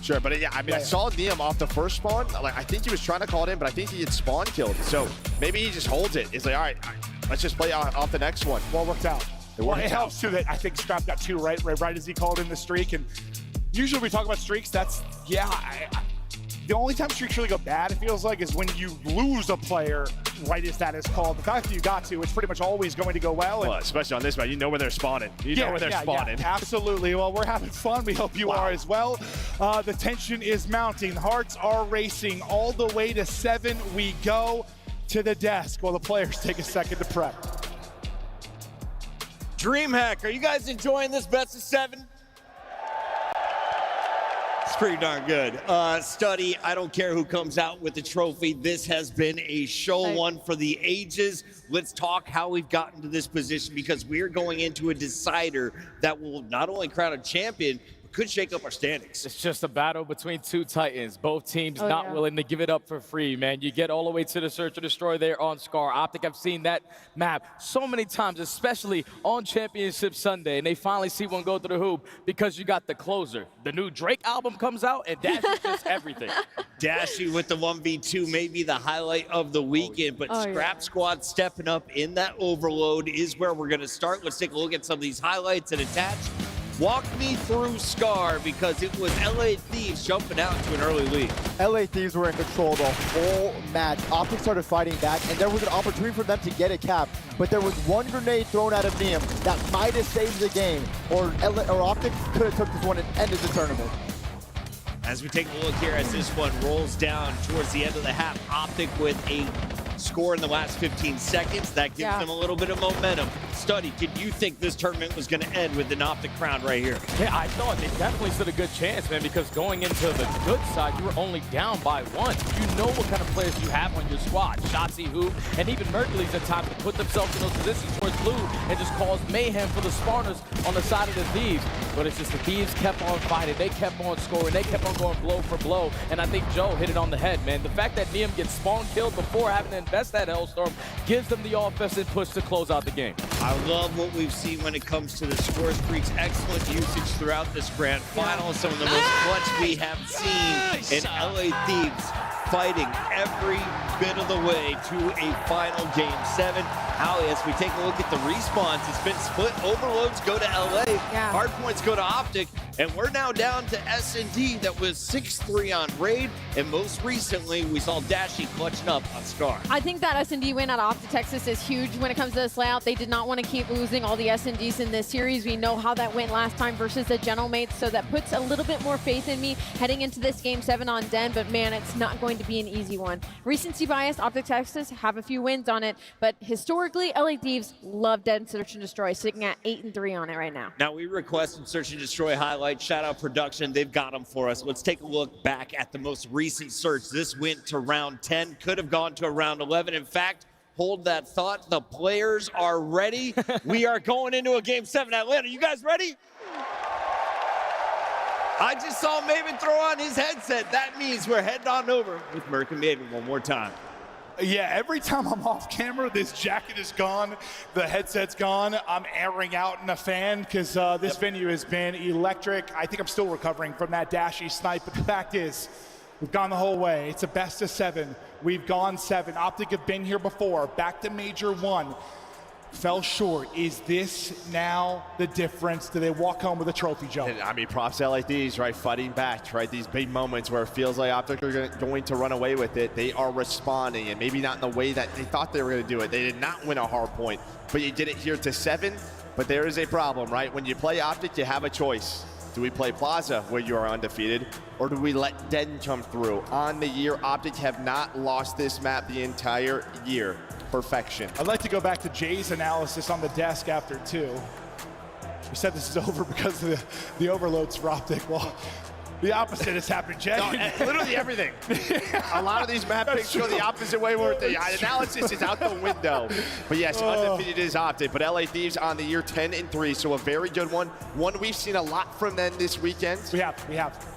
Sure, but yeah, I mean, I saw Neum off the first spawn. Like, I think he was trying to call it in, but I think he had spawn killed. So maybe he just holds it. He's like, all right, let's just play off the next one. Well, worked out. It helps too that I think Scrap got 2 right as he called in the streak. And usually we talk about streaks. That's the only time streaks really go bad, it feels like, is when you lose a player right as that is called. The fact that you got to, it's pretty much always going to go well. Well, especially on this map, you know where they're spawning. You know where they're spawning. Yeah, absolutely. Well, we're having fun. We hope you are as well. The tension is mounting. Hearts are racing. All the way to 7 we go to the desk while the players take a second to prep. DreamHack, are you guys enjoying this best of 7? It's pretty darn good. Study, I don't care who comes out with the trophy. This has been a show one for the ages. Let's talk how we've gotten to this position, because we're going into a decider that will not only crown a champion, but could shake up our standings. It's just a battle between 2 titans. Both teams not willing to give it up for free, man. You get all the way to the Search and Destroy there on Scar. Optic, I've seen that map so many times, especially on Championship Sunday, and they finally see one go through the hoop because you got the closer. The new Drake album comes out, and Dash is just everything. Dashy with the 1v2 may be the highlight of the weekend, but Scrap Squad stepping up in that overload is where we're going to start. Let's take a look at some of these highlights and attach. Walk me through Scar, because it was LA Thieves jumping out to an early lead. LA Thieves were in control the whole match. Optic started fighting back, and there was an opportunity for them to get a cap, but there was one grenade thrown out of Neum that might have saved the game, or Optic could have took this one and ended the tournament. As we take a look here as this one rolls down towards the end of the half, Optic with a score in the last 15 seconds. That gives them a little bit of momentum. Study, did you think this tournament was going to end with an Optic crown right here? Yeah, I thought they definitely stood a good chance, man, because going into the good side, you were only down by 1. You know what kind of players you have on your squad. Shotzzy, Hoop, and even Mercules at times to put themselves in those positions towards blue and just cause mayhem for the spawners on the side of the Thieves. But it's just the Thieves kept on fighting. They kept on scoring. They kept on going blow for blow. And I think Joe hit it on the head, man. The fact that Neum gets spawn killed before having to invest that Hellstorm gives them the offensive push to close out the game. I love what we've seen when it comes to the score streaks. Excellent usage throughout this grand final. Some of the most clutch we have seen in LA Thieves fighting every bit of the way to a final game 7. Howie, as we take a look at the respawns, it's been split. Overloads go to LA, Hardpoints go to Optic, and we're now down to S&D that was 6-3 on Raid, and most recently we saw Dashy clutching up on Scar. I think that S&D win out of Optic Texas is huge when it comes to this layout. They did not want to keep losing all the S&Ds in this series. We know how that went last time versus the Gentlemates, so that puts a little bit more faith in me heading into this game 7 on Den, but man, it's not going to be an easy one. Recency bias, Optic Texas have a few wins on it, but historically, LA Thieves love Den Search and Destroy, sitting at 8-3 on it right now. Now, we requested Search and Destroy highlights. Shout out production. They've got them for us. Let's take a look back at the most recent search. This went to round 10, could have gone to round 11. In fact, hold that thought. The players are ready. We are going into a game 7 Atlanta. You guys ready? I just saw Maven throw on his headset. That means we're heading on over with Merc and Maven one more time. Yeah, every time I'm off camera, this jacket is gone, the headset's gone. I'm airing out in a fan because this venue has been electric. I think I'm still recovering from that Dashy snipe, but the fact is, we've gone the whole way. It's a best of 7. We've gone 7. Optic have been here before. Back to Major 1. Fell short. Is this now the difference? Do they walk home with a trophy, Joe? I mean, props to LA Thieves, right? Fighting back, right? These big moments where it feels like Optic are going to run away with it. They are responding, and maybe not in the way that they thought they were going to do it. They did not win a hard point, but you did it here to 7. But there is a problem, right? When you play Optic, you have a choice. Do we play Plaza, where you are undefeated, or do we let Den come through? On the year, Optic have not lost this map the entire year. Perfection. I'd like to go back to Jay's analysis on the desk after 2. You said this is over because of the overloads for Optic. Well, the opposite has happened, Jay. No, literally everything. A lot of these map picks go the opposite way where the analysis is out the window. But yes, undefeated is Optic. But LA Thieves on the year 10-3, so a very good one. One we've seen a lot from them this weekend. We have.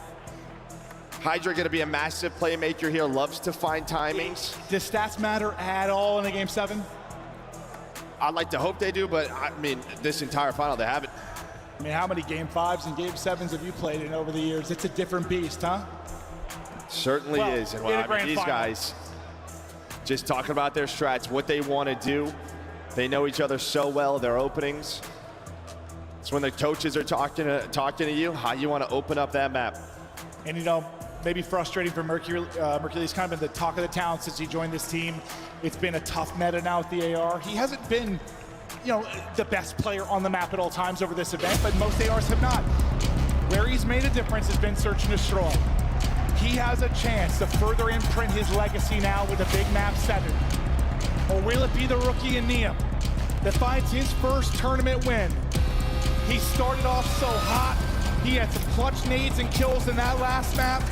Hydra going to be a massive playmaker here, loves to find timings. Does stats matter at all in a game 7? I'd like to hope they do, but I mean, this entire final, they haven't. I mean, how many game 5s and game 7s have you played in over the years? It's a different beast, huh? Certainly is. And well, I mean, these guys just talking about their strats, what they want to do. They know each other so well, their openings. It's when the coaches are talking to you, how you want to open up that map. And you know, maybe frustrating for Mercury. Mercury's kind of been the talk of the town since he joined this team. It's been a tough meta now with the AR. He hasn't been, you know, the best player on the map at all times over this event, but most ARs have not. Where he's made a difference has been Search and Destroy. He has a chance to further imprint his legacy now with a big map 7. Or will it be the rookie in Neum that finds his first tournament win? He started off so hot. He had some clutch nades and kills in that last map.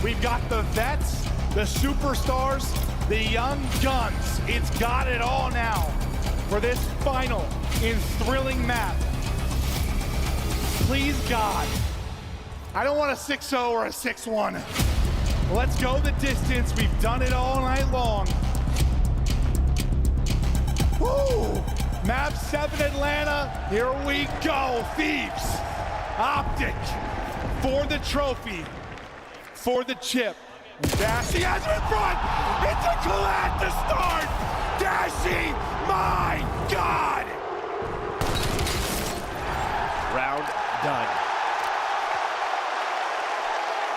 We've got the vets, the superstars, the young guns. It's got it all now for this final in thrilling map. Please, God, I don't want a 6-0 or a 6-1. Let's go the distance. We've done it all night long. Woo! Map 7 Atlanta, here we go, Thieves. Optic for the trophy, for the chip. Dashy has it in front. It's a collab to start. Dashy, my God. Round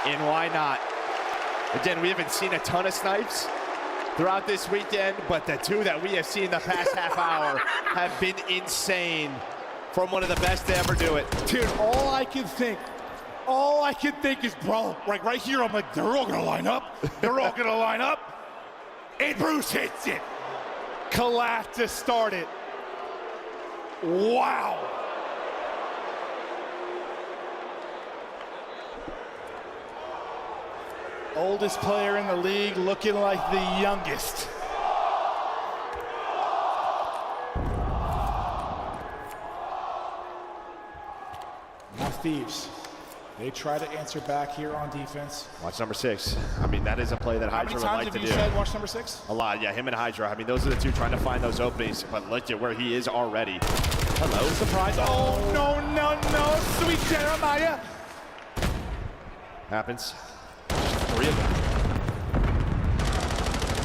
And why not? Again, we haven't seen a ton of snipes throughout this weekend, but the two that we have seen the past half hour have been insane from one of the best to ever do it. Dude, all I can think is, bro, like right here, I'm like, they're all gonna line up. They're all gonna line up. And Bruce hits it. Collat to start it. Wow. Oldest player in the league looking like the youngest. Now Thieves. They try to answer back here on defense. Watch number 6. I mean, that is a play that Hydra would like to do. How many times have you said watch number 6? A lot, yeah, him and Hydra. I mean, those are the two trying to find those openings, but look at where he is already. Hello. Surprise. Oh, no, sweet Jeremiah. Happens. 3 of them.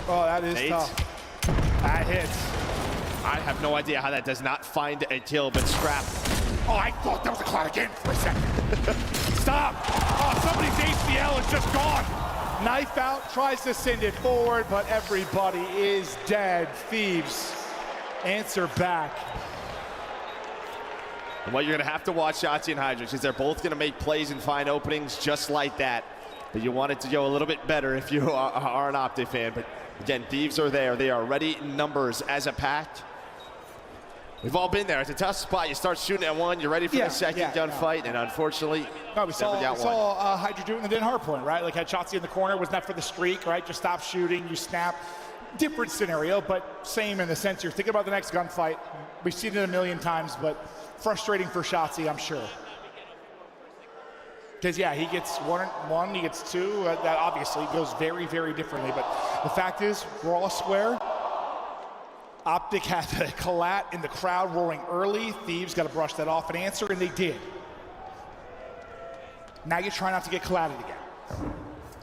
Oh, that is 8. tough. That hits. I have no idea how that does not find a kill, but Scrap. Oh, I thought that was a cloud again for a second. Stop. Oh, somebody's ACL is just gone. Knife out, tries to send it forward, but everybody is dead. Thieves answer back. And what you're going to have to watch Shotzzy and Hydra, because they're both going to make plays and find openings just like that. But you want it to go a little bit better if you are an Optic fan. But again, Thieves are there. They are ready in numbers as a pack. We've all been there. It's a tough spot. You start shooting at one, you're ready for the second gunfight, and unfortunately, we saw Hydra do it in the Den hard point, right? Like had Shotzzy in the corner, was not for the streak, right? Just stop shooting, you snap. Different scenario, but same in the sense you're thinking about the next gunfight. We've seen it a million times, but frustrating for Shotzzy, I'm sure. Because yeah, he gets one, he gets 2. That obviously goes very, very differently. But the fact is, we're all square. Optic had a Collat in the crowd roaring early. Thieves got to brush that off and answer, and they did. Now you try not to get Collatted again.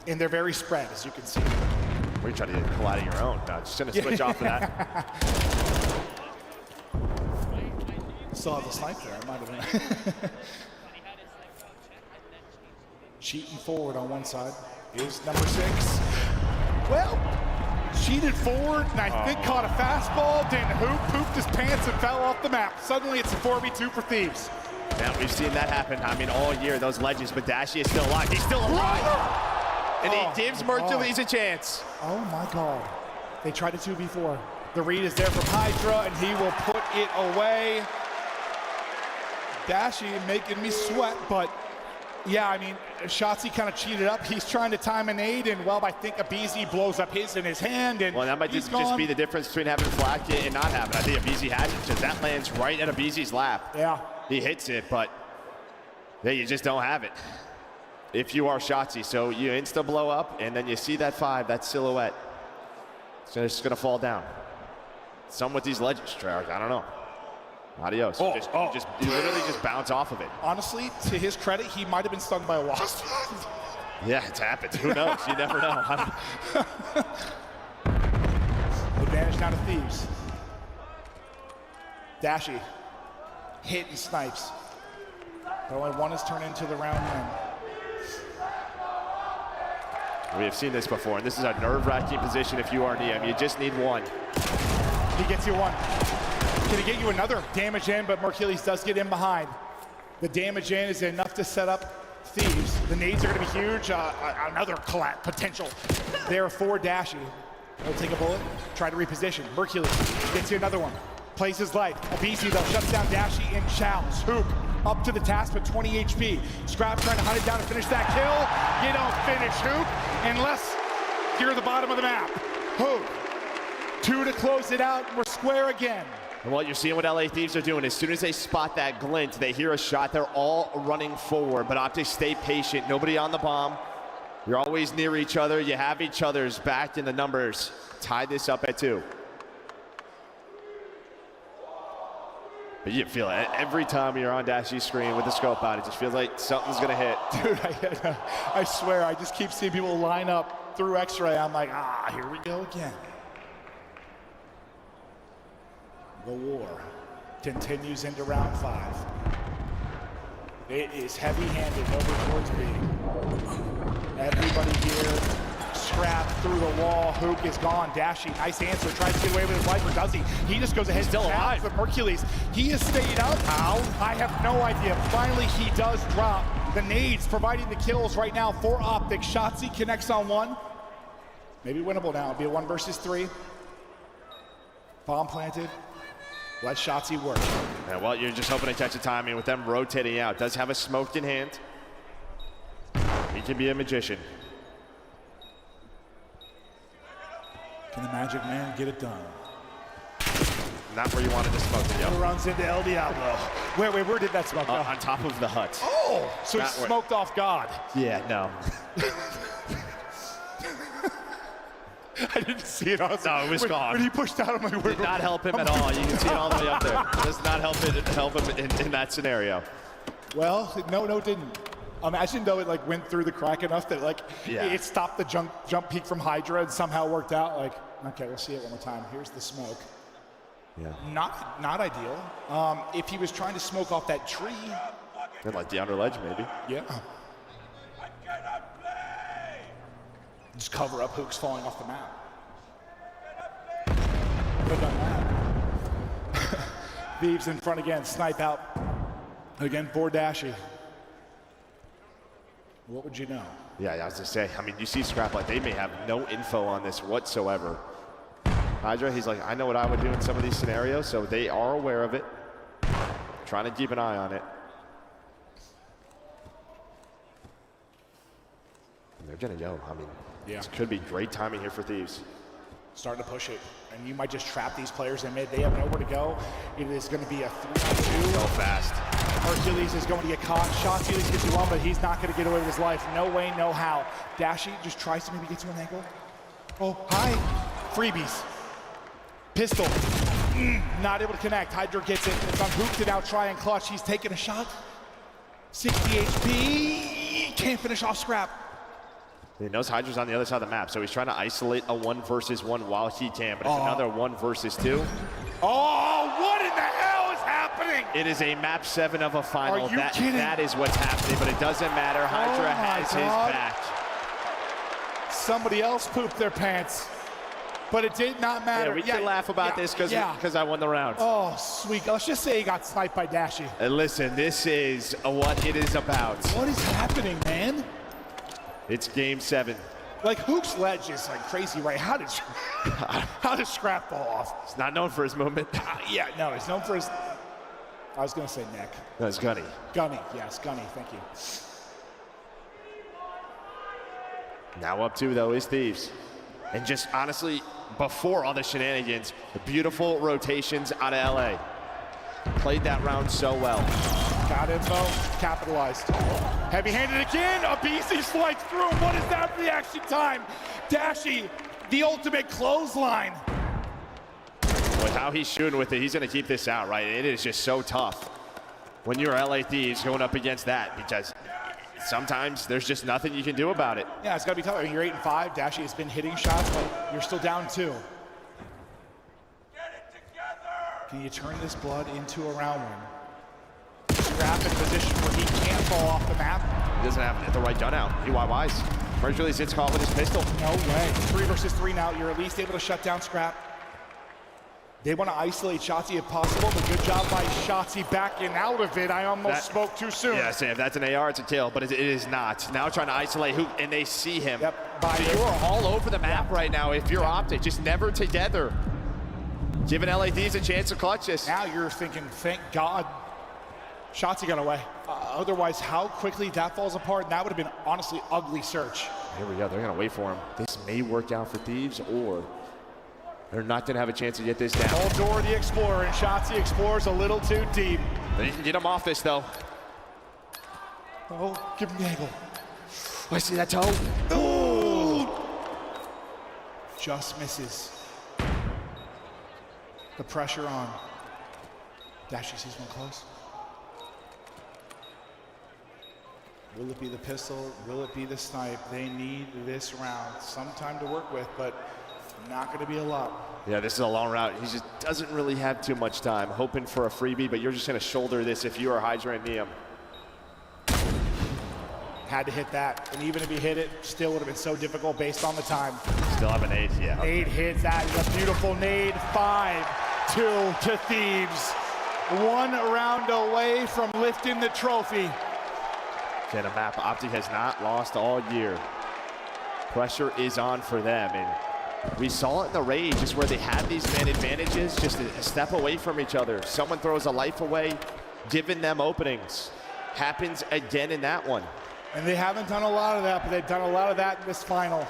And they're very spread, as you can see. We're trying to get Collat your own. No, just going to switch off of that. Still have the snipe there. I might have been. Cheating forward on one side is number 6. Well, cheated forward, and I think caught a fastball, then pooped his pants and fell off the map. Suddenly it's a 4v2 for Thieves. Yeah, we've seen that happen, I mean, all year, those legends, but Dashy is still alive. He's still alive! And he gives Mercules a chance. Oh my God. They tried a 2v4. The read is there from Hydra, and he will put it away. Dashy making me sweat, but yeah, I mean, Shotzzy kind of cheated up. He's trying to time a nade, and well, I think aBeZy blows up his in his hand, and well, that might just be the difference between having flak and not having. I think aBeZy has it, because that lands right at aBeZy's lap. Yeah. He hits it, but yeah, you just don't have it if you are Shotzzy. So you insta blow up, and then you see that 5, that silhouette. So it's going to fall down. Some with these legends, Treyarch, I don't know. Adios. You literally just bounce off of it. Honestly, to his credit, he might have been stung by a wasp. Yeah, it's happened. Who knows? You never know. Advantage now to Thieves. Dashy hit and snipes. But only one has turned into the round win. We have seen this before, and this is a nerve-wracking position if you are Neum. You just need one. He gets you one. Can he get you another? Damage in, but Mercules does get in behind. The damage in is enough to set up Thieves. The nades are going to be huge. Another Collat potential there for Dashy. He'll take a bullet, try to reposition. Mercules gets you another one. Plays his life. aBeZy, though, shuts down Dashy and Chows. Hook up to the task with 20 HP. Scrap trying to hunt it down to finish that kill. You don't finish Hook unless you're at the bottom of the map. Hook. 2 to close it out. We're square again. And what you're seeing what LA Thieves are doing, as soon as they spot that glint, they hear a shot, they're all running forward. But Optic, stay patient. Nobody on the bomb. You're always near each other. You have each other's back in the numbers. Tie this up at 2. But you feel it every time you're on Dashy's screen with the scope out. It just feels like something's going to hit. Dude, I swear, I just keep seeing people line up through X-ray. I'm like, here we go again. The war continues into round 5. It is heavy-handed over towards B. Everybody here. Scrap through the wall. Hook is gone. Dashy, nice answer. Tries to get away with his life, or does he? He just goes ahead. Still alive. With Hercules. He has stayed up. How? I have no idea. Finally, he does drop. The nades providing the kills right now for Optic. Shotzzy connects on one. Maybe winnable now. It'll be a 1 versus 3. Bomb planted. Let Shotzzy work. Yeah, well, you're just hoping to catch the timing with them rotating out. Does have a smoked in hand. He can be a magician. Can the Magic Man get it done? Not where you wanted to smoke it, yo. Runs into El Diablo. Where did that smoke go? On top of the hut. Oh, so he Not where- smoked off God. Yeah, no. I didn't see it. No, it was gone. When he pushed out, I'm like, where? Did not help him at all. You can see it all the way up there. Does not help him in that scenario. Well, no, it didn't. Imagine though it like went through the crack enough that like it stopped the jump peak from Hydra and somehow worked out. Like, okay, we'll see it one more time. Here's the smoke. Yeah. Not ideal. If he was trying to smoke off that tree. And like the under ledge, maybe. Yeah. Just cover up Hooks falling off the map. Could have done that. Thieves in front again, snipe out. Again for Dashy. What would you know? Yeah, I was gonna say, I mean, you see Scrap, like they may have no info on this whatsoever. Hydra, he's like, I know what I would do in some of these scenarios, so they are aware of it. Trying to keep an eye on it. And they're gonna go. I mean, this could be great timing here for Thieves. Starting to push it, and you might just trap these players in mid. They have nowhere to go. It is going to be a 3-2. So fast. Hercules is going to get caught. Shotzzy at least gets you one, but he's not going to get away with his life. No way, no how. Dashy just tries to maybe get to an angle. Oh, hi. Freebies. Pistol. Not able to connect. Hydra gets it. It's on Hook to now try and clutch. He's taking a shot. 60 HP. Can't finish off Scrap. He knows Hydra's on the other side of the map, so he's trying to isolate a 1 versus 1 while he can, but it's another 1 versus 2. Oh, what in the hell is happening? It is a map 7 of a final. Are you kidding? That is what's happening, but it doesn't matter. Hydra has his back. Somebody else pooped their pants, but it did not matter. Yeah, we can laugh about this because I won the round. Oh, sweet. Let's just say he got sniped by Dashy. And listen, this is what it is about. What is happening, man? It's game 7. Like, Hook's ledge is like crazy, right? How did Scrap fall off? He's not known for his movement. Yeah, no, he's known for his, I was going to say neck. No, it's Gunny. Gunny, yes, Gunny, thank you. Now up 2, though, is Thieves. And just honestly, before all the shenanigans, the beautiful rotations out of LA. Played that round so well. Got info, capitalized. Heavy-handed again, Abisi slides through. What is that reaction time? Dashy, the ultimate clothesline. With how he's shooting with it, he's going to keep this out, right? It is just so tough when you're LA Thieves going up against that, because sometimes there's just nothing you can do about it. Yeah, it's got to be tough. I mean, you're 8-5. Dashy has been hitting shots, but you're still down 2. Can you turn this blood into a round win? Scrap in position where he can't fall off the map. He doesn't have the right gun out. UYY's. Hercules hits caught with his pistol. No way. 3 versus 3 now. You're at least able to shut down Scrap. They want to isolate Shotzzy if possible, but good job by Shotzzy backing out of it. I almost spoke too soon. Yeah, Sam, that's an AR, it's a kill, but it is not. Now trying to isolate Hook, and they see him. Yep. So you are all over the map right now if you're Optic, just never together. Giving LA Thieves a chance to clutch this. Now you're thinking, thank God Shotzzy got away. Otherwise, how quickly that falls apart, that would have been honestly ugly search. Here we go, they're gonna wait for him. This may work out for Thieves, or they're not gonna have a chance to get this down. Door the Explorer, and Shotzzy explores a little too deep. They can get him off this though. Oh, give him the angle. I see that toe. Ooh. Just misses. The pressure on. Dashy sees one close. Will it be the pistol? Will it be the snipe? They need this round. Some time to work with, but not going to be a lot. Yeah, this is a long route. He just doesn't really have too much time. Hoping for a freebie, but you're just going to shoulder this if you are Hydra and Neum. Had to hit that. And even if he hit it, still would have been so difficult based on the time. Still have an ace, yeah. Nade hits that. It's a beautiful nade. 5-2 to Thieves. 1 round away from lifting the trophy. Get a map. Optic has not lost all year. Pressure is on for them. And we saw it in the raid, just where they had these man advantages, just a step away from each other. Someone throws a life away, giving them openings. Happens again in that one. And they haven't done a lot of that, but they've done a lot of that in this final.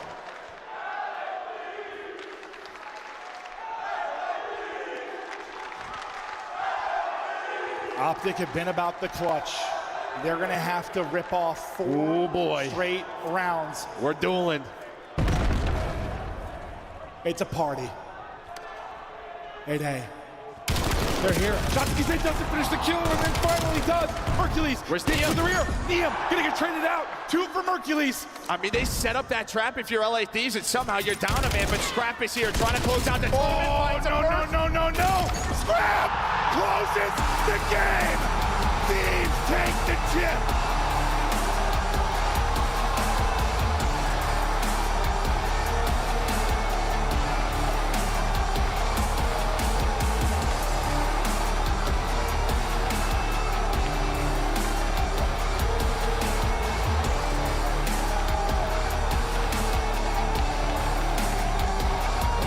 Optic have been about the clutch. They're gonna have to rip off 4 straight rounds. We're dueling. It's a party. 8A. They're here. Shotzky doesn't finish the kill, and then finally does. Mercules. Where's Niam Niam? to the rear? Niam gonna get traded out. 2 for Mercules. I mean, they set up that trap if you're LA Thieves, and somehow you're down a man, but Scrap is here trying to close out the tournament. Oh, no. Scrap closes the game. Thieves take the chip.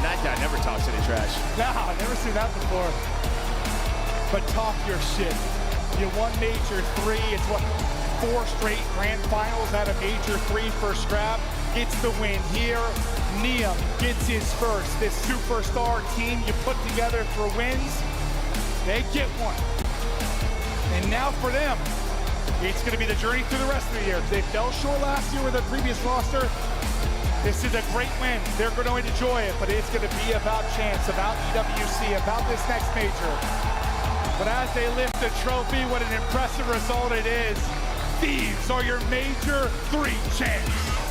That guy never talks any trash. Nah, I've never seen that before. But talk your shit. You won Major 3. It's what, 4 straight grand finals out of Major 3 for Scrap. Gets the win here. Niam gets his first. This superstar team you put together for wins, they get one. And now for them, it's going to be the journey through the rest of the year. They fell short last year with the previous roster. This is a great win. They're going to enjoy it, but it's going to be about chance, about EWC, about this next major. But as they lift the trophy, what an impressive result it is. Thieves are your Major 3 champs.